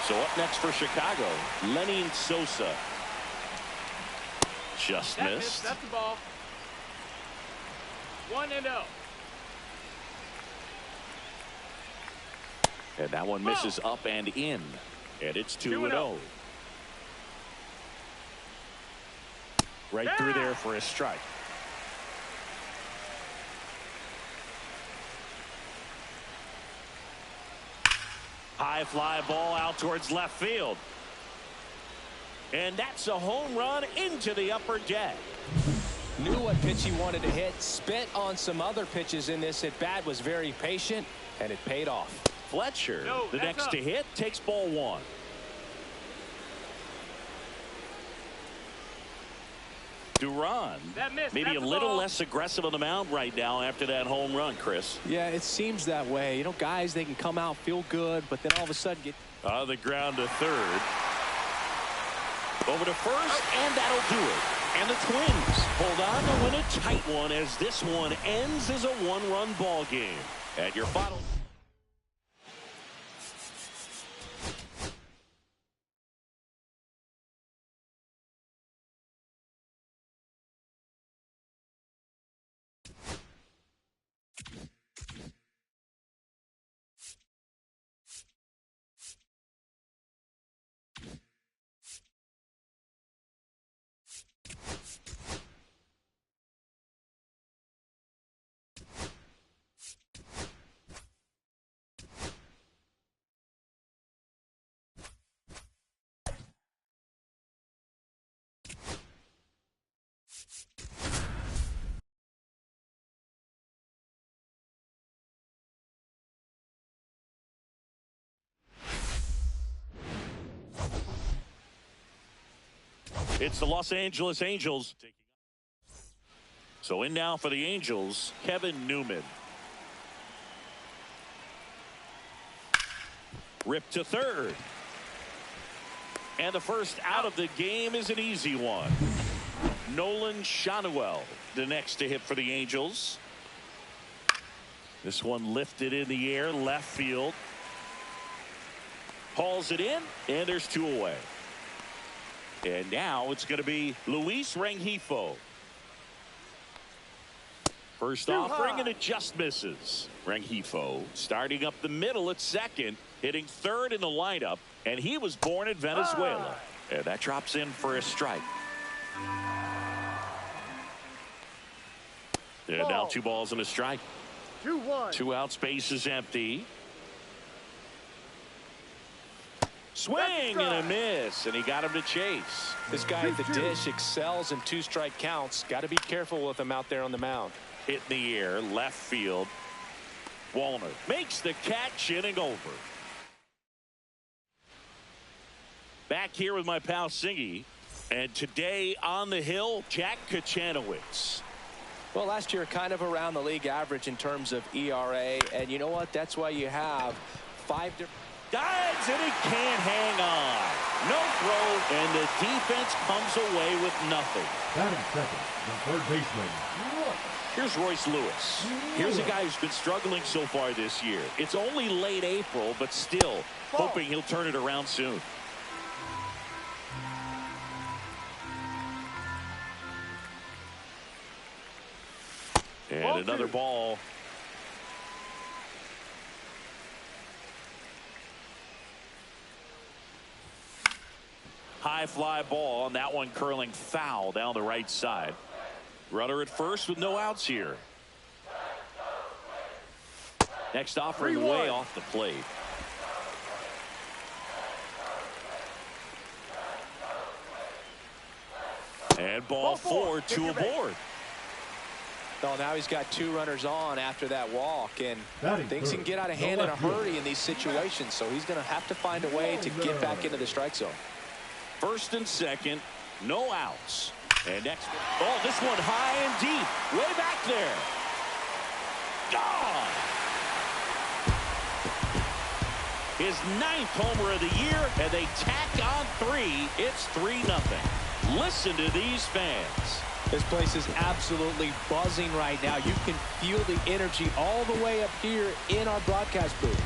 So up next for Chicago, Lenny Sosa. Just missed. That's the ball. 1-0. And that one misses up and in. And it's 2-0. Right through there for a strike. High fly ball out towards left field. And that's a home run into the upper deck. Knew what pitch he wanted to hit. Spent on some other pitches in this at bat. Was very patient, and it paid off. Fletcher, No, the that's next up. to hit, takes ball 1. Duran, That missed. maybe That's a the little ball. less aggressive on the mound right now after that home run, Chris. Yeah, it seems that way. You know, guys, they can come out, feel good, but then all of a sudden get... On the ground to 3rd. Over to 1st, and that'll do it. And the Twins hold on to win a tight one as this one ends as a 1-run ball game. At your final. It's the Los Angeles Angels. So in now for the Angels, Kevin Newman. Ripped to third. And the first out of the game is an easy one. Nolan Shanuel, the next to hit for the Angels. This one lifted in the air, left field. Hauls it in, and there's 2 away. And now it's going to be Luis Rengifo. First offering, and it just misses. Rengifo starting up the middle at second, hitting third in the lineup, and he was born in Venezuela. And that drops in for a strike. And now 2 balls and a strike. 2-1. 2 outs, base is empty. Swing and a miss, and he got him to chase. This guy at the dish excels in 2-strike counts. Got to be careful with him out there on the mound. Hit in the air, left field. Wallner makes the catch, inning over. Back here with my pal Singy, and today on the hill, Jack Kachanowicz. Well, last year kind of around the league average in terms of ERA, and you know what? That's why you have 5 different. Dives, and he can't hang on. No throw, and the defense comes away with nothing. Batting second, the third baseman. Here's Royce Lewis. Here's a guy who's been struggling so far this year. It's only late April, but still hoping he'll turn it around soon. And another ball. High fly ball, and that one curling foul down the right side. Runner at first with no outs here. Next offering way off the plate. And ball 4, 2 aboard. Oh, now he's got 2 runners on after that walk, and things can get out of hand in a hurry in these situations, so he's going to have to find a way to get back into the strike zone. First and second, no outs. And next, oh, this one high and deep, way back there. Gone. His 9th homer of the year, and they tack on 3. It's 3-0. Listen to these fans. This place is absolutely buzzing right now. You can feel the energy all the way up here in our broadcast booth.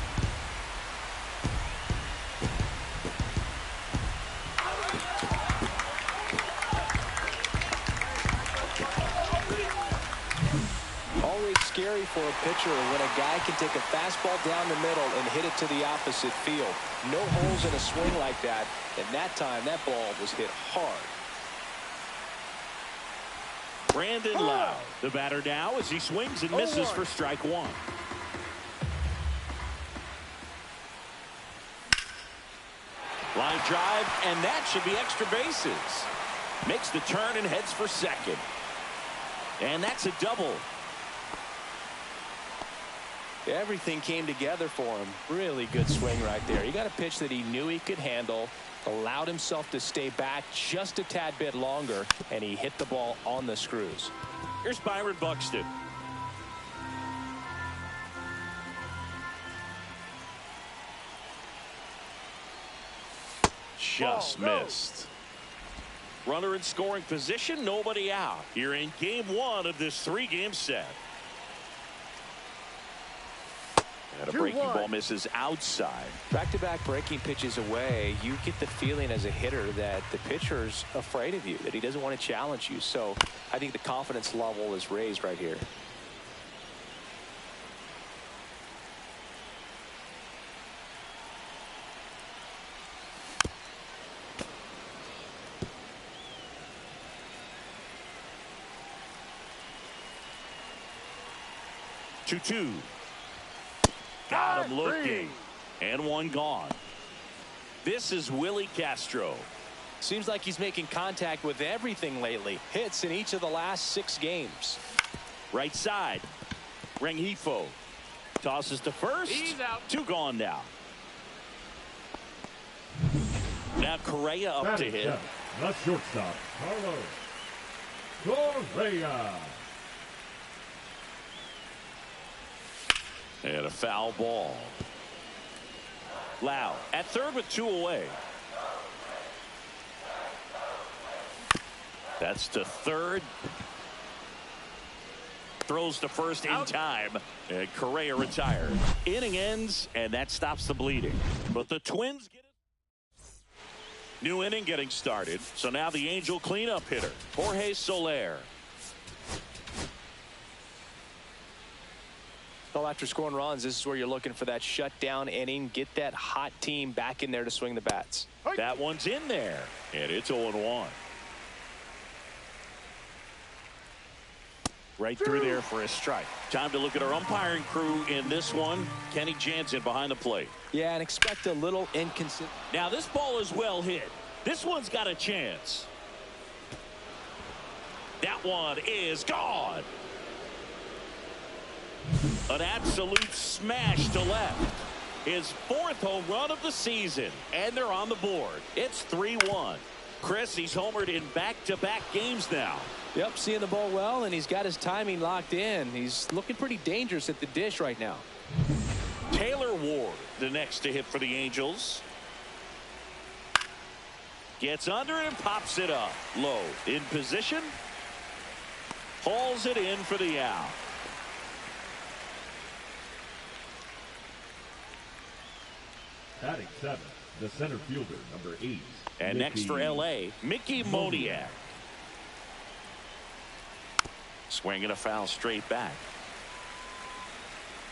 Always scary for a pitcher when a guy can take a fastball down the middle and hit it to the opposite field. No holes in a swing like that. And that time, that ball was hit hard. Brandon Lowe, the batter now, as he swings and misses for strike 1. Line drive, and that should be extra bases. Makes the turn and heads for second. And that's a double. Everything came together for him. Really good swing right there. He got a pitch that he knew he could handle, allowed himself to stay back just a tad bit longer, and he hit the ball on the screws. Here's Byron Buxton. Just missed. Runner in scoring position, nobody out. Here in game 1 of this 3-game set. And a breaking ball misses outside. Back-to-back breaking pitches away, you get the feeling as a hitter that the pitcher's afraid of you, that he doesn't want to challenge you. So I think the confidence level is raised right here. Two. Got him looking. And one gone. This is Willie Castro. Seems like he's making contact with everything lately. Hits in each of the last 6 games. Right side. Rengifo tosses to first. He's out. 2 gone now. Now Correa up to hit. The shortstop, Carlos Correa. And a foul ball. Lau at third with 2 away. That's to third. Throws to first in time. And Correa retired. Inning ends, and that stops the bleeding. But the Twins get it. New inning getting started. So now the Angel cleanup hitter, Jorge Soler. Well, after scoring runs, this is where you're looking for that shutdown inning. Get that hot team back in there to swing the bats. That one's in there, and it's 0-1. Right through there for a strike. Time to look at our umpiring crew in this one. Kenny Jansen behind the plate. Yeah, and expect a little inconsistent. Now this ball is well hit. This one's got a chance. That one is gone. An absolute smash to left. His 4th home run of the season, and they're on the board. It's 3-1. Chris, he's homered in back-to-back games now. Yep, seeing the ball well, and he's got his timing locked in. He's looking pretty dangerous at the dish right now. Taylor Ward, the next to hit for the Angels. Gets under it and pops it up. Low in position. Hauls it in for the out. Batting 7th, the center fielder, number 8. And next for L.A., Mickey Moniak. Swinging a foul straight back.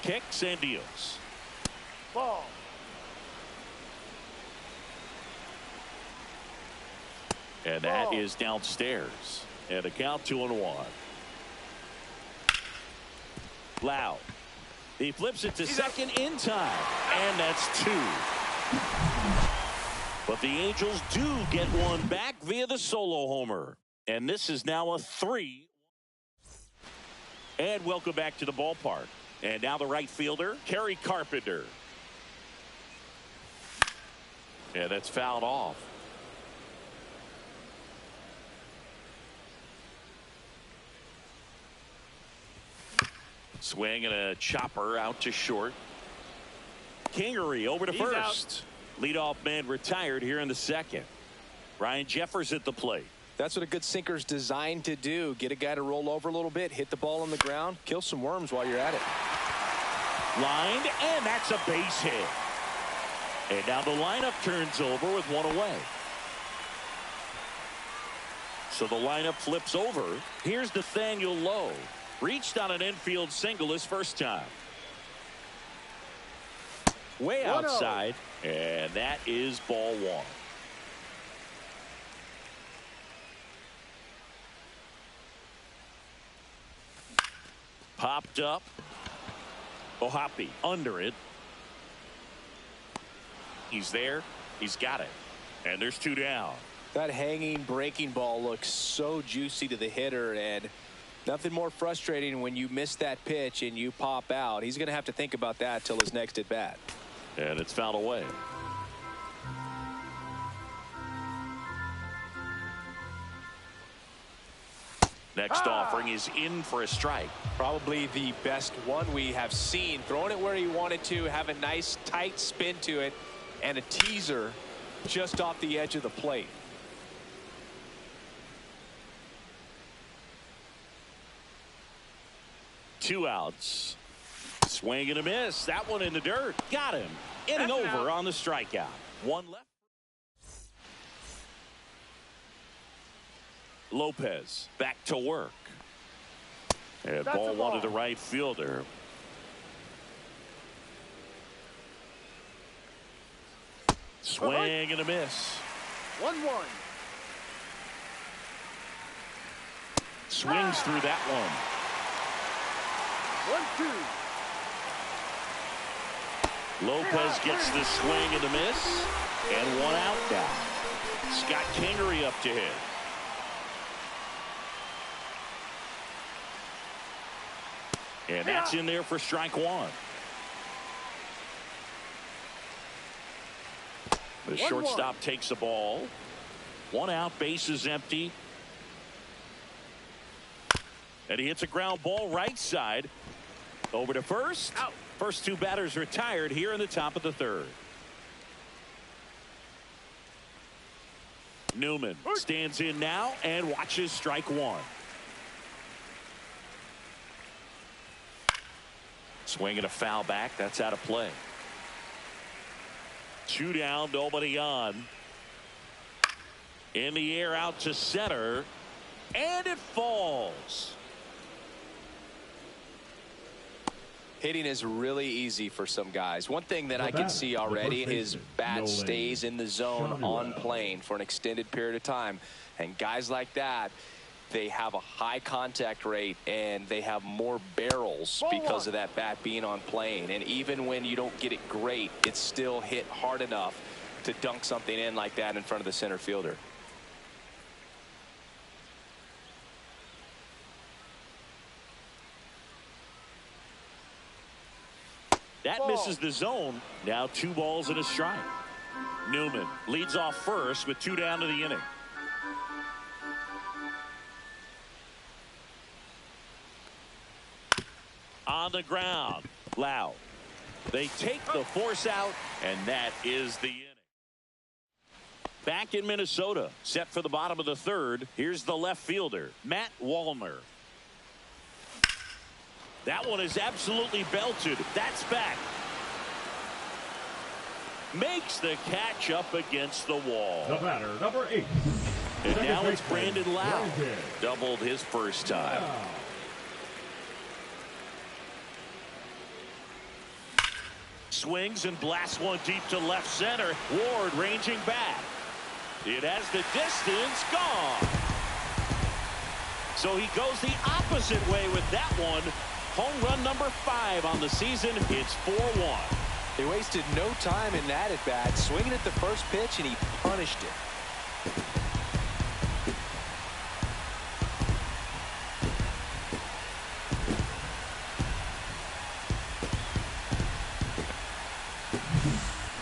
Kicks and deals. Ball. And that is downstairs. And a count 2-1. Lau. He flips it to second in time. And that's 2. But the Angels do get one back via the solo homer. And this is now a 3. And welcome back to the ballpark. And now the right fielder, Kerry Carpenter. Yeah, that's fouled off. Swing and a chopper out to short. Kingery over to first. Leadoff man retired here in the 2nd. Ryan Jeffers at the plate. That's what a good sinker's designed to do. Get a guy to roll over a little bit, hit the ball on the ground, kill some worms while you're at it. Lined, and that's a base hit. And now the lineup turns over with 1 away. So the lineup flips over. Here's Nathaniel Lowe. Reached on an infield single his first time. Way outside, and that is ball 1. Popped up. Ohapi under it. He's there. He's got it. And there's 2 down. That hanging breaking ball looks so juicy to the hitter, and nothing more frustrating when you miss that pitch and you pop out. He's going to have to think about that till his next at bat. And it's fouled away. Next offering is in for a strike. Probably the best one we have seen. Throwing it where he wanted to, have a nice tight spin to it, and a teaser just off the edge of the plate. Two outs. Swing and a miss. That one in the dirt. Got him. Inning over on the strikeout. One left. Lopez back to work. And ball one to the right fielder. Swing and a miss. 1-1. Swings through that one. 1-2. Lopez gets the swing and the miss. And one out now. Scott Kingery up to hit. And that's in there for strike one. The shortstop takes the ball. One out, base is empty. And he hits a ground ball right side. Over to first. Out. First two batters retired here in the top of the third. Newman stands in now and watches strike one. Swinging a foul back. That's out of play. 2 down, nobody on. In the air out to center. And it falls. Hitting is really easy for some guys. One thing that I can see already, his bat stays in the zone on plane for an extended period of time. And guys like that, they have a high contact rate and they have more barrels because of that bat being on plane. And even when you don't get it great, it's still hit hard enough to dunk something in like that in front of the center fielder. That misses the zone. Now 2 balls and a strike. Newman leads off first with 2 down to the inning. On the ground, Loud. They take the force out, and that is the inning. Back in Minnesota, set for the bottom of the third. Here's the left fielder, Matt Wallner. That one is absolutely belted. That's back. Makes the catch up against the wall. The batter, number 8. And now it's Brandon Loud. Doubled his first time. Swings and blasts one deep to left center. Ward ranging back. It has the distance, gone. So he goes the opposite way with that one. Home run number 5 on the season. It's 4-1. He wasted no time in that at bat, swinging at the first pitch, and he punished it.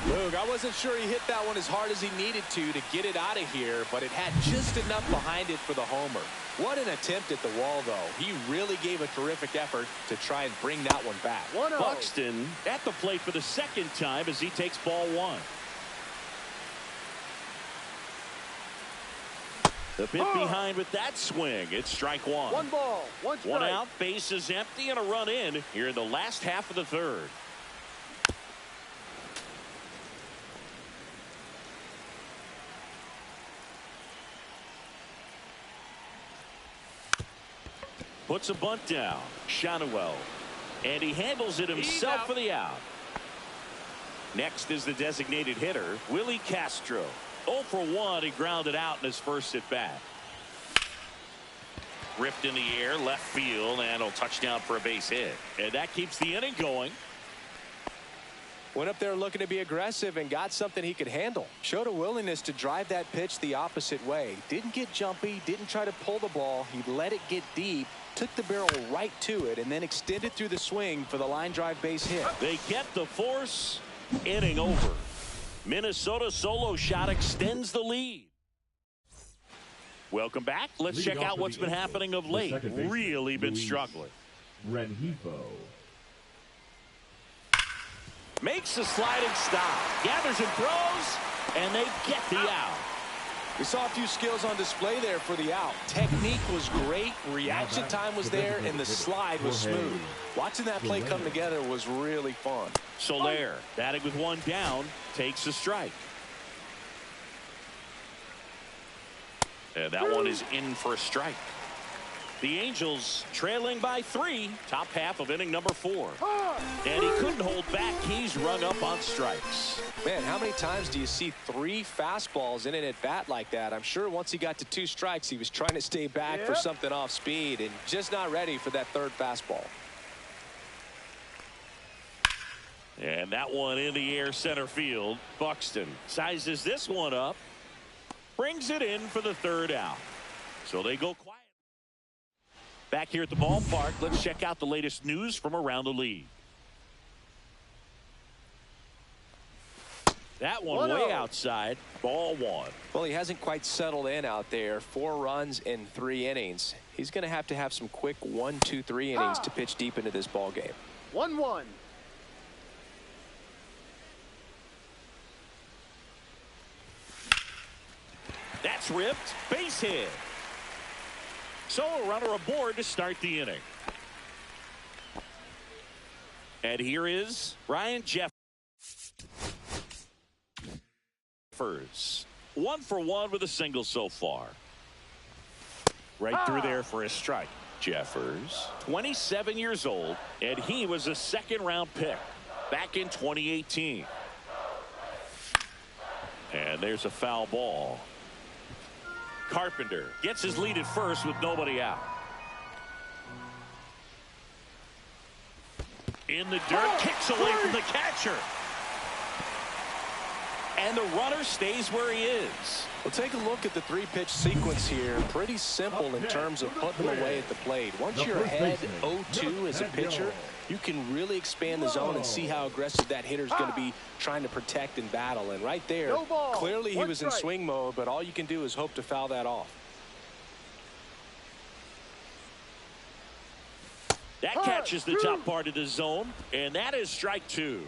Luke, I wasn't sure he hit that one as hard as he needed to get it out of here, but it had just enough behind it for the homer. What an attempt at the wall, though. He really gave a terrific effort to try and bring that one back. Buxton at the plate for the second time as he takes ball 1. The bit behind with that swing. It's strike 1. 1 ball, 1 strike. 1 out, base is empty, and a run in here in the last half of the third. Puts a bunt down. Shanuel. And he handles it himself for the out. Next is the designated hitter, Willie Castro. 0 for 1. He grounded out in his first at bat. Ripped in the air, left field, and a touchdown for a base hit. And that keeps the inning going. Went up there looking to be aggressive and got something he could handle. Showed a willingness to drive that pitch the opposite way. Didn't get jumpy, didn't try to pull the ball. He let it get deep, took the barrel right to it, and then extended through the swing for the line drive base hit. They get the force. Inning over. Minnesota solo shot extends the lead. Welcome back. Let's check out what's been happening of late. Really been struggling. Reto. Makes a sliding stop. Gathers and throws, and they get the out. We saw a few skills on display there for the out. Technique was great, reaction time was there, and the slide was smooth. Watching that play come together was really fun. Soler, batting with 1 down, takes a strike. And that one is in for a strike. The Angels trailing by 3, top half of inning number 4. And he couldn't hold back. He's rung up on strikes. Man, how many times do you see 3 fastballs in an at-bat like that? I'm sure once he got to 2 strikes, he was trying to stay back for something off speed and just not ready for that 3rd fastball. And that one in the air center field. Buxton sizes this one up, brings it in for the 3rd out. So they go quiet. Back here at the ballpark, let's check out the latest news from around the league. That one way outside, ball 1. Well, he hasn't quite settled in out there. 4 runs in 3 innings. He's going to have some quick 1, 2, 3 innings to pitch deep into this ball game. 1-1. That's That's ripped. Base hit. So a runner aboard to start the inning. And here is Ryan Jeffers. 1 for 1 with a single so far. Right through there for a strike. Jeffers, 27 years old, and he was a second-round pick back in 2018. And there's a foul ball. Carpenter gets his lead at first with nobody out. In the dirt, kicks away from the catcher. And the runner stays where he is. Well, take a look at the 3-pitch sequence here. Pretty simple in terms of putting them away at the plate. Once you're ahead 0-2 as a pitcher, you can really expand the zone and see how aggressive that hitter's going to be trying to protect and battle. And right there, clearly he was in swing mode, but all you can do is hope to foul that off. That catches the top part of the zone, and that is strike 2.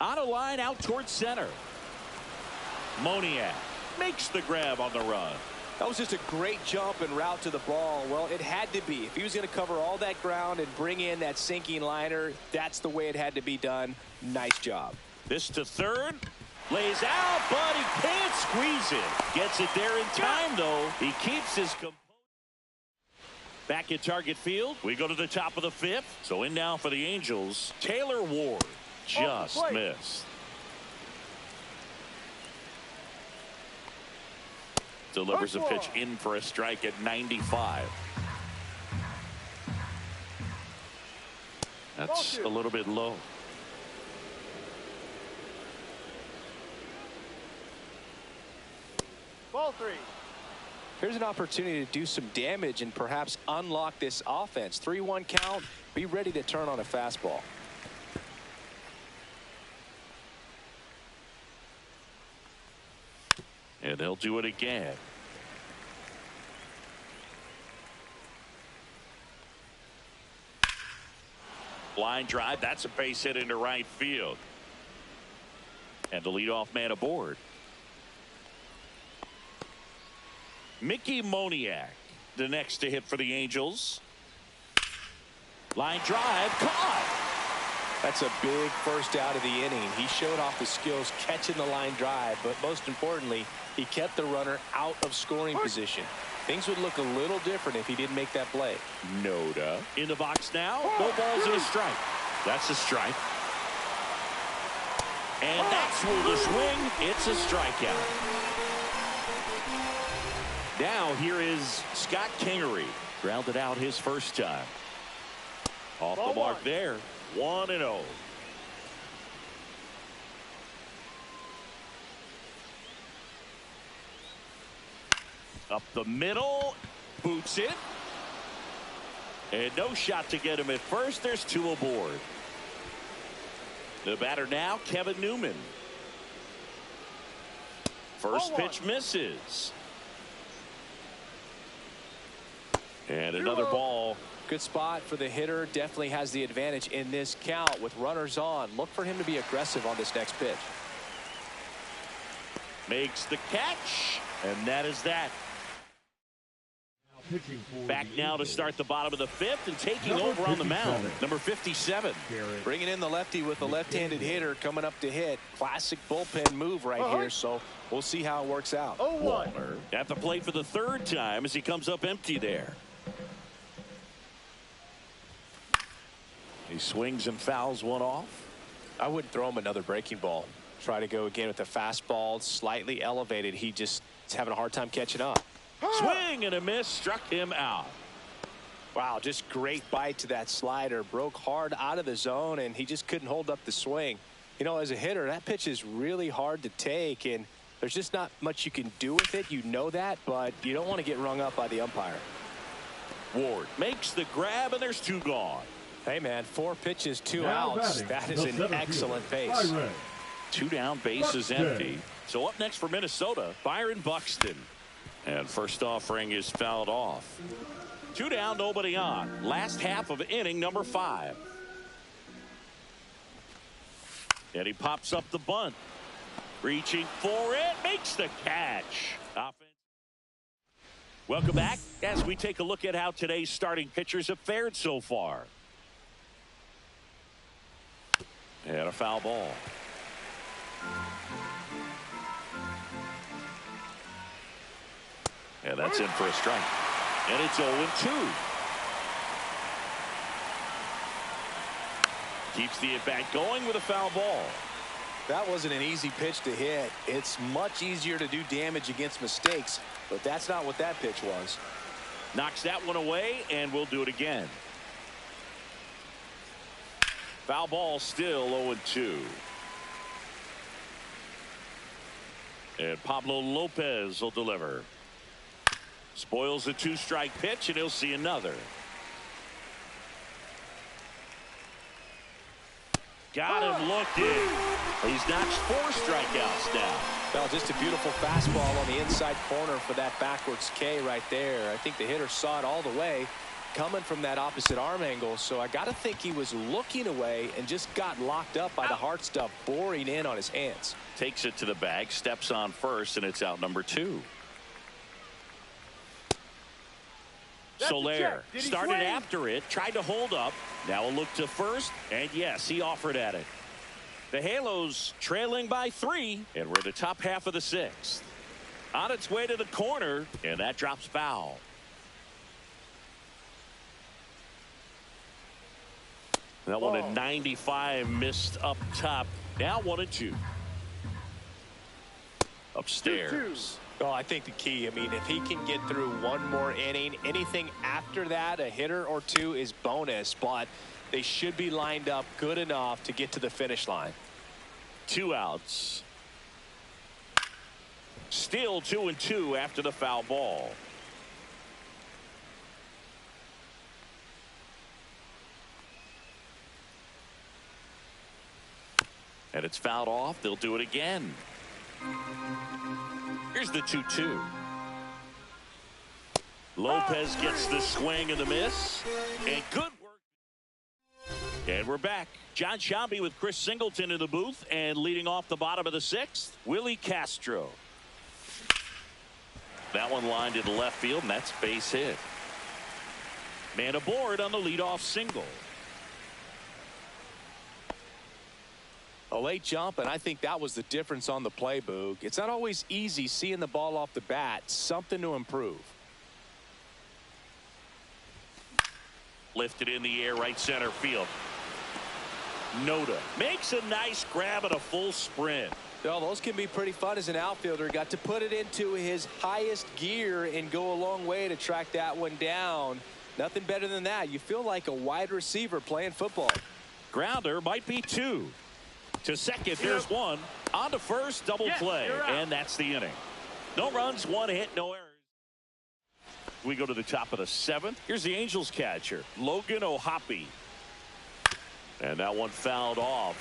On a line out towards center. Moniak makes the grab on the run. That was just a great jump and route to the ball. Well, it had to be. If he was going to cover all that ground and bring in that sinking liner, that's the way it had to be done. Nice job. This to third. Lays out, but he can't squeeze it. Gets it there in time, though. He keeps his composure. Back at target field. We go to the top of the 5th. So in now for the Angels, Taylor Ward. Just missed. Delivers a pitch in for a strike at 95. That's a little bit low. Ball 3. Here's an opportunity to do some damage and perhaps unlock this offense. 3-1 count. Be ready to turn on a fastball. And they'll do it again. Line drive. That's a base hit into right field. And the leadoff man aboard. Mickey Moniak, the next to hit for the Angels. Line drive. Caught. That's a big first out of the inning. He showed off his skills catching the line drive, but most importantly, he kept the runner out of scoring position. Things would look a little different if he didn't make that play. Noda in the box now. No balls and a strike. That's a strike. And that's where the swing. It's a strikeout. Now here is Scott Kingery. Grounded out his first time. Off the mark there. 1-0. Up the middle. Boots it. And no shot to get him at first. There's 2 aboard. The batter now, Kevin Newman. First pitch misses. And another ball. Good spot for the hitter. Definitely has the advantage in this count with runners on. Look for him to be aggressive on this next pitch. Makes the catch. And that is that. Back now to start the bottom of the 5th and taking over on the mound. Number 57. Bringing in the lefty with the left-handed hitter coming up to hit. Classic bullpen move right here. So we'll see how it works out. Walner at the plate for the 3rd time as he comes up empty there. He swings and fouls one off. I wouldn't throw him another breaking ball. Try to go again with the fastball slightly elevated. He just is having a hard time catching up. Swing and a miss, struck him out. Wow, just great bite to that slider. Broke hard out of the zone, and he just couldn't hold up the swing. You know, as a hitter, that pitch is really hard to take, and there's just not much you can do with it. You know that, but you don't want to get rung up by the umpire. Ward makes the grab, and there's 2 gone. Hey, man, 4 pitches, 2 outs. That is an excellent pace. 2 down, base is empty. So up next for Minnesota, Byron Buxton. And first offering is fouled off. 2 down, nobody on. Last half of inning number 5. And he pops up the bunt. Reaching for it. Makes the catch. Offense. Welcome back as we take a look at how today's starting pitchers have fared so far. And a foul ball. And that's in for a strike. And it's 0-2. Keeps the at-bat going with a foul ball. That wasn't an easy pitch to hit. It's much easier to do damage against mistakes, but that's not what that pitch was. Knocks that one away, and we'll do it again. Foul ball, still 0-2. And Pablo Lopez will deliver. Spoils the 2-strike pitch, and he'll see another. Got him looking. He's notched 4 strikeouts now. Well, just a beautiful fastball on the inside corner for that backwards K right there. I think the hitter saw it all the way coming from that opposite arm angle. So I got to think he was looking away and just got locked up by the hard stuff boring in on his hands. Takes it to the bag, steps on first, and it's out number 2. Soler started after it, tried to hold up. Now a look to first, and yes, he offered at it. The Halos trailing by 3, and we're in the top half of the 6th. On its way to the corner, and that drops foul. That one at 95, missed up top. Now 1-2. Upstairs. Well, I think the key, I mean, if he can get through one more inning, anything after that, a hitter or 2 is bonus, but they should be lined up good enough to get to the finish line. 2 outs. Still 2-2 after the foul ball. And it's fouled off. They'll do it again. Here's the 2-2. Lopez gets the swing and the miss. And good work. And we're back. John Sciambi with Chris Singleton in the booth. And leading off the bottom of the 6th, Willie Castro. That one lined to the left field, and that's base hit. Man aboard on the leadoff single. A late jump, and I think that was the difference on the play, Boog. It's not always easy seeing the ball off the bat. Something to improve. Lifted in the air, right center field. Noda makes a nice grab at a full sprint. Well, those can be pretty fun as an outfielder. Got to put it into his highest gear and go a long way to track that one down. Nothing better than that. You feel like a wide receiver playing football. Grounder might be 2. To second, there's 1. On to first, double play. And that's the inning. No runs, 1 hit, no errors. We go to the top of the 7th. Here's the Angels catcher, Logan O'Hoppe. And that one fouled off.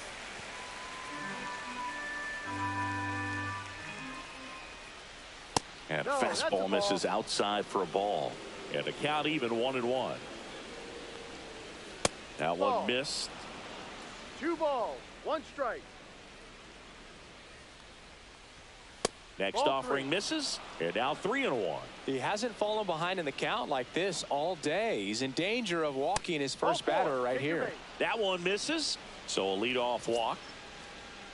And fastball misses outside for a ball. And the count even 1-1. That one missed. 2 balls, 1 strike. Next offering misses, and now 3-1. He hasn't fallen behind in the count like this all day. He's in danger of walking his first batter right here. That one misses, so a leadoff walk.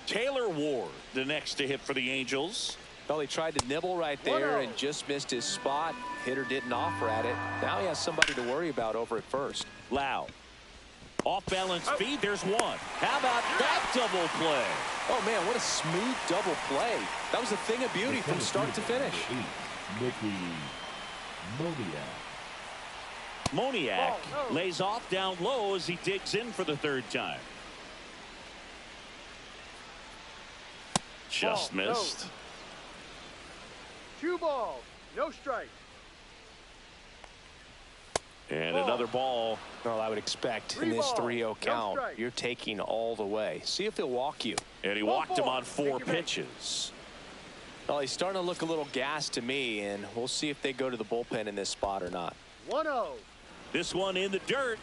Taylor Ward, the next to hit for the Angels. Well, he tried to nibble right there and just missed his spot. Hitter didn't offer at it. Now he has somebody to worry about over at first. Loud. Off balance feed, there's 1. How about that double play? Oh man, what a smooth double play. That was a thing of beauty from start to finish. Moniak lays off down low as he digs in for the 3rd time. Just missed. 2 balls, no strike. And another ball. Well, I would expect in this 3-0 count, you're taking all the way. See if he'll walk you. And he walked him on 4 pitches. Well, he's starting to look a little gassed to me, and we'll see if they go to the bullpen in this spot or not. 1-0. This one in the dirt.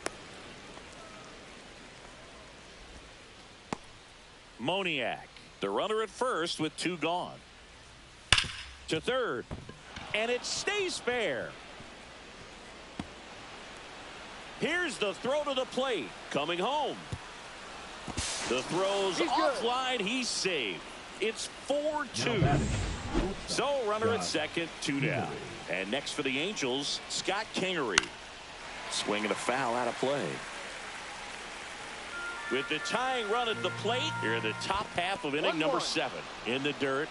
Moniak, the runner at first with 2 gone. To third, and it stays fair. Here's the throw to the plate. Coming home. The throw's offline. He's saved. It's 4-2. So runner at second, 2 down. And next for the Angels, Scott Kingery. Swinging a foul out of play. With the tying run at the plate, here in the top half of inning number 7. In the dirt.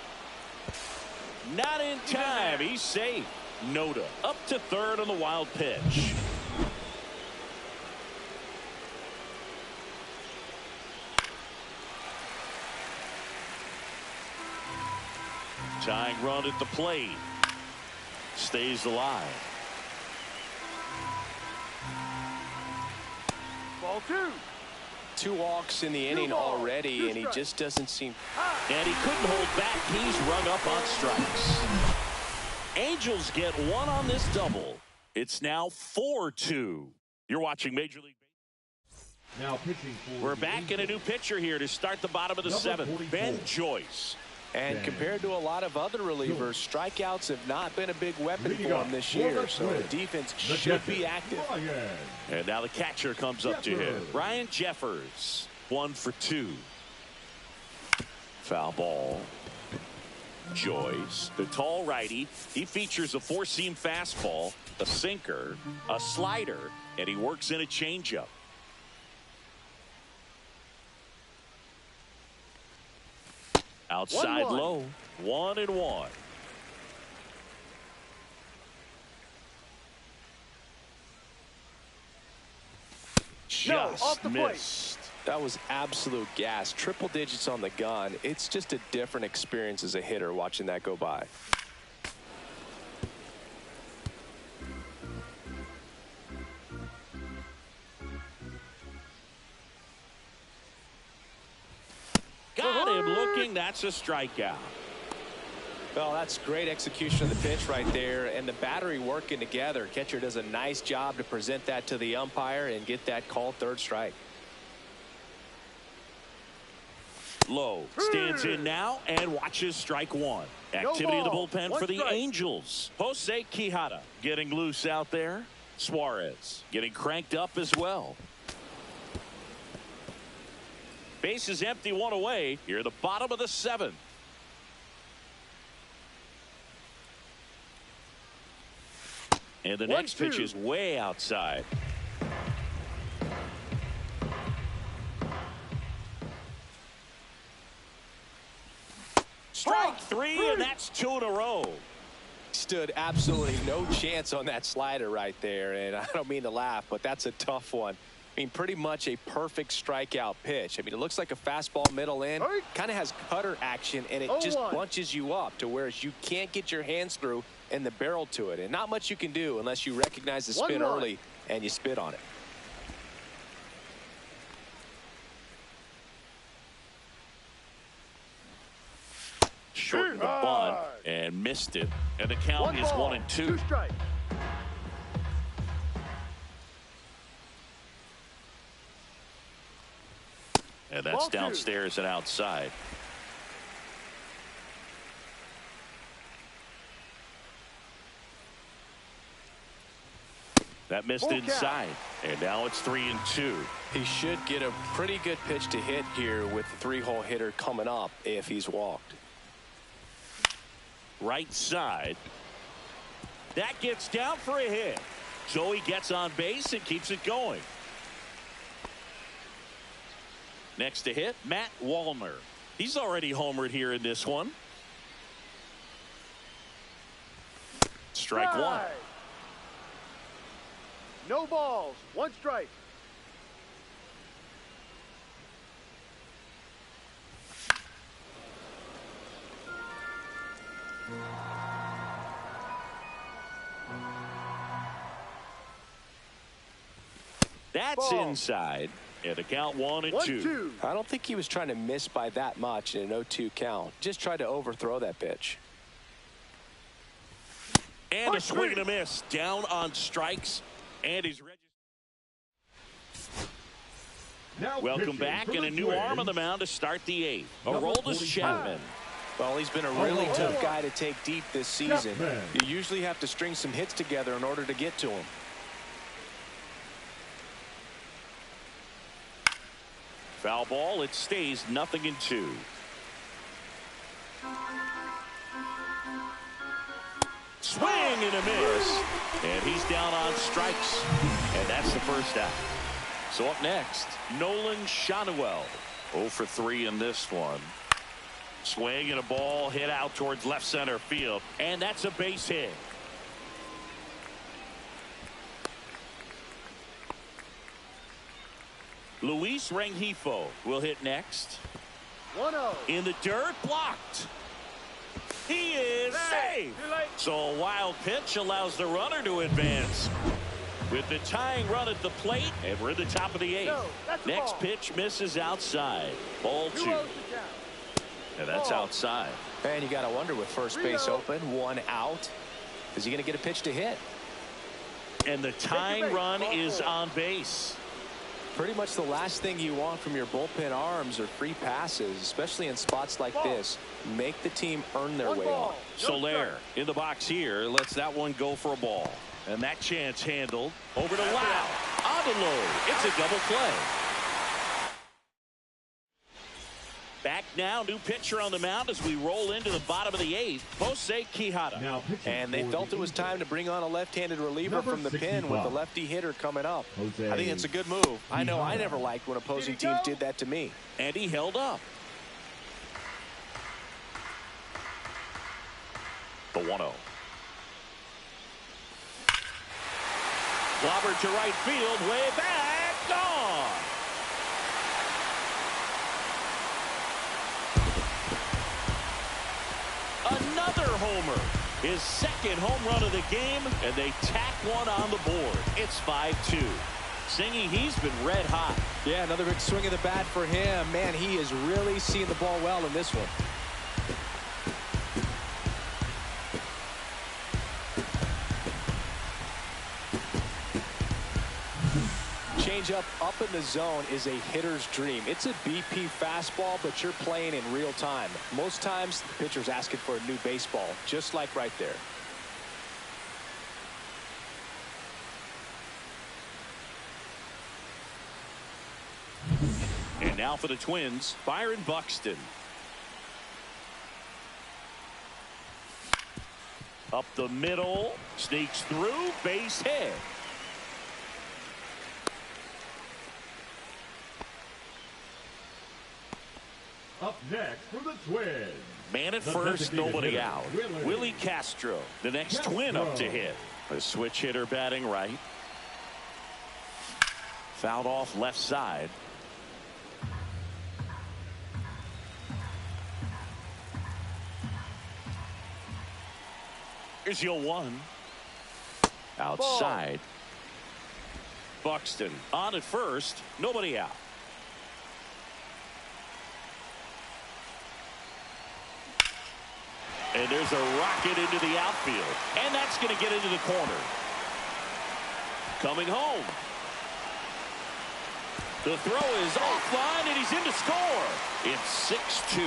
Not in time. He's safe. Noda up to third on the wild pitch. Tying run at the plate. Stays alive. Ball 2. 2 walks in the inning already, and he just doesn't seem. And he couldn't hold back. He's rung up on strikes. Angels get 1 on this double. It's now 4-2. You're watching Major League Now pitching for We're back in a new pitcher here to start the bottom of the 7th. Ben Joyce. And compared to a lot of other relievers, strikeouts have not been a big weapon for him this year. So the defense should be active. And now the catcher comes up to him. Ryan Jeffers, 1 for 2. Foul ball. Joyce, the tall righty. He features a 4-seam fastball, a sinker, a slider, and he works in a changeup. Outside 1-1. low, 1-1. Just missed. That was absolute gas. Triple digits on the gun. It's just a different experience as a hitter watching that go by. Got him looking. That's a strikeout. Well, that's great execution of the pitch right there, and the battery working together. Catcher does a nice job to present that to the umpire and get that called 3rd strike. Low stands in now and watches strike 1. Activity in the bullpen for the Angels. Jose Quijada getting loose out there. Suarez getting cranked up as well. Base is empty, 1 away. Here at the bottom of the 7th. And the next pitch is way outside. Strike 3, and that's 2 in a row. Stood absolutely no chance on that slider right there, and I don't mean to laugh, but that's a tough one. I mean, pretty much a perfect strikeout pitch. I mean, it looks like a fastball middle in, kind of has cutter action, and it just bunches you up to where you can't get your hands through and the barrel to it. And not much you can do unless you recognize the spin early and you spit on it. Shortened the bunt and missed it. And the count is 1-2. 2 strikes. And that's downstairs and outside. That missed inside. And now it's 3-2. He should get a pretty good pitch to hit here with the 3-hole hitter coming up if he's walked. Right side. That gets down for a hit. So he gets on base and keeps it going. Next to hit, Matt Wallner. He's already homered here in this one. Strike 1. No balls. 1 strike. That's inside. And the count 1-2. I don't think he was trying to miss by that much in an 0-2 count. Just tried to overthrow that pitch. And a swing and a miss. Down on strikes. And he's registered. Welcome back, and a new arm on the mound to start the eighth. Aroldis Chapman. Well, he's been a really tough guy to take deep this season. You usually have to string some hits together in order to get to him. Foul ball. It stays 0-2. Swing and a miss. And he's down on strikes. And that's the first out. So up next, Nolan Schanuel. 0 for 3 in this one. Swing and a ball hit out towards left center field. And that's a base hit. Luis Rengifo will hit next. 1-0. In the dirt, blocked. He is safe. So a wild pitch allows the runner to advance. With the tying run at the plate, and we're at the top of the eighth. Next pitch misses outside. Ball 2. And that's outside. And you got to wonder, with first base open, 1 out, is he going to get a pitch to hit? And the tying run is on base. Pretty much the last thing you want from your bullpen arms are free passes, especially in spots like this. Make the team earn their way on. Soler in the box here lets that one go for a ball. And that chance handled. Over to Lau. On the low. It's a double play. Back now, new pitcher on the mound as we roll into the bottom of the eighth. Jose Quijada. And they felt it was time to bring on a left-handed reliever from the pen with the lefty hitter coming up. I think it's a good move. I know I never liked when opposing teams did that to me. And he held up. The 1-0. Clobbered to right field, way back, gone. Another homer. His second home run of the game, and they tack one on the board. It's 5-2. Singy, he's been red hot. Yeah, another big swing of the bat for him. Man, he is really seeing the ball well in this one. Changeup up in the zone is a hitter's dream. It's a BP fastball, but you're playing in real time. Most times, the pitcher's asking for a new baseball, just like right there. And now for the Twins, Byron Buxton. Up the middle, sneaks through, base hit. Up next for the Twins. Man at first, nobody out. Willie Castro, the next Twin up to hit. A switch hitter batting right. Fouled off left side. Here's your 1. Outside. Buxton on at first, nobody out. And there's a rocket into the outfield. And that's going to get into the corner. Coming home. The throw is offline, and he's in to score. It's 6-2.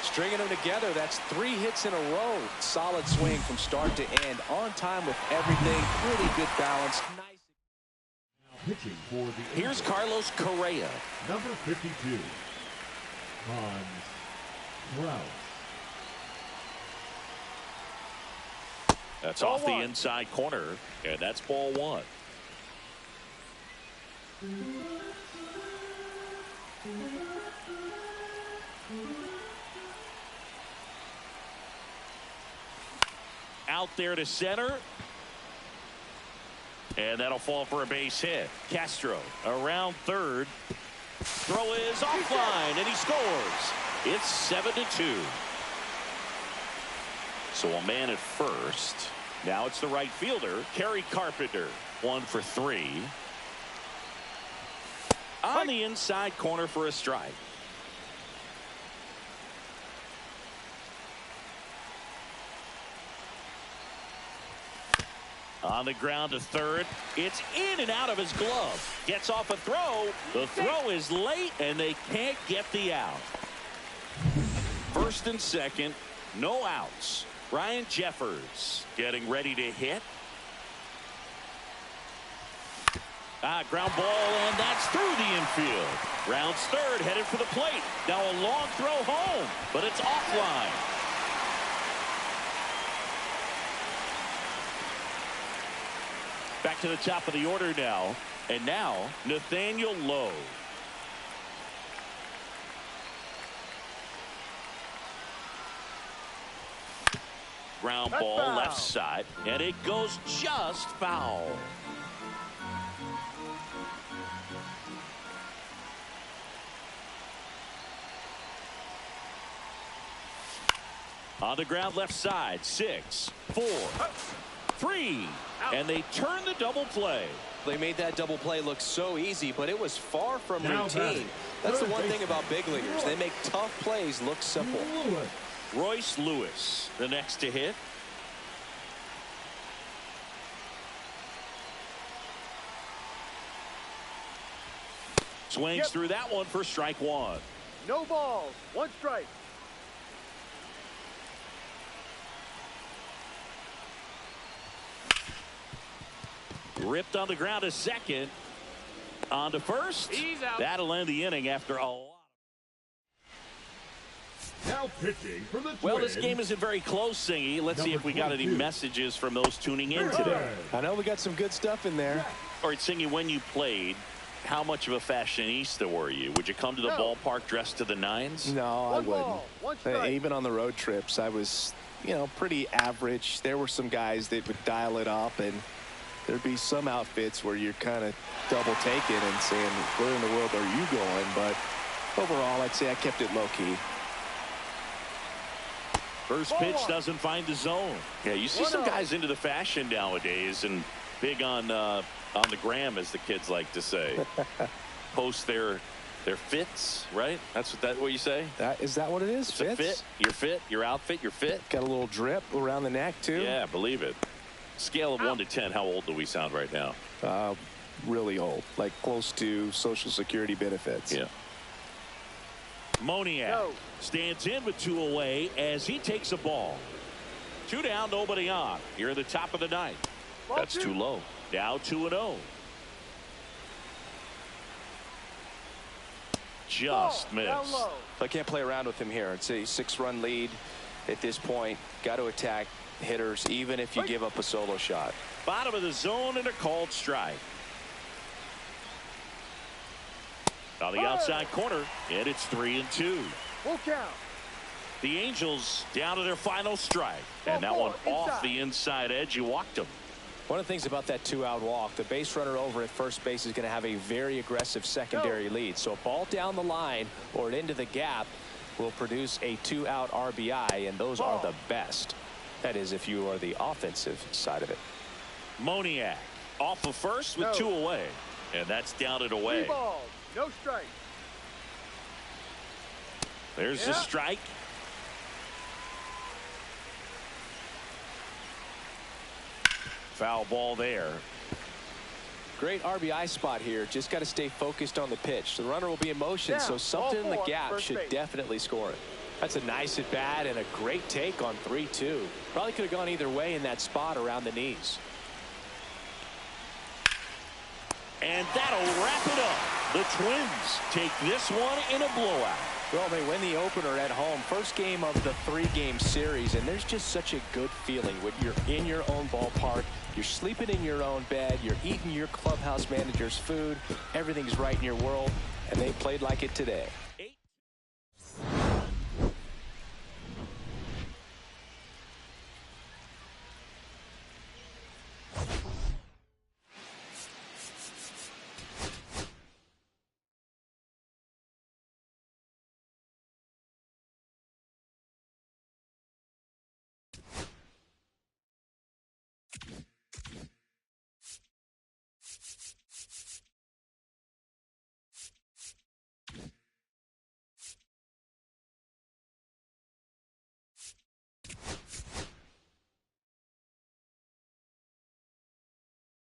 Stringing them together, that's 3 hits in a row. Solid swing from start to end. On time with everything. Really good balance. Nice. Now pitching for the Here's Carlos Correa. number 52. Hans Strauss. That's off the inside corner, and that's ball 1. Out there to center. And that'll fall for a base hit. Castro around third. Throw is offline, and he scores. It's 7-2. So a man at first. Now it's the right fielder, Kerry Carpenter. 1 for 3. On the inside corner for a strike. On the ground to third. It's in and out of his glove. Gets off a throw. The throw is late, and they can't get the out. First and second, no outs. Ryan Jeffers getting ready to hit. Ground ball, and that's through the infield. Rounds third, headed for the plate. Now a long throw home, but it's offline. Back to the top of the order now. And now, Nathaniel Lowe. Ground ball left side, and it goes just foul. On the ground left side, 6, 4, 3, and they turn the double play. They made that double play look so easy, but it was far from routine. That's the one thing about big leaguers. They make tough plays look simple. Royce Lewis, the next to hit. Swings through that one for strike one. No balls, one strike. Ripped on the ground to second. On to first. He's out. That'll end the inning after a lot. Now pitching for the Twins. Well, this game isn't very close, Singy. Let's see if we got any messages from those tuning in today. I know we got some good stuff in there. All right, Singy, when you played, how much of a fashionista were you? Would you come to the ballpark dressed to the nines? No, I wouldn't. One strike. Even on the road trips, I was, pretty average. There were some guys that would dial it up, and there'd be some outfits where you're kind of double taking and saying, where in the world are you going? But overall, I'd say I kept it low-key. First pitch doesn't find the zone. Yeah, you see some guys into the fashion nowadays and big on the gram, as the kids like to say. Post their fits, right? That's what you say? Is that what it is? It's Fits? a fit, your fit, your outfit, your fit. Got a little drip around the neck, too? Yeah, believe it. Scale of 1 to 10, how old do we sound right now? Really old, like close to Social Security benefits. Yeah. Moniak stands in with 2 away as he takes a ball. 2 down, nobody on. Here at the top of the ninth. That's too low. Now 2-0. Just missed. I can't play around with him here. It's a 6-run lead at this point. Got to attack hitters, even if you give up a solo shot. Bottom of the zone and a called strike. On the outside corner, and it's 3-2. Full count. The Angels down to their final strike, and that one off the inside edge. You walked him. One of the things about that 2-out walk, the base runner over at first base is going to have a very aggressive secondary lead. So a ball down the line or into the gap will produce a 2-out RBI, and those are the best. That is, if you are the offensive side of it. Moniak off of first with 2 away, and that's down and away. 3 balls, no strike. There's the strike. Foul ball there. Great RBI spot here. Just got to stay focused on the pitch. The runner will be in motion, so something in the gap should definitely score it. That's a nice at bat and a great take on 3-2. Probably could have gone either way in that spot around the knees. And that'll wrap it up. The Twins take this one in a blowout. Well, they win the opener at home. First game of the 3-game series, and there's just such a good feeling when you're in your own ballpark. You're sleeping in your own bed. You're eating your clubhouse manager's food. Everything's right in your world, and they played like it today.